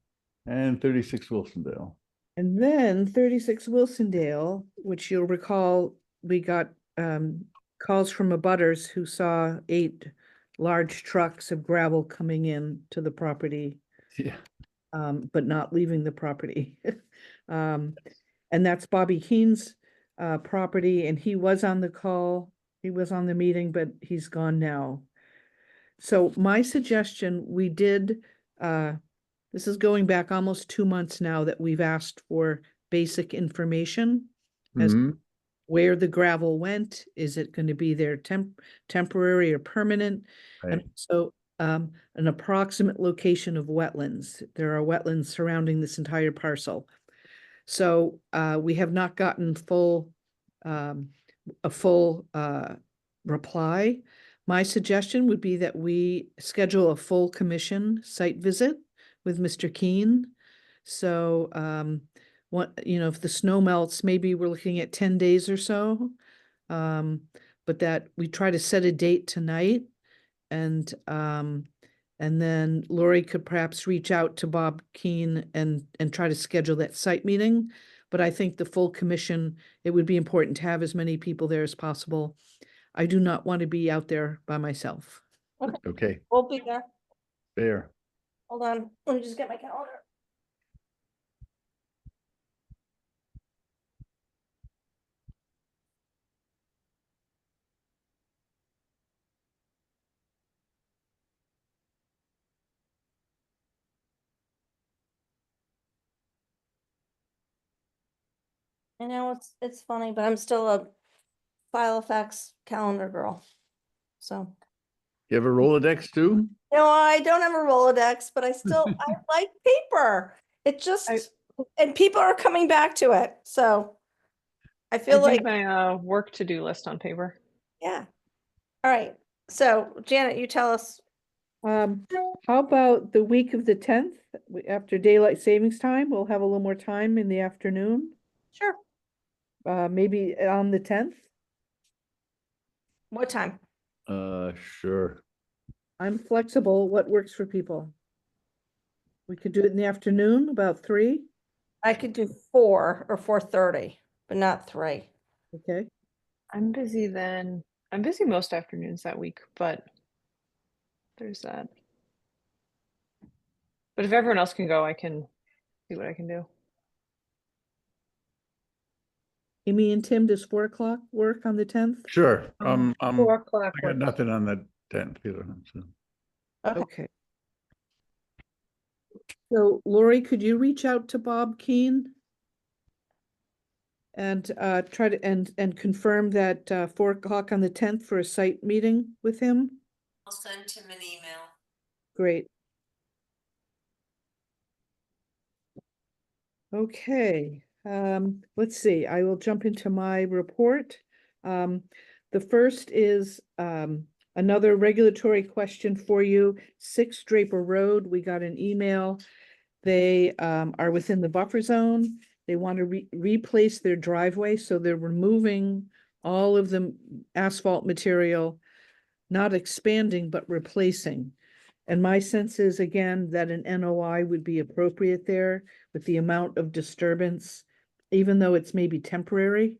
And 36 Wilsondale. And then 36 Wilsondale, which you'll recall, we got calls from abutters who saw 8 large trucks of gravel coming in to the property, Yeah. but not leaving the property. And that's Bobby Keene's property, and he was on the call. He was on the meeting, but he's gone now. So my suggestion, we did, this is going back almost 2 months now that we've asked for basic information as Mhm. where the gravel went. Is it going to be there temporary or permanent? And Right. so an approximate location of wetlands. There are wetlands surrounding this entire parcel. So we have not gotten a full reply. My suggestion would be that we schedule a full commission site visit with Mr. Keene. So if the snow melts, maybe we're looking at 10 days or so. But that we try to set a date tonight, and then Lori could perhaps reach out to Bob Keene and try to schedule that site meeting. But I think the full commission, it would be important to have as many people there as possible. I do not want to be out there by myself. Okay, We'll be there. fair. Hold on, let me just get my calendar. I know it's funny, but I'm still a Filofax calendar girl. So, You have a Rolodex too? no, I don't have a Rolodex, but I like paper. It just, and people are coming back to it. So I feel I like, think my work to-do list on paper. yeah. All right. So Janet, you tell us. How about the week of the 10th, after daylight savings time? We'll have a little more time in the afternoon. Sure. Maybe on the 10th. What time? Sure. I'm flexible. What works for people? We could do it in the afternoon, about 3. I could do 4 or 4:30, but not 3. Okay. I'm busy then. I'm busy most afternoons that week, but there's that. But if everyone else can go, I can see what I can do. Amy and Tim, does 4 o'clock work on the 10th? Sure. 4 o'clock. I got nothing on the 10th either. So. Okay. Okay. So Lori, could you reach out to Bob Keane? And try to and confirm that 4 o'clock on the 10th for a site meeting with him? I'll send him an email. Great. Okay, let's see, I will jump into my report. The first is another regulatory question for you. 6 Draper Road, we got an email. They are within the buffer zone. They want to replace their driveway, so they're removing all of the asphalt material, not expanding, but replacing. And my sense is, again, that an NOI would be appropriate there with the amount of disturbance, even though it's maybe temporary,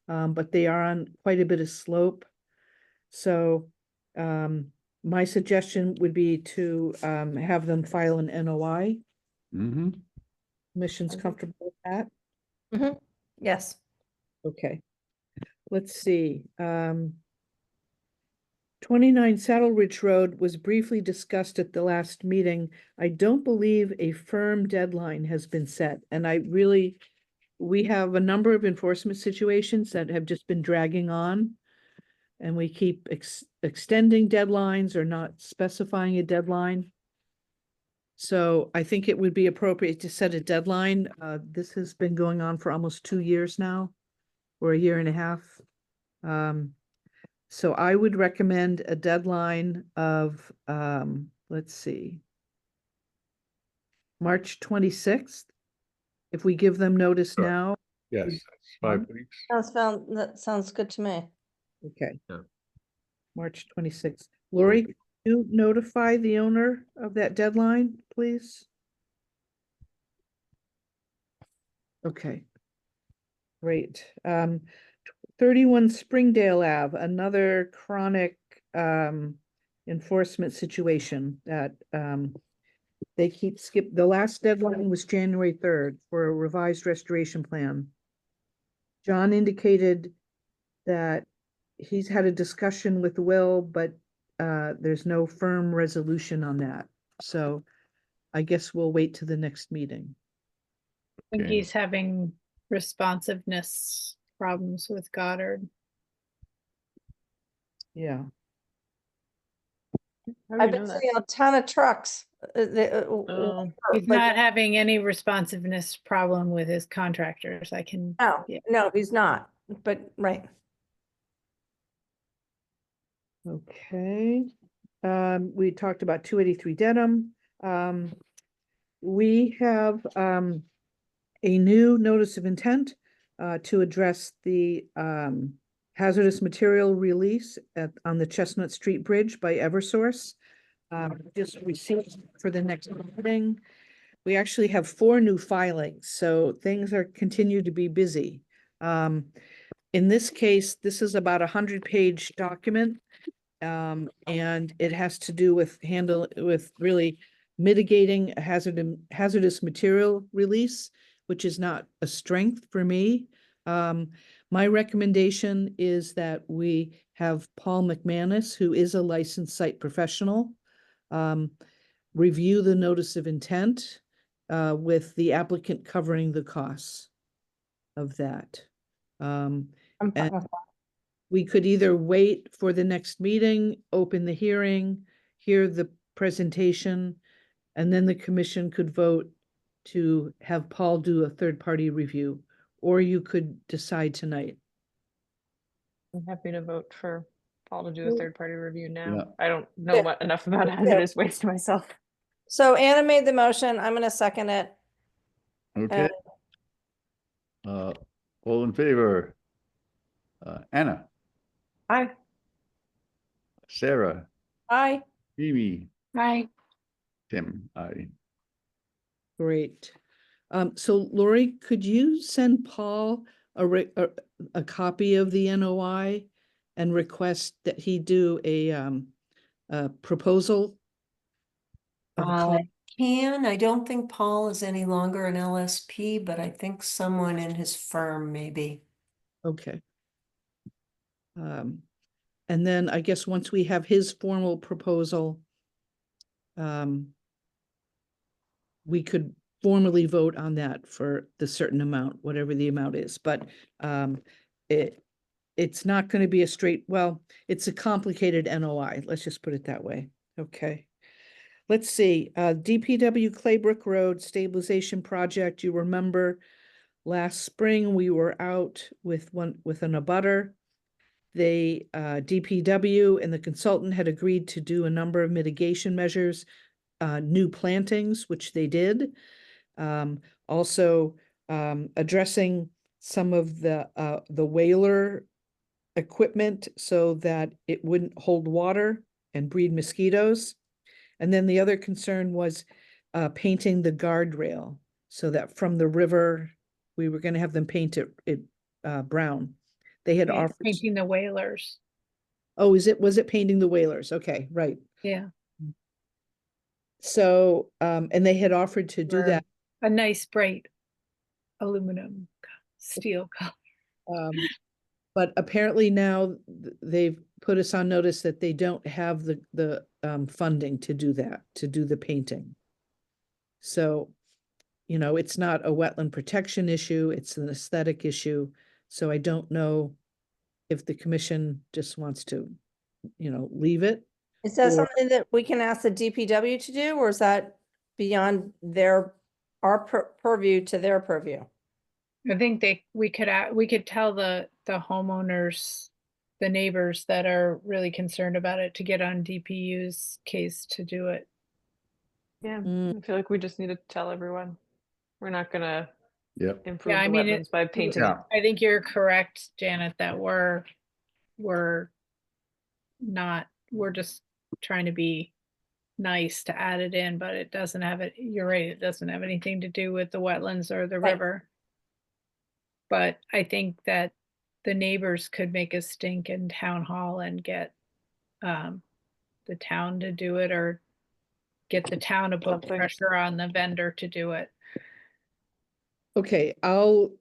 but they are on quite a bit of slope. So my suggestion would be to have them file an NOI. Mm-hmm. Commission's comfortable with that? Yes. Okay. Let's see. 29 Saddle Ridge Road was briefly discussed at the last meeting. I don't believe a firm deadline has been set, and we have a number of enforcement situations that have just been dragging on, and we keep extending deadlines or not specifying a deadline. So I think it would be appropriate to set a deadline. This has been going on for almost 2 years now, or a year and a half. So I would recommend a deadline of, let's see, March 26th. If we give them notice Sure. now. Yes, that's 5 weeks. That sounds good to me. Okay. Yeah. March 26th. Lori, could you notify the owner of that deadline, please? Okay. Great. 31 Springdale Ave, another chronic enforcement situation that they the last deadline was January 3rd for a revised restoration plan. John indicated that he's had a discussion with Will, but there's no firm resolution on that. So I guess we'll wait to the next meeting. I think Okay. he's having responsiveness problems with Goddard. Yeah. How do I've you been know that? seeing a ton of trucks. Oh. He's Like, not having any responsiveness problem with his contractors. I can, no, yeah. no, he's not, but right. Okay. We talked about 283 Dedham. We have a new notice of intent to address the hazardous material release on the Chestnut Street Bridge by Eversource. Just received for the next meeting. We actually have 4 new filings, so things continue to be busy. In this case, this is about 100-page document. And it has to do with really mitigating a hazardous material release, which is not a strength for me. My recommendation is that we have Paul McManus, who is a licensed site professional, review the notice of intent with the applicant covering the costs of that. I'm fine And with that. we could either wait for the next meeting, open the hearing, hear the presentation, and then the commission could vote to have Paul do a third-party review, or you could decide tonight. I'm happy to vote for Paul to do a Mm. third-party review Yeah. now. I don't know Yeah. enough about hazardous waste myself. So Anna made the motion. I'm gonna second it. Okay. All in favor? Anna, Aye. Sarah, Aye. Mimi, Hi. Tim, aye. Great. So Lori, could you send Paul a copy of the NOI and request that he do a proposal? of cost? I don't think Paul is any longer an LSP, but I think someone in his firm maybe. Okay. And then I guess once we have his formal proposal, we could formally vote on that for the certain amount, whatever the amount is, but it's not going to be a straight, well, it's a complicated NOI. Let's just put it that way. Okay. Let's see, DPW Claybrook Road Stabilization Project. You remember last spring, we were out with an abutter. They, DPW and the consultant had agreed to do a number of mitigation measures, new plantings, which they did. Also, addressing some of the whaler equipment so that it wouldn't hold water and breed mosquitoes. And then the other concern was painting the guardrail so that from the river, we were going to have them paint it brown. They had offered. Painting the whalers. Oh, was it painting the whalers? Okay, right. Yeah. So, and they had offered to do Or that. a nice bright aluminum steel color. But apparently now they've put us on notice that they don't have the funding to do that, to do the painting. So, you know, it's not a wetland protection issue, it's an aesthetic issue. So I don't know if the commission just wants to, you know, leave it. Is that Or- something that we can ask the DPW to do, or is that beyond our purview to their purview? I think we could tell the homeowners, the neighbors that are really concerned about it to get on DPU's case to do it. Yeah, Mm. I feel like we just need to tell everyone. We're not gonna Yep. improve Yeah, I the mean, wetlands by painting Yeah. it. I think you're correct, Janet, that we're just trying to be nice to add it in, but it doesn't have it, you're right, it doesn't have anything to do with the wetlands or the Right. river. But I think that the neighbors could make a stink in town hall and get the town to do it, or get the town to put Something. pressure on the vendor to do it. Okay, I'll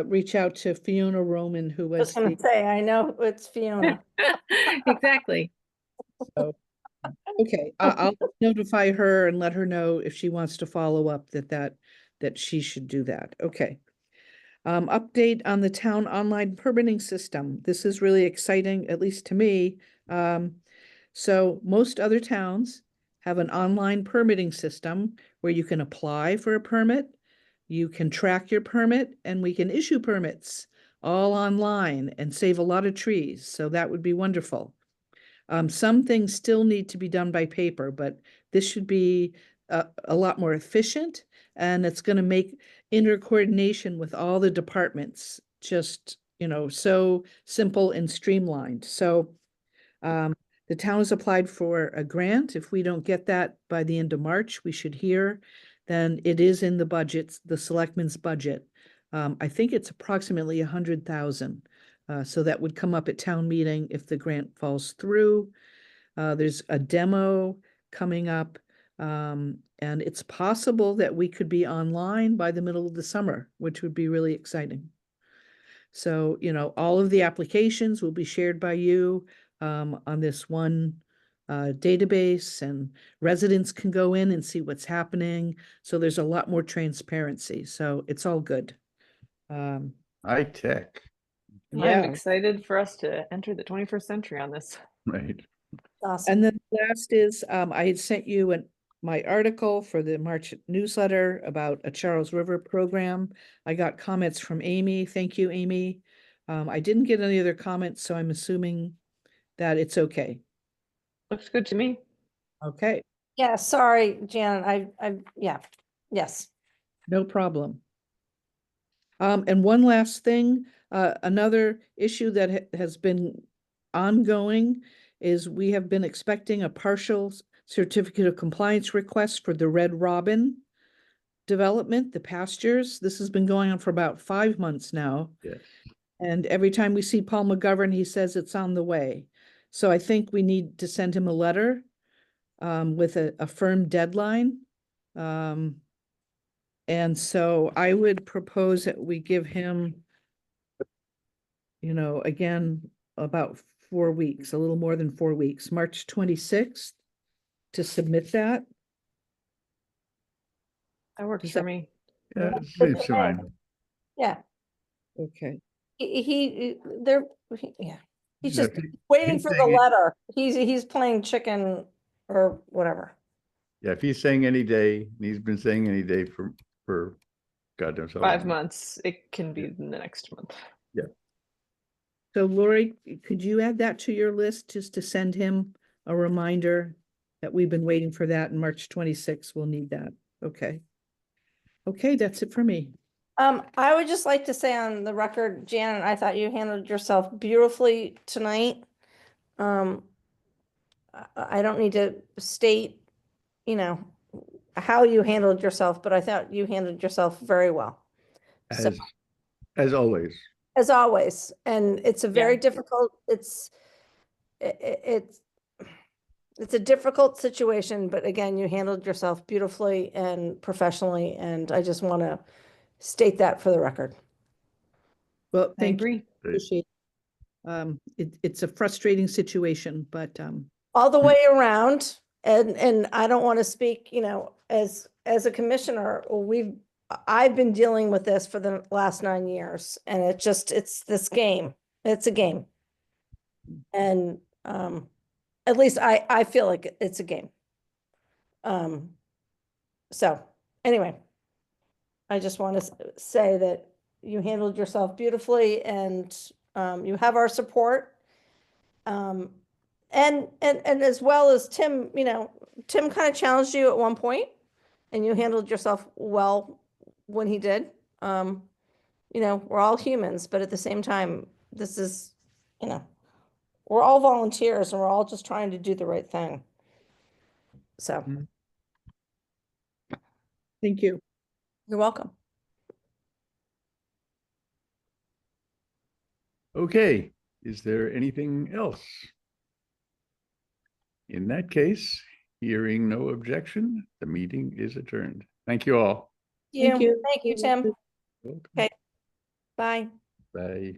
reach out to Fiona Roman, who I was was gonna the, say, I know it's Fiona. Exactly. okay, I'll notify her and let her know if she wants to follow up that she should do that. Okay. Update on the town online permitting system. This is really exciting, at least to me. So most other towns have an online permitting system where you can apply for a permit, you can track your permit, and we can issue permits all online and save a lot of trees. So that would be wonderful. Some things still need to be done by paper, but this should be a lot more efficient, and it's going to make intercoordination with all the departments just, you know, so simple and streamlined. So the town has applied for a grant. If we don't get that by the end of March, we should hear. Then it is in the budget, the selectmen's budget. I think it's approximately 100,000. So that would come up at town meeting if the grant falls through. There's a demo coming up, and it's possible that we could be online by the middle of the summer, which would be really exciting. So, you know, all of the applications will be shared by you on this one database, and residents can go in and see what's happening. So there's a lot more transparency. So it's all good. High tech, I'm Yeah. excited for us to enter the 21st century on this. right? Awesome. And then last is, I had sent you my article for the March newsletter about a Charles River program. I got comments from Amy. Thank you, Amy. I didn't get any other comments, so I'm assuming that it's okay. Looks good to me. Okay, Yeah, sorry, Janet, yeah, yes. no problem. And one last thing, another issue that has been ongoing is we have been expecting a partial certificate of compliance request for the Red Robin development, the pastures. This has been going on for about 5 months now. Yes. And every time we see Paul McGovern, he says it's on the way. So I think we need to send him a letter with a firm deadline. And so I would propose that we give him, you know, again, about 4 weeks, a little more than 4 weeks, March 26th to submit that. That works Does for that- me. Yeah, it seems fine. Yeah, Okay, yeah. He's Yeah, just if he- waiting he's for the saying it- letter. He's playing chicken or whatever. Yeah, if he's saying any day, and he's been saying any day for goddamn so 5 long. months. It can be the next month. so Lori, could you add that to your list just to send him a reminder that we've been waiting for that, and March 26th, we'll need that. Okay. Okay, that's it for me. I would just like to say on the record, Janet, I thought you handled yourself beautifully tonight. I don't need to state, you know, how you handled yourself, but I thought you handled yourself very well. So, As always. as always, and it's a very Yeah. difficult, it's a difficult situation, but again, you handled yourself beautifully and professionally, and I just want to state that for the record. Well, I thank you. agree. Appreciate it's a frustrating situation, but All the way around, and I don't want to speak, you know, as a commissioner, I've been dealing with this for the last 9 years, and it's this game. It's a game. And at least I feel like it's a game. So anyway, I just want to say that you handled yourself beautifully, and you have our support. And as well as Tim, you know, Tim kind of challenged you at one point, and you handled yourself well when he did. You know, we're all humans, but at the same time, this is, you know, we're all volunteers and we're all just trying to do the right thing. So Mhm. thank you. you're welcome. Okay, is there anything else? In that case, hearing no objection, the meeting is adjourned. Thank you all. Thank you. Thank you, Tim. Welcome. Okay. Bye. Bye.